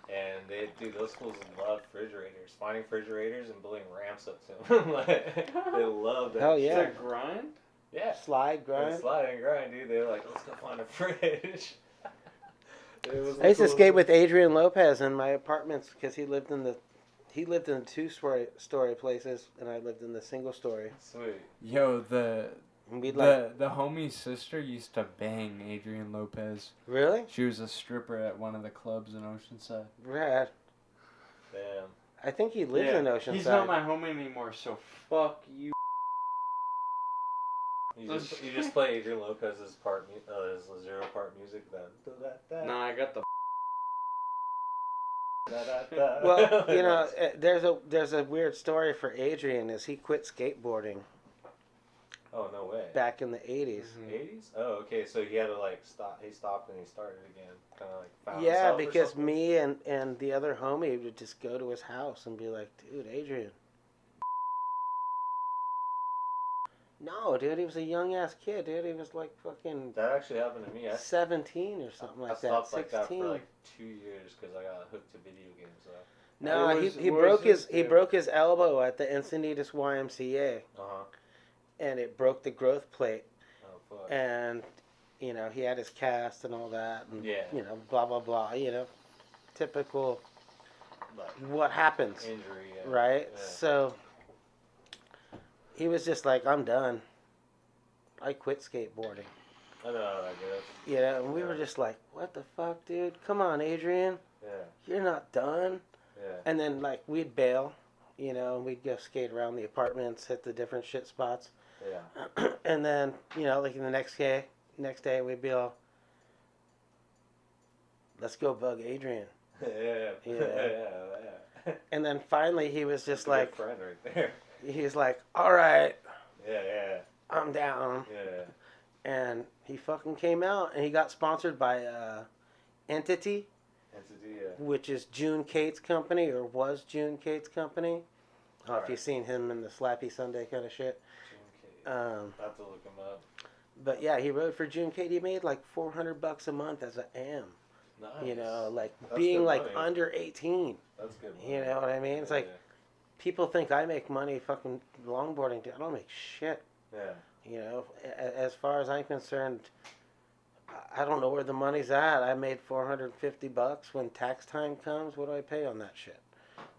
and those schools love refrigerators, finding refrigerators and building ramps up to them. They love that. Hell yeah! Is that grind? Yeah. Slide grind. Slide and grind, dude. They're like, let's go find a fridge. I used to skate with Adrian Lopez in my apartments because he lived in the 2-story places and I lived in the single story. Sweet. Yo, the homie's sister used to bang Adrian Lopez. Really? She was a stripper at one of the clubs in Oceanside. Rad. Damn. I think he lives in Oceanside. He's not my homie anymore, so fuck you. You just play Adrian Lopez's part, his 0 part music. No, I got the. Well, there's a weird story for Adrian. Is he quit skateboarding? Oh, no way. Back in the 80s. 80s? Oh, okay. So he had to like stop. He stopped and he started again. Kind of like found Yeah, himself because me and the other homie would just go to his house and be like, dude, Adrian. No, dude, he was a young ass kid, dude. He was like fucking. That actually happened to me. 17 or something like that. I stopped 16. Like that for like 2 years because I got hooked to video games. So. No, he broke his elbow at the Encinitas YMCA. And it broke the growth plate. Oh, fuck. And, he had his cast and all that. And, blah, blah, blah. Typical what happens. Injury, yeah. Right? Yeah. So, he was just like, I'm done. I quit skateboarding. I know how that goes. You know, and we were just like, what the fuck, dude? Come on, Adrian. Yeah. You're not done. Yeah. And then, like, we'd bail, you know, and we'd go skate around the apartments, hit the different shit spots. Yeah. And then, you know, like, in the next day, we'd be all, let's go bug Adrian. Yeah. Yeah. And then finally he was just like, friend right there. he's like, all right, Yeah. I'm down. Yeah. And he fucking came out, and he got sponsored by Entity, which is June Cates' company, or was June Cates' company. I don't know if you've seen him in the Slappy Sunday kind of shit. June Cates. I'll have to look him up. But yeah, he rode for June Cate. He made like $400 a month as an AM. Nice. You know, like That's being good like money. under 18. That's good money. You know what I mean? It's like people think I make money fucking longboarding. I don't make shit. Yeah. You know, as far as I'm concerned, I don't know where the money's at. I made $450 when tax time comes. What do I pay on that shit?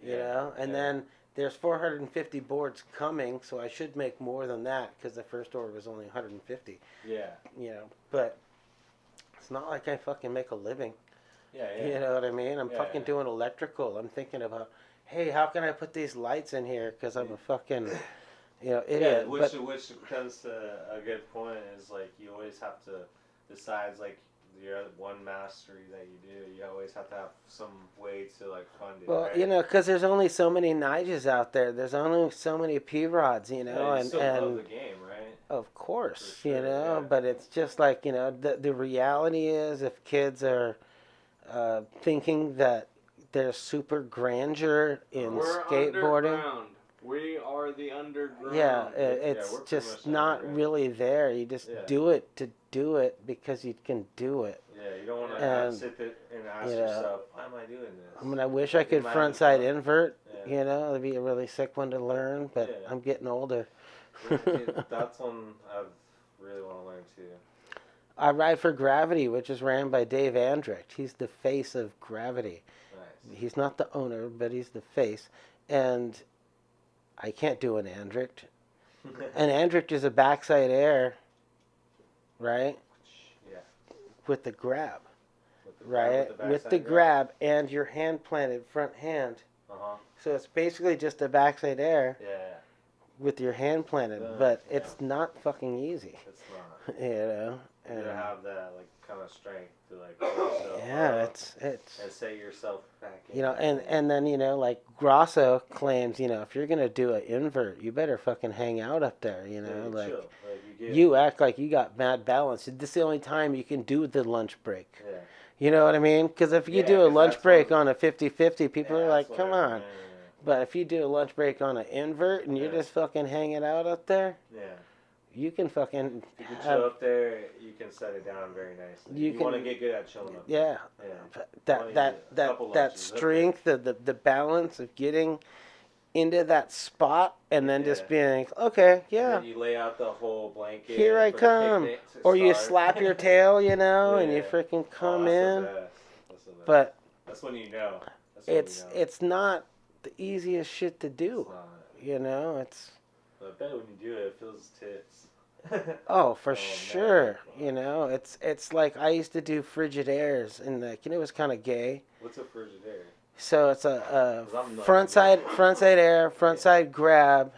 You know, and then there's 450 boards coming, so I should make more than that because the first order was only 150. Yeah. You know, but it's not like I fucking make a living. Yeah. You know what I mean? I'm fucking doing electrical. I'm thinking about, hey, how can I put these lights in here? Because I'm a fucking, you know, idiot. Yeah, which comes to a good point is like you always have to, besides like your one mastery that you do, you always have to have some way to like fund it. Well, right? you know, because there's only so many Niges out there. There's only so many P-Rods, you know, Yeah, you and still love the game, right? of course, For sure, you know, yeah. but it's just like, you know, the reality is if kids are thinking that there's super grandeur in We're skateboarding. underground. We are the underground. Yeah, we're it's pretty just much not underground. really there. You just Yeah. do it to do it because you can do it. Yeah, you don't want And, to sit there and ask you know, yourself, why am I doing this? I mean, I wish I could Might front be side fun. invert. Yeah. You know, it'd be a really sick one to learn, but Yeah. I'm getting older. That's one I really want to learn too. I ride for Gravity, which is ran by Dave Andrecht. He's the face of Gravity. Nice. He's not the owner, but he's the face. And I can't do an Andrecht. An Andrecht is a backside air, right? Yeah. With the grab, With right? With the backside grab and your hand planted front hand. Uh-huh. So it's basically just a backside air Yeah. with your hand planted, but it's not fucking easy, It's not. you know. You And gotta have that like kind of strength to like pull yourself yeah, up it's and set yourself back in. you know, and then you know, like Grosso claims, you know, if you're gonna do an invert, you better fucking hang out up there, you know, Yeah, like chill. Like you act like you got mad balance. This is the only time you can do the lunch break. Yeah. You know what I mean? Because if you Yeah, do a 'cause lunch that's break what- on a 50-50, people Yeah, are like, that's come what I- on. But if you do a lunch break on an invert and you're Yeah. just fucking hanging out up there, Yeah. you can fucking You can have, chill up there. You can set it down very nicely. You You want to can- get good at chilling up yeah. there. Yeah. That Wanna that get a couple that lunches up strength, the balance of getting into that spot and then just Yeah. being okay, And yeah, then you lay out the whole blanket. here I for the come, picnic to or you start. slap your tail, you know, and you Yeah. freaking come that's in. The best. That's the best. But that's when you know. That's when it's you know. it's not the easiest shit to do, It's not. you know. It's But I bet when you do it, it feels tits. oh for man. sure, you know. It's like I used to do frigid airs, and like, you know, it was kind of gay. What's a Frigidaire? So it's a 'Cause I'm like- front side air, front side grab,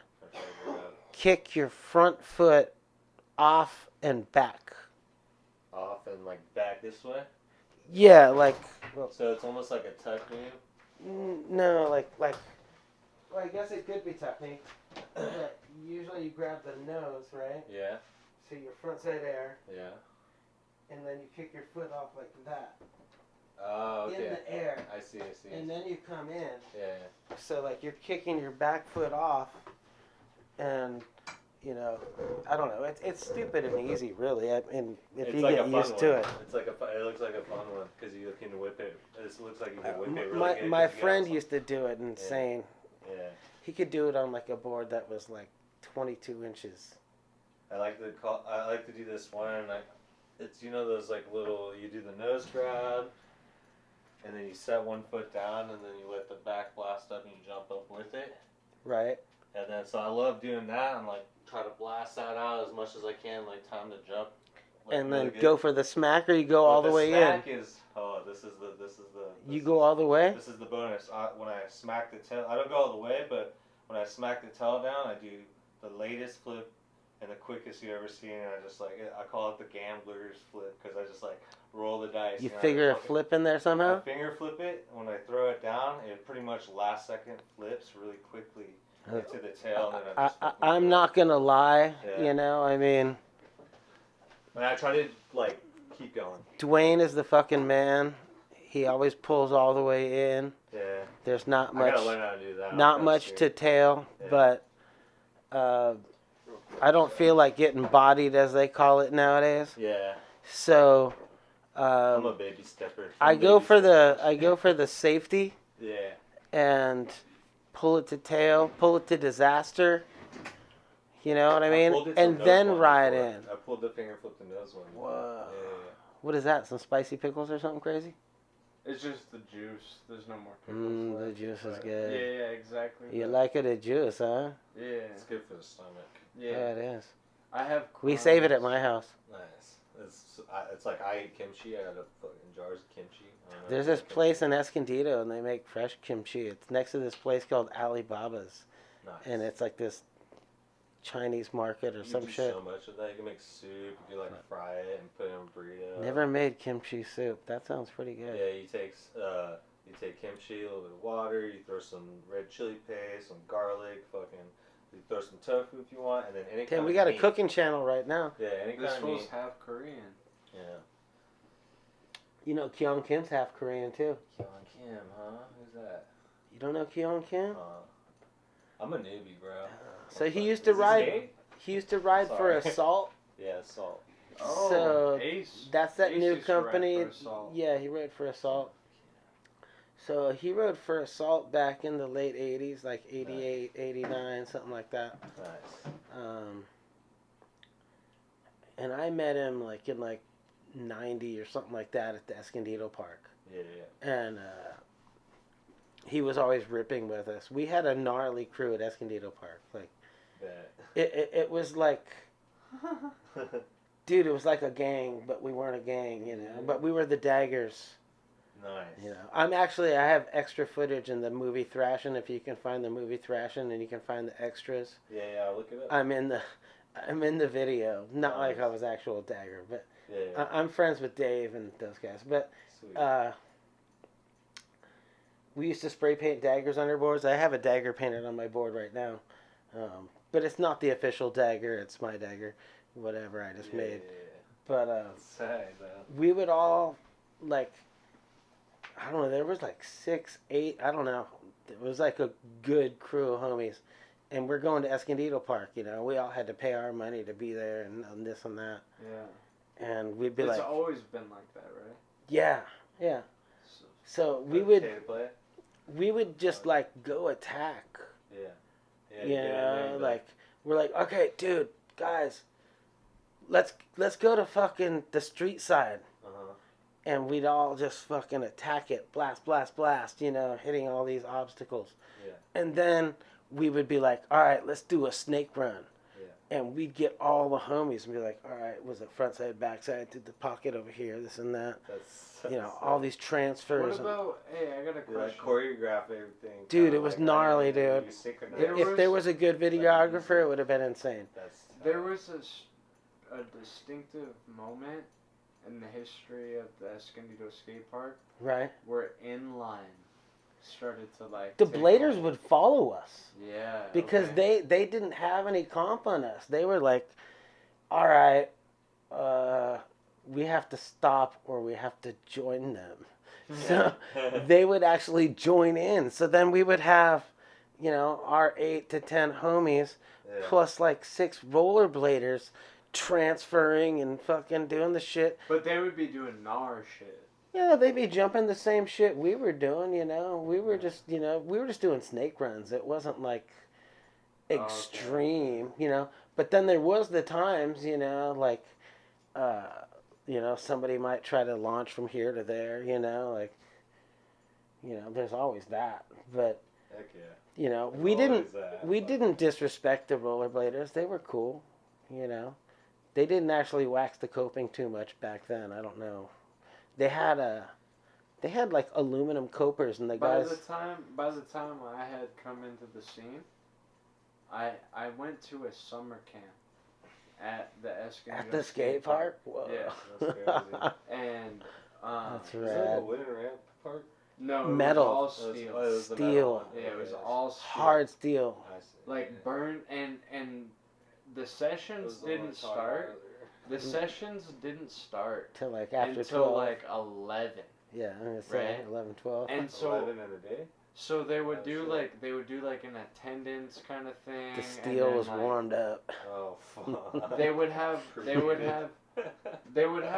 kick your front foot off and back. Off and like back this way. Yeah, like So it's almost like a tuck move. no, like well, I guess it could be technique. But usually you grab the nose, right? Yeah. So your front side air, Yeah. and then you kick your foot off like that Oh, okay. in the air, I see. and then you come in. Yeah. So like you're kicking your back foot off, and you know, I don't know. It's stupid and easy, really. I mean, if It's you like get a fun used to one. it. It's like it looks like a fun one because you can whip it. It looks like you can whip it really My good. my 'cause you get friend awesome. used to do it insane. Yeah. He could do it on like a board that was like 22 inches. I like to do this one. It's those like little. You do the nose grab, and then you set one foot down, and then you let the back blast up, and you jump up with it. Right. And then so I love doing that. I'm like try to blast that out as much as I can, like time to jump. Like, And really then good. go for the smack, or you go all the way smack in. This is the. You go all the way. This is the bonus. When I smack the tail, I don't go all the way, but when I smack the tail down, I do the latest flip and the quickest you ever seen. And I just like I call it the gambler's flip because I just like roll the dice. You figure a flip in there I somehow. finger flip it. When I throw it down, it pretty much last second flips really quickly into the tail. And then I'm not gonna lie. Yeah. You know, I mean, And I try to like keep going. Dwayne is the fucking man. He always pulls all the way in. Yeah. There's not I much, gotta learn how to do that. not much to tail, Yeah. but I don't feel like getting bodied, as they call it nowadays. Yeah. So I'm a baby stepper. I go for the safety Yeah. and pull it to tail, pull it to disaster. You know what I mean? pulled it to And nose then one ride before. in. I pulled the finger flip the nose one. Whoa. Yeah. What is that? Some spicy pickles or something crazy? It's just the juice. There's no more pickles. The left. juice is But- good. Yeah, exactly. You but- like it, a juice, huh? Yeah. It's good for the stomach. Yeah. Yeah, it is. I have. We save it at Crohn's. my house. Nice. It's like I eat kimchi. I got fucking jars of kimchi. I don't know There's if you this like place kimchi. in Escondido, and they make fresh kimchi. It's next to this place called Alibaba's, Nice. and it's like this Chinese market or you some do shit. so much of that. You can make soup. You can like fry it and put it in a burrito. Never made kimchi soup. That sounds pretty good. Yeah, you take kimchi, a little bit of water. You throw some red chili paste, some garlic, fucking. You throw some tofu if you want, and then any Damn, kind we of got a meat. cooking channel right now. Yeah, any This kind of was meat. half Korean. Yeah. You know, Keon Kim's half Korean too. Keon Kim, huh? Who's that? You don't know Keon Kim? I'm a newbie, bro. So he used Is to this ride. gay? He used to ride for Sorry. Assault. Yeah, salt. Oh, So, Ace. That's that Ace new used to ride company. for Assault. Yeah, he rode for Assault. So he rode for Assault back in the late 80s, like 88, 89, something like that. Nice. And I met him like in like 90 or something like that at the Escondido Park. Yeah, yeah. And he was always ripping with us. We had a gnarly crew at Escondido Park. Like Bet. it was like, dude, it was like a gang, but we weren't a gang, you know. But we were the Daggers. Nice. You know, I have extra footage in the movie Thrashing. If you can find the movie Thrashing and you can find the extras, Yeah, I'll look it up. I'm in the video. Not like Nice. I was actual Dagger, but Yeah. I'm friends with Dave and those guys. But Sweet. we used to spray paint daggers on our boards. I have a dagger painted on my board right now, but it's not the official dagger. It's my dagger, whatever I just made. But Sad, though. we would all like, I don't know, there was like 6, 8, I don't know. It was like a good crew of homies. And we're going to Escondido Park, you know. We all had to pay our money to be there and this and that. Yeah. And we'd be It's like, always been like that, right? yeah, yeah. So, So Okay to play? we would just like go attack. Yeah. Yeah. You get in there know, and be like we're like, okay, dude, guys, let's go to fucking the street side. Uh-huh. And we'd all just fucking attack it, blast, blast, blast, you know, hitting all these obstacles. Yeah. And then we would be like, all right, let's do a snake run. Yeah. And we'd get all the homies and be like, all right, was it front side, back side, did the pocket over here, this and that. That's You know, all these transfers. what about? Hey, I got a You like question. choreograph everything. Dude, kinda it was like gnarly, how you dude. synchronize. If there was a good videographer, it would have been insane. That's There was a distinctive moment in the history of the Escondido skate park Right? where inline started to like. The take bladers hold. would follow us. Yeah. Because okay. they didn't have any comp on us. They were like, all right, we have to stop or we have to join them. So they would actually join in. So then we would have, you know, our 8 to 10 homies Yeah. plus like 6 rollerbladers transferring and fucking doing the shit. But they would be doing gnar shit. Yeah, they'd be jumping the same shit we were doing, you know. We were just, you know, we were just doing snake runs. It wasn't like extreme, you know. But then there was the times, you know, like, you know, somebody might try to launch from here to there, you know, like, you know, there's always that. But Heck yeah. You know, There's we always that, but- didn't disrespect the rollerbladers. They were cool. You know, they didn't actually wax the coping too much back then. I don't know. They had like aluminum copers, and the By guys. the time I had come into the scene, I went to a summer camp at the Escondido At the skate park? Whoa. Yeah, that's crazy. And That's Is that the rad. wooden ramp park? no, it Metal. was all steel. Oh, it was the Steel. metal one. Yeah, it was Okay, all steel. Hard steel. I see. Like burn and the It sessions was the one didn't I talked start. about The sessions didn't start Till like after until 12. like 11. Yeah, I'm gonna say Right. 11, 12. And earlier. so 11 in a day? so they would Oh, do shit. like an attendance kind of thing. The and steel then, was like, warmed up. Oh, fuck. They would have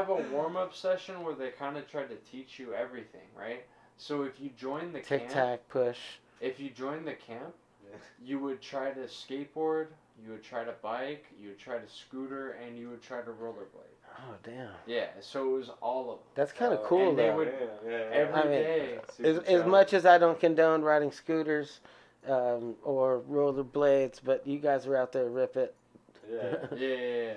a warm up session where they kind of tried to teach you everything, right? So if you join the Tic camp, tac push. if you join the camp, Yeah. you would try to skateboard, you would try to bike, you would try to scooter, and you would try to rollerblade. Oh damn. Yeah, so it was all of them. That's kind of Oh, cool and they though. would- Yeah. Every I mean, day. As much as I don't condone riding scooters or rollerblades, but you guys were out there rip it. Yeah. Yeah.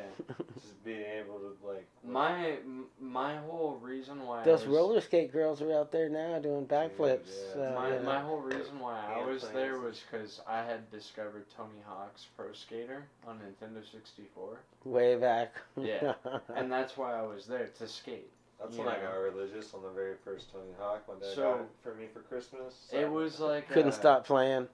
Just being able to, like. My whole reason why Those I was, roller skate girls are out there now doing backflips. yeah. my, you my know. whole reason why I was Airplanes there and was because I had discovered Tony Hawk's Pro Skater on Nintendo 64, Way back. Yeah. and that's why I was there to skate. That's You when I know. got religious on the very first Tony Hawk. My dad So- got it for me for Christmas. It was like Couldn't a- stop playing.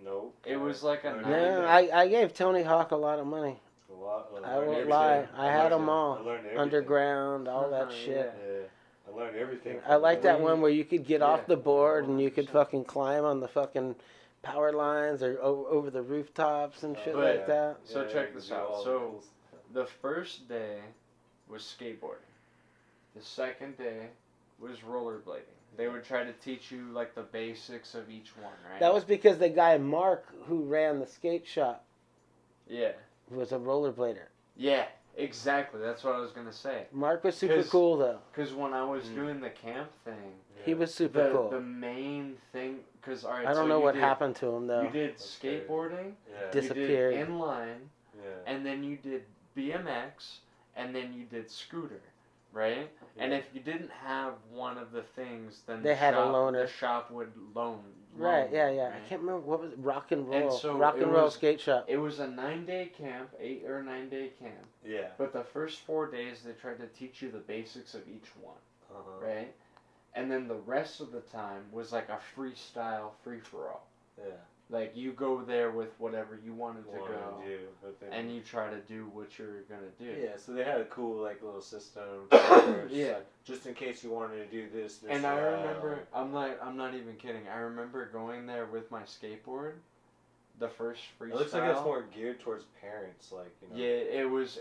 Nope. It was like a Learned nine- No, everything. I gave Tony Hawk a lot of money. A lot. I learned won't everything. lie. I had learned them it. all. I learned everything. Underground, all that Uh-huh, shit. Yeah. I learned everything. I like that We- one where you could get yeah, off the board and you could 100%. fucking climb on the fucking power lines or over the rooftops and shit Oh, But- like that. So Yeah, check you this do out. all the So cool stuff. the first day was skateboarding. The second day was rollerblading. They would try to teach you like the basics of each one, right? That was because the guy Mark who ran the skate shop yeah, was a rollerblader. yeah, exactly. That's what I was gonna say. Mark was super 'Cause- cool though. Because when I was doing the camp thing, He was super the cool. main thing, because all right, I don't so know you what did- happened to him though. You did That's crazy. skateboarding, Yeah. Disappeared. you did inline, Yeah. and then you did BMX, and then you did scooter, right? And Yeah. if you didn't have one of the things, then They the had a shop, loaner. The shop would loan. Right, yeah, you, yeah. right? I can't remember what was it? Rock and roll. And so Rock it and roll was- skate shop. It was a 9-day camp, 8 or 9-day camp. Yeah. But the first 4 days, they tried to teach you the basics of each one, Uh-huh. right? And then the rest of the time was like a freestyle, free for all. Yeah. Like you go there with whatever you wanted to Wanted go, to do, but then- and you try to do what you're gonna do. Yeah, so they had a cool like little system. where it's Yeah. like, just in case you wanted to do this. And I that, remember, I'm not even kidding. I remember going there with my skateboard, the first freestyle. It looks like it's more geared towards parents, like you know. Yeah, it was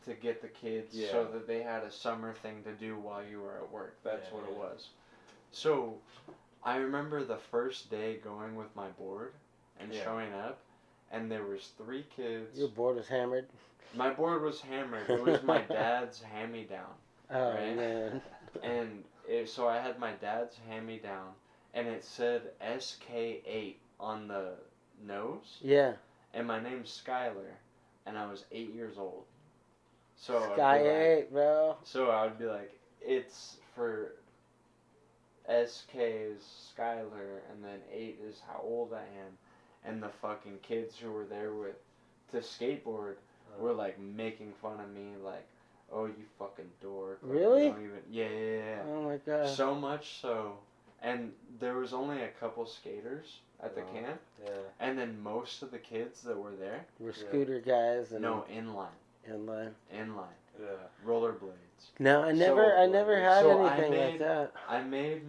to get the kids so Yeah. that they had a summer thing to do while you were at work. That's Yeah, what it yeah. was. So, I remember the first day going with my board and Yeah. showing up, and there was 3 kids. Your board was hammered. My board was hammered. It was my dad's hand-me-down. Oh Right. man. And so I had my dad's hand-me-down, and it said SK8 on the nose, Yeah. and my name's Skyler, and I was 8 years old. So I'd be Sky like- 8, bro. So I would be like, it's for SK is Skyler, and then 8 is how old I am, and the fucking kids who were there with to skateboard were like making fun of me, like, oh you fucking dork. Like, you Really? don't even- yeah. Oh my god. So much so, and there was only a couple skaters at the Oh. camp, Yeah. and then most of the kids that were there, We're scooter guys and no inline, inline. Yeah. rollerblades. No, I never had So I anything like made- that. I made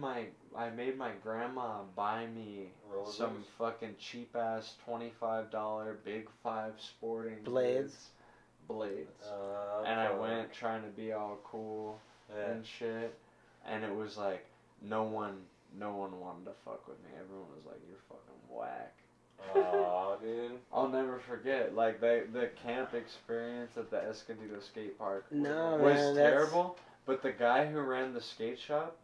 my grandma buy me some Rollerblades? fucking cheap ass $25 Big 5 sporting Blades? Blades. I'm And I probably- went trying to be all cool Yeah. and shit, and it was like no one wanted to fuck with me. Everyone was like, "You're fucking whack." Aw, dude. I'll never forget, like the camp experience at the Escondido skate park No, was man, that's- terrible. But the guy who ran the skate shop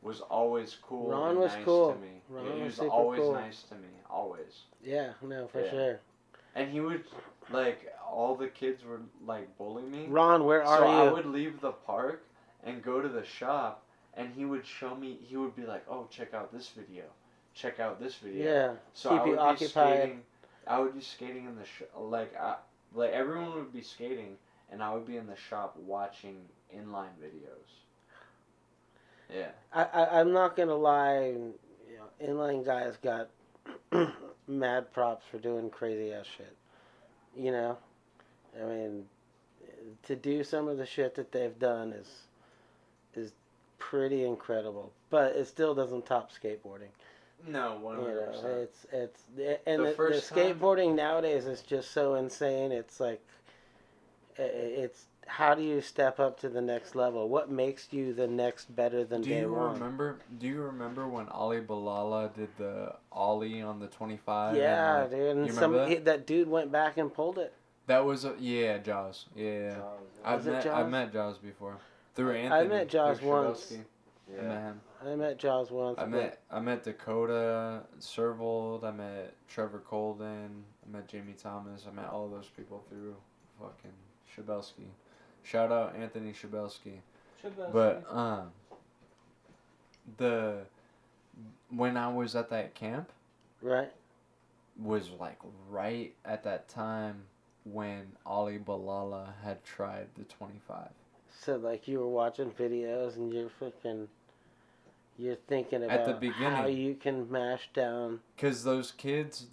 was always cool. Ron and was nice cool. to me. Ron Yeah, he was was super always cool. nice to me. Always. Yeah, no, for Yeah. sure. And he would, like, all the kids would, like, bully me. Ron, where are So you? I would leave the park and go to the shop, and he would show me, he would be like, oh, check out this video. Check out this video. Yeah, So keep I you would occupied. be skating, I would be skating in the like everyone would be skating, and I would be in the shop watching inline videos. Yeah. I'm not gonna lie. You know, inline guys got mad props for doing crazy ass shit. You know, I mean, to do some of the shit that they've done is pretty incredible. But it still doesn't top skateboarding. No, You 100%. know, it's and The the first time- skateboarding nowadays is just so insane. It's like, it's how do you step up to the next level? What makes you the next better than Do day you one? remember? Do you remember when Ali Bilala did the ollie on the 25? Yeah, and, like, dude. And you some remember that? that dude went back and pulled it. That was Jaws. Yeah. Was it I've Jaws? met Jaws before. Through Anthony. met Jaws through once. Shabelsky. I Yeah. met him. I met Jaws once. I met Dakota Servold. I met Trevor Colden. I met Jamie Thomas. I met all those people through fucking Shabelsky. Shout out Anthony Shabelsky. But when I was at that camp Right. was like right at that time when Ali Bilala had tried the 25. So like you were watching videos and you're thinking about At the beginning. how you can mash down. Cause those kids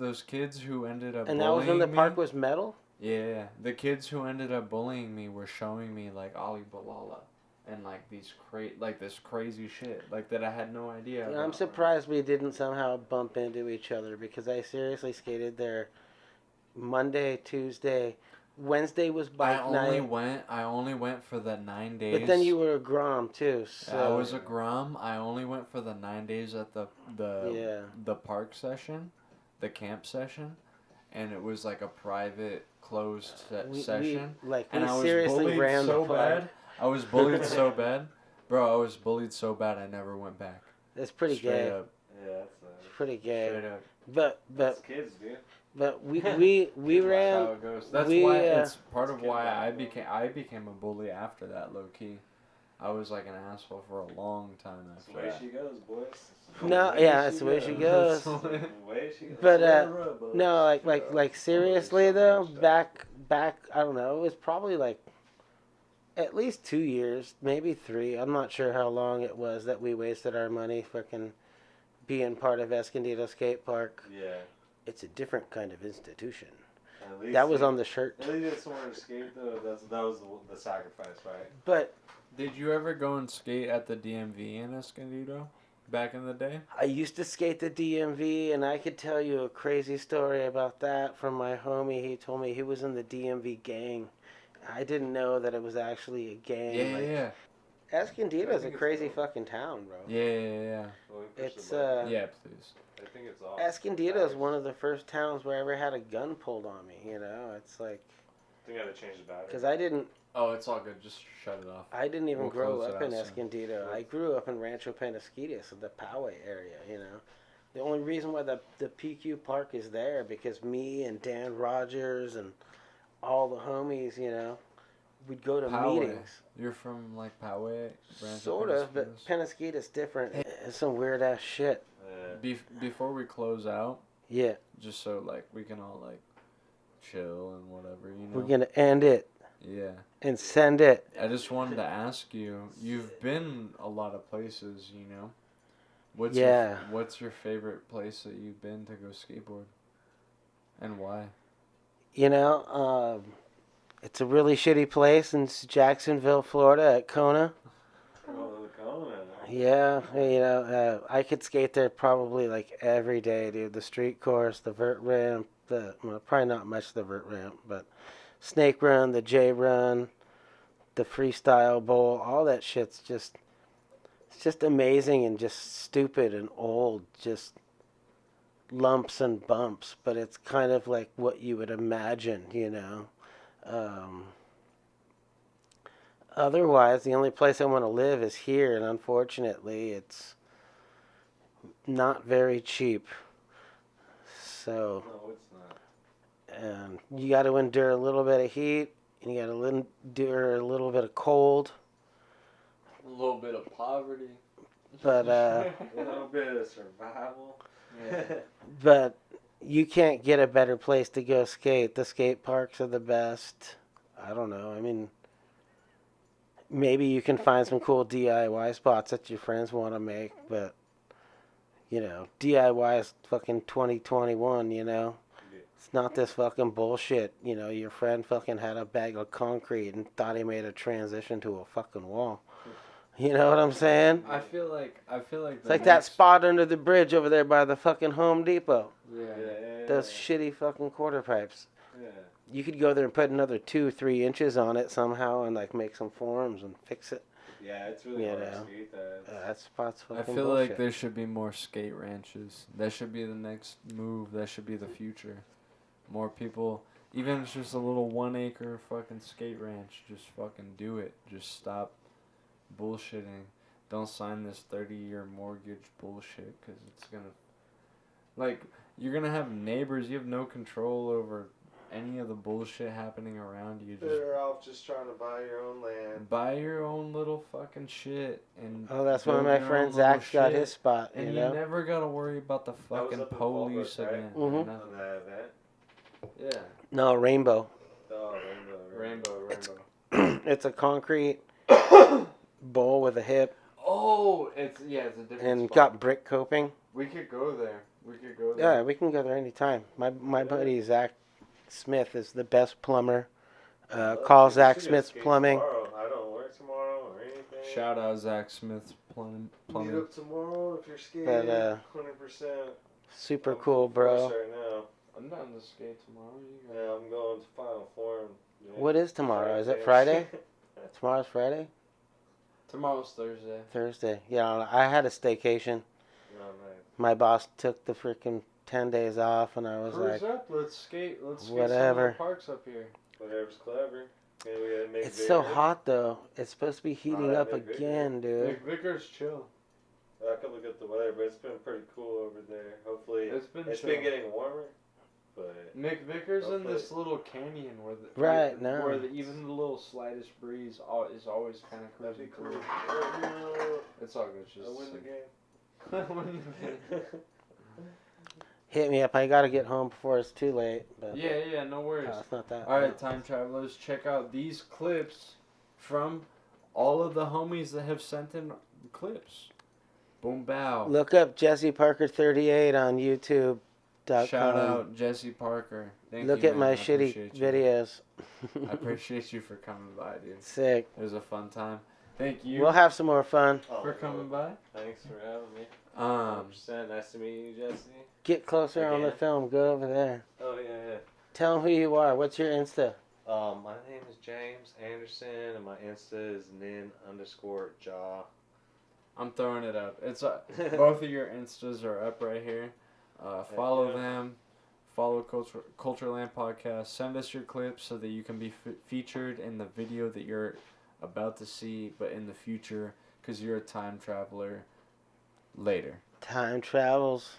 who ended up And that was when the bullying park me- was metal. Yeah, the kids who ended up bullying me were showing me like Ali Bilala and like this crazy shit like that I had no idea. I'm about. surprised we didn't somehow bump into each other because I seriously skated there Monday, Tuesday, Wednesday was bike I only went for the 9 days. But then you were a Grom too. So I was a Grom. I only went for the 9 days at Yeah. the park session, the camp session, and it was like a private closed session. We And I was seriously bullied ran so the park. bad. I was bullied so bad, bro. I was bullied so bad. I never went back. It's pretty Straight gay. up. Yeah, It's pretty gay. Straight up. But that's kids, dude. we That's ran. how it goes. That's we, why it's part of Let's get why back, I became a bully after that, low key. I was like an asshole for a long time That's the after way that. she goes, boys. No, yeah, that's the way she goes. The way she goes. But no, like seriously though, back I don't know, it was probably like at least 2 years, maybe 3. I'm not sure how long it was that we wasted our money fucking being part of Escondido Skate Park. Yeah. It's a different kind of institution. At least That was they- on the shirt. At least it's somewhere to skate though. That was the sacrifice, right? But Did you ever go and skate at the DMV in Escondido back in the day? I used to skate the DMV, and I could tell you a crazy story about that from my homie. He told me he was in the DMV gang. I didn't know that it was actually a gang. Yeah, like, yeah, Escondido's a think it's crazy dope. fucking town, bro. yeah. Well, we pushed It's the button. Yeah, please. I think it's off. Escondido's one of the first towns where I ever had a gun pulled on me. You know, it's like I think I had to change the battery. because I didn't Oh, it's all good. Just shut it off. even We'll grow close it up out in soon. Escondido. I grew up in Rancho Penasquitos, in the Poway area. You know, the only reason why the PQ Park is there because me and Dan Rogers and all the homies, you know, we'd go to Poway. meetings. You're from like Poway? Rancho Sort of, but Penasquitos? Penasquito's different. It's some weird ass shit. Before we close out, Yeah, just so like we can all like chill and whatever, you know. we're gonna end it Yeah. and send it. I just wanted to ask you. You've been a lot of places, you know. What's your favorite place that you've been to go skateboard, and why? You know, it's a really shitty place in Jacksonville, Florida, at Kona. Oh, the Kona. Yeah, you know, I could skate there probably like every day, dude. The street course, the vert ramp, probably not much the vert ramp, but snake run, the J run, the freestyle bowl, all that shit's just, it's just amazing and just stupid and old, just lumps and bumps, but it's kind of like what you would imagine, you know. Otherwise, the only place I want to live is here, and unfortunately, it's not very cheap. So, No, it's not. and you got to endure a little bit of heat, and you got to endure a little bit of cold. A little bit of poverty. But A little bit of survival. Yeah. but you can't get a better place to go skate. The skate parks are the best. I don't know. I mean, maybe you can find some cool DIY spots that your friends want to make, but DIY is fucking 2021, It's not this fucking bullshit. Your friend fucking had a bag of concrete and thought he made a transition to a fucking wall. You know what I'm saying? I feel like It's like that spot under the bridge over there by the fucking Home Depot. Yeah. Those shitty fucking quarter pipes. Yeah. You could go there and put another 2-3 inches on it somehow and like make some forms and fix it. Yeah, it's really hard to skate that. That spot's fucking I feel bullshit. like there should be more skate ranches. That should be the next move. That should be the future. More people, even if it's just a little 1 acre fucking skate ranch, just fucking do it. Just stop bullshitting. Don't sign this 30-year mortgage bullshit, because it's gonna, like, you're gonna have neighbors. You have no control over any of the bullshit happening around you. Just Better off just trying to buy your own land. buy your own little fucking shit and. That's one of build my your friends. own little Zach's got shit. his spot. And You you know. never gotta worry about the That was fucking up in police Fallbrook, right? again. Mhm. Nothing. On that event. Yeah. No, Rainbow. Oh, Rainbow. It's a concrete bowl with a hip Oh, it's a different and spot. got brick coping. We could go there. Yeah, we can go there anytime. My buddy Zach Smith is the best plumber. Call Zach Smith's Plumbing. Tomorrow. I don't work tomorrow or anything. Shout out Zach Smith Meet plumbing. up tomorrow if you're skating. But, 100%. Super cool, bro. Right now. I'm down to skate tomorrow. You Yeah, I'm going to Final Form. Yeah. What is tomorrow? Is it Friday? Tomorrow's Friday? Tomorrow's Thursday. Thursday. Yeah, I had a staycation. No, man. My boss took the freaking 10 days off, and I was Cruise like, up. Let's skate. Let's skate Whatever. some of the parks up here. Whatever's clever. Maybe we gotta make it's so bigger. hot, though. It's supposed to be heating that up big bigger. again, dude. Nick Vickers, chill. I could look at the weather, but it's been pretty cool over there. Hopefully, It's been it's chill. been getting warmer. But Nick Vickers in Hopefully. this little canyon where Now. even the little slightest breeze is always kind of that'd be cruising cool. through. It's all good. It's I just win the sick. game. Win the game. Hit me up. I gotta get home before it's too late. But Yeah, no worries. it's not that. Alright, time travelers, check out these clips from all of the homies that have sent in clips. Boom bow. Look up Jesse Parker 38 on YouTube.com. Shout out Jesse Parker. Thank Look you, at man. my I shitty appreciate you. videos. I appreciate you for coming by, dude. Sick. It was a fun time. Thank you We'll have some more fun. for coming by. Thanks for having me. 100%. Nice to meet you, Jesse. Get closer on the Again. film. Go over there. Oh yeah. Tell them who you are. What's your Insta? My name is James Anderson, and my Insta is nin_jaw. I'm throwing it up. It's both of your Instas are up right here. Follow yeah. them. Follow CULTureLand Podcast. Send us your clips so that you can be featured in the video that you're about to see, but in the future, because you're a time traveler later. Time travels.